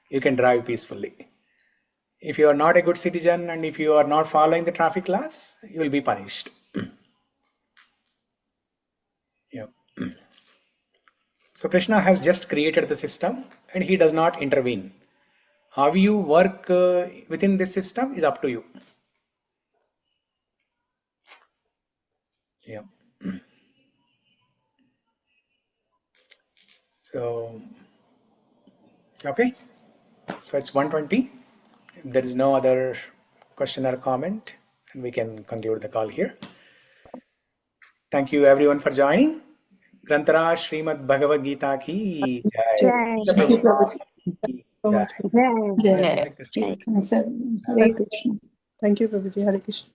S1: You can drive peacefully. If you are not a good citizen and if you are not following the traffic laws, you will be punished. Yeah. So Krishna has just created the system and he does not intervene. How you work within this system is up to you. Yeah. So, okay. So it's 1:20. If there is no other question or comment, then we can conclude the call here. Thank you everyone for joining. Grantara Srimad Bhagavad Gita ki jai.
S2: Thank you, Prabhuji. So
S1: Jai.
S2: much.
S10: Yeah.
S5: Yeah.
S3: Hare Krishna.
S2: Thank you, Prabhuji. Hare Krishna.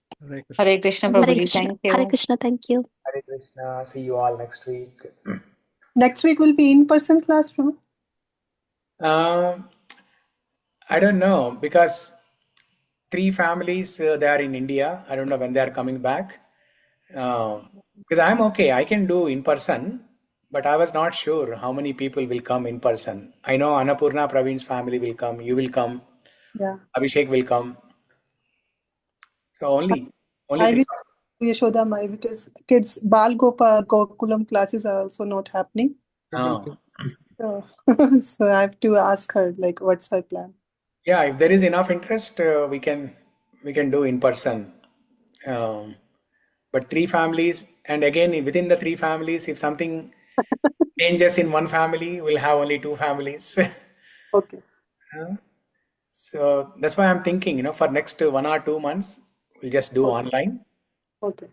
S5: Hare Krishna,
S6: Hare
S5: Prabhuji.
S6: Krishna.
S5: Thank
S6: Hare
S5: you.
S6: Krishna. Thank you.
S1: Hare Krishna. See you all next week.
S2: Next week will be in-person class, Prabhu?
S1: I don't know because 3 families they are in India. I don't know when they are coming back. Because I'm okay. I can do in person, but I was not sure how many people will come in person. I know Annapurna Praveens family will come. You will come.
S2: Yeah.
S1: Abhishek will come. So only
S2: I
S1: 3.
S2: will Yashoda Mai because kids Bal Gopal Gokulam classes are also not happening.
S1: Oh.
S2: So, so I have to ask her like what's her plan.
S1: Yeah, if there is enough interest, we can do in person. But 3 families, and again within the 3 families, if something changes in one family, we'll have only 2 families.
S2: Okay.
S1: So that's why I'm thinking, for next 1 or 2 months, we'll just do
S2: Okay.
S1: online.
S2: Okay.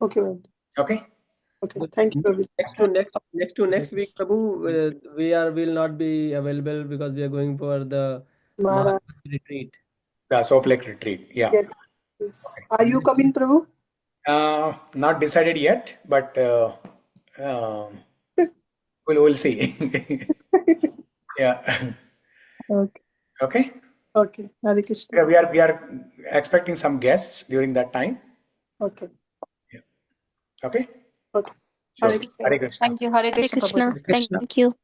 S2: Okay, well,
S1: Okay.
S2: okay. Thank you, Prabhuji.
S4: Next week, Prabhu, will not be available because we are going for the
S2: Maharaj.
S4: retreat.
S1: The Soap Lake retreat. Yeah.
S2: Yes. Yes. Are you coming, Prabhu?
S1: Not decided yet, but we'll see. Yeah.
S2: Okay.
S1: Okay.
S2: Okay. Hare Krishna.
S1: Yeah, we are expecting some guests during that time.
S2: Okay.
S1: Okay.
S2: Okay.
S1: Sure.
S2: Hare Krishna.
S1: Hare Krishna.
S5: Thank you. Hare
S6: Hare
S5: Krishna,
S6: Krishna.
S5: Prabhuji.
S6: Thank you.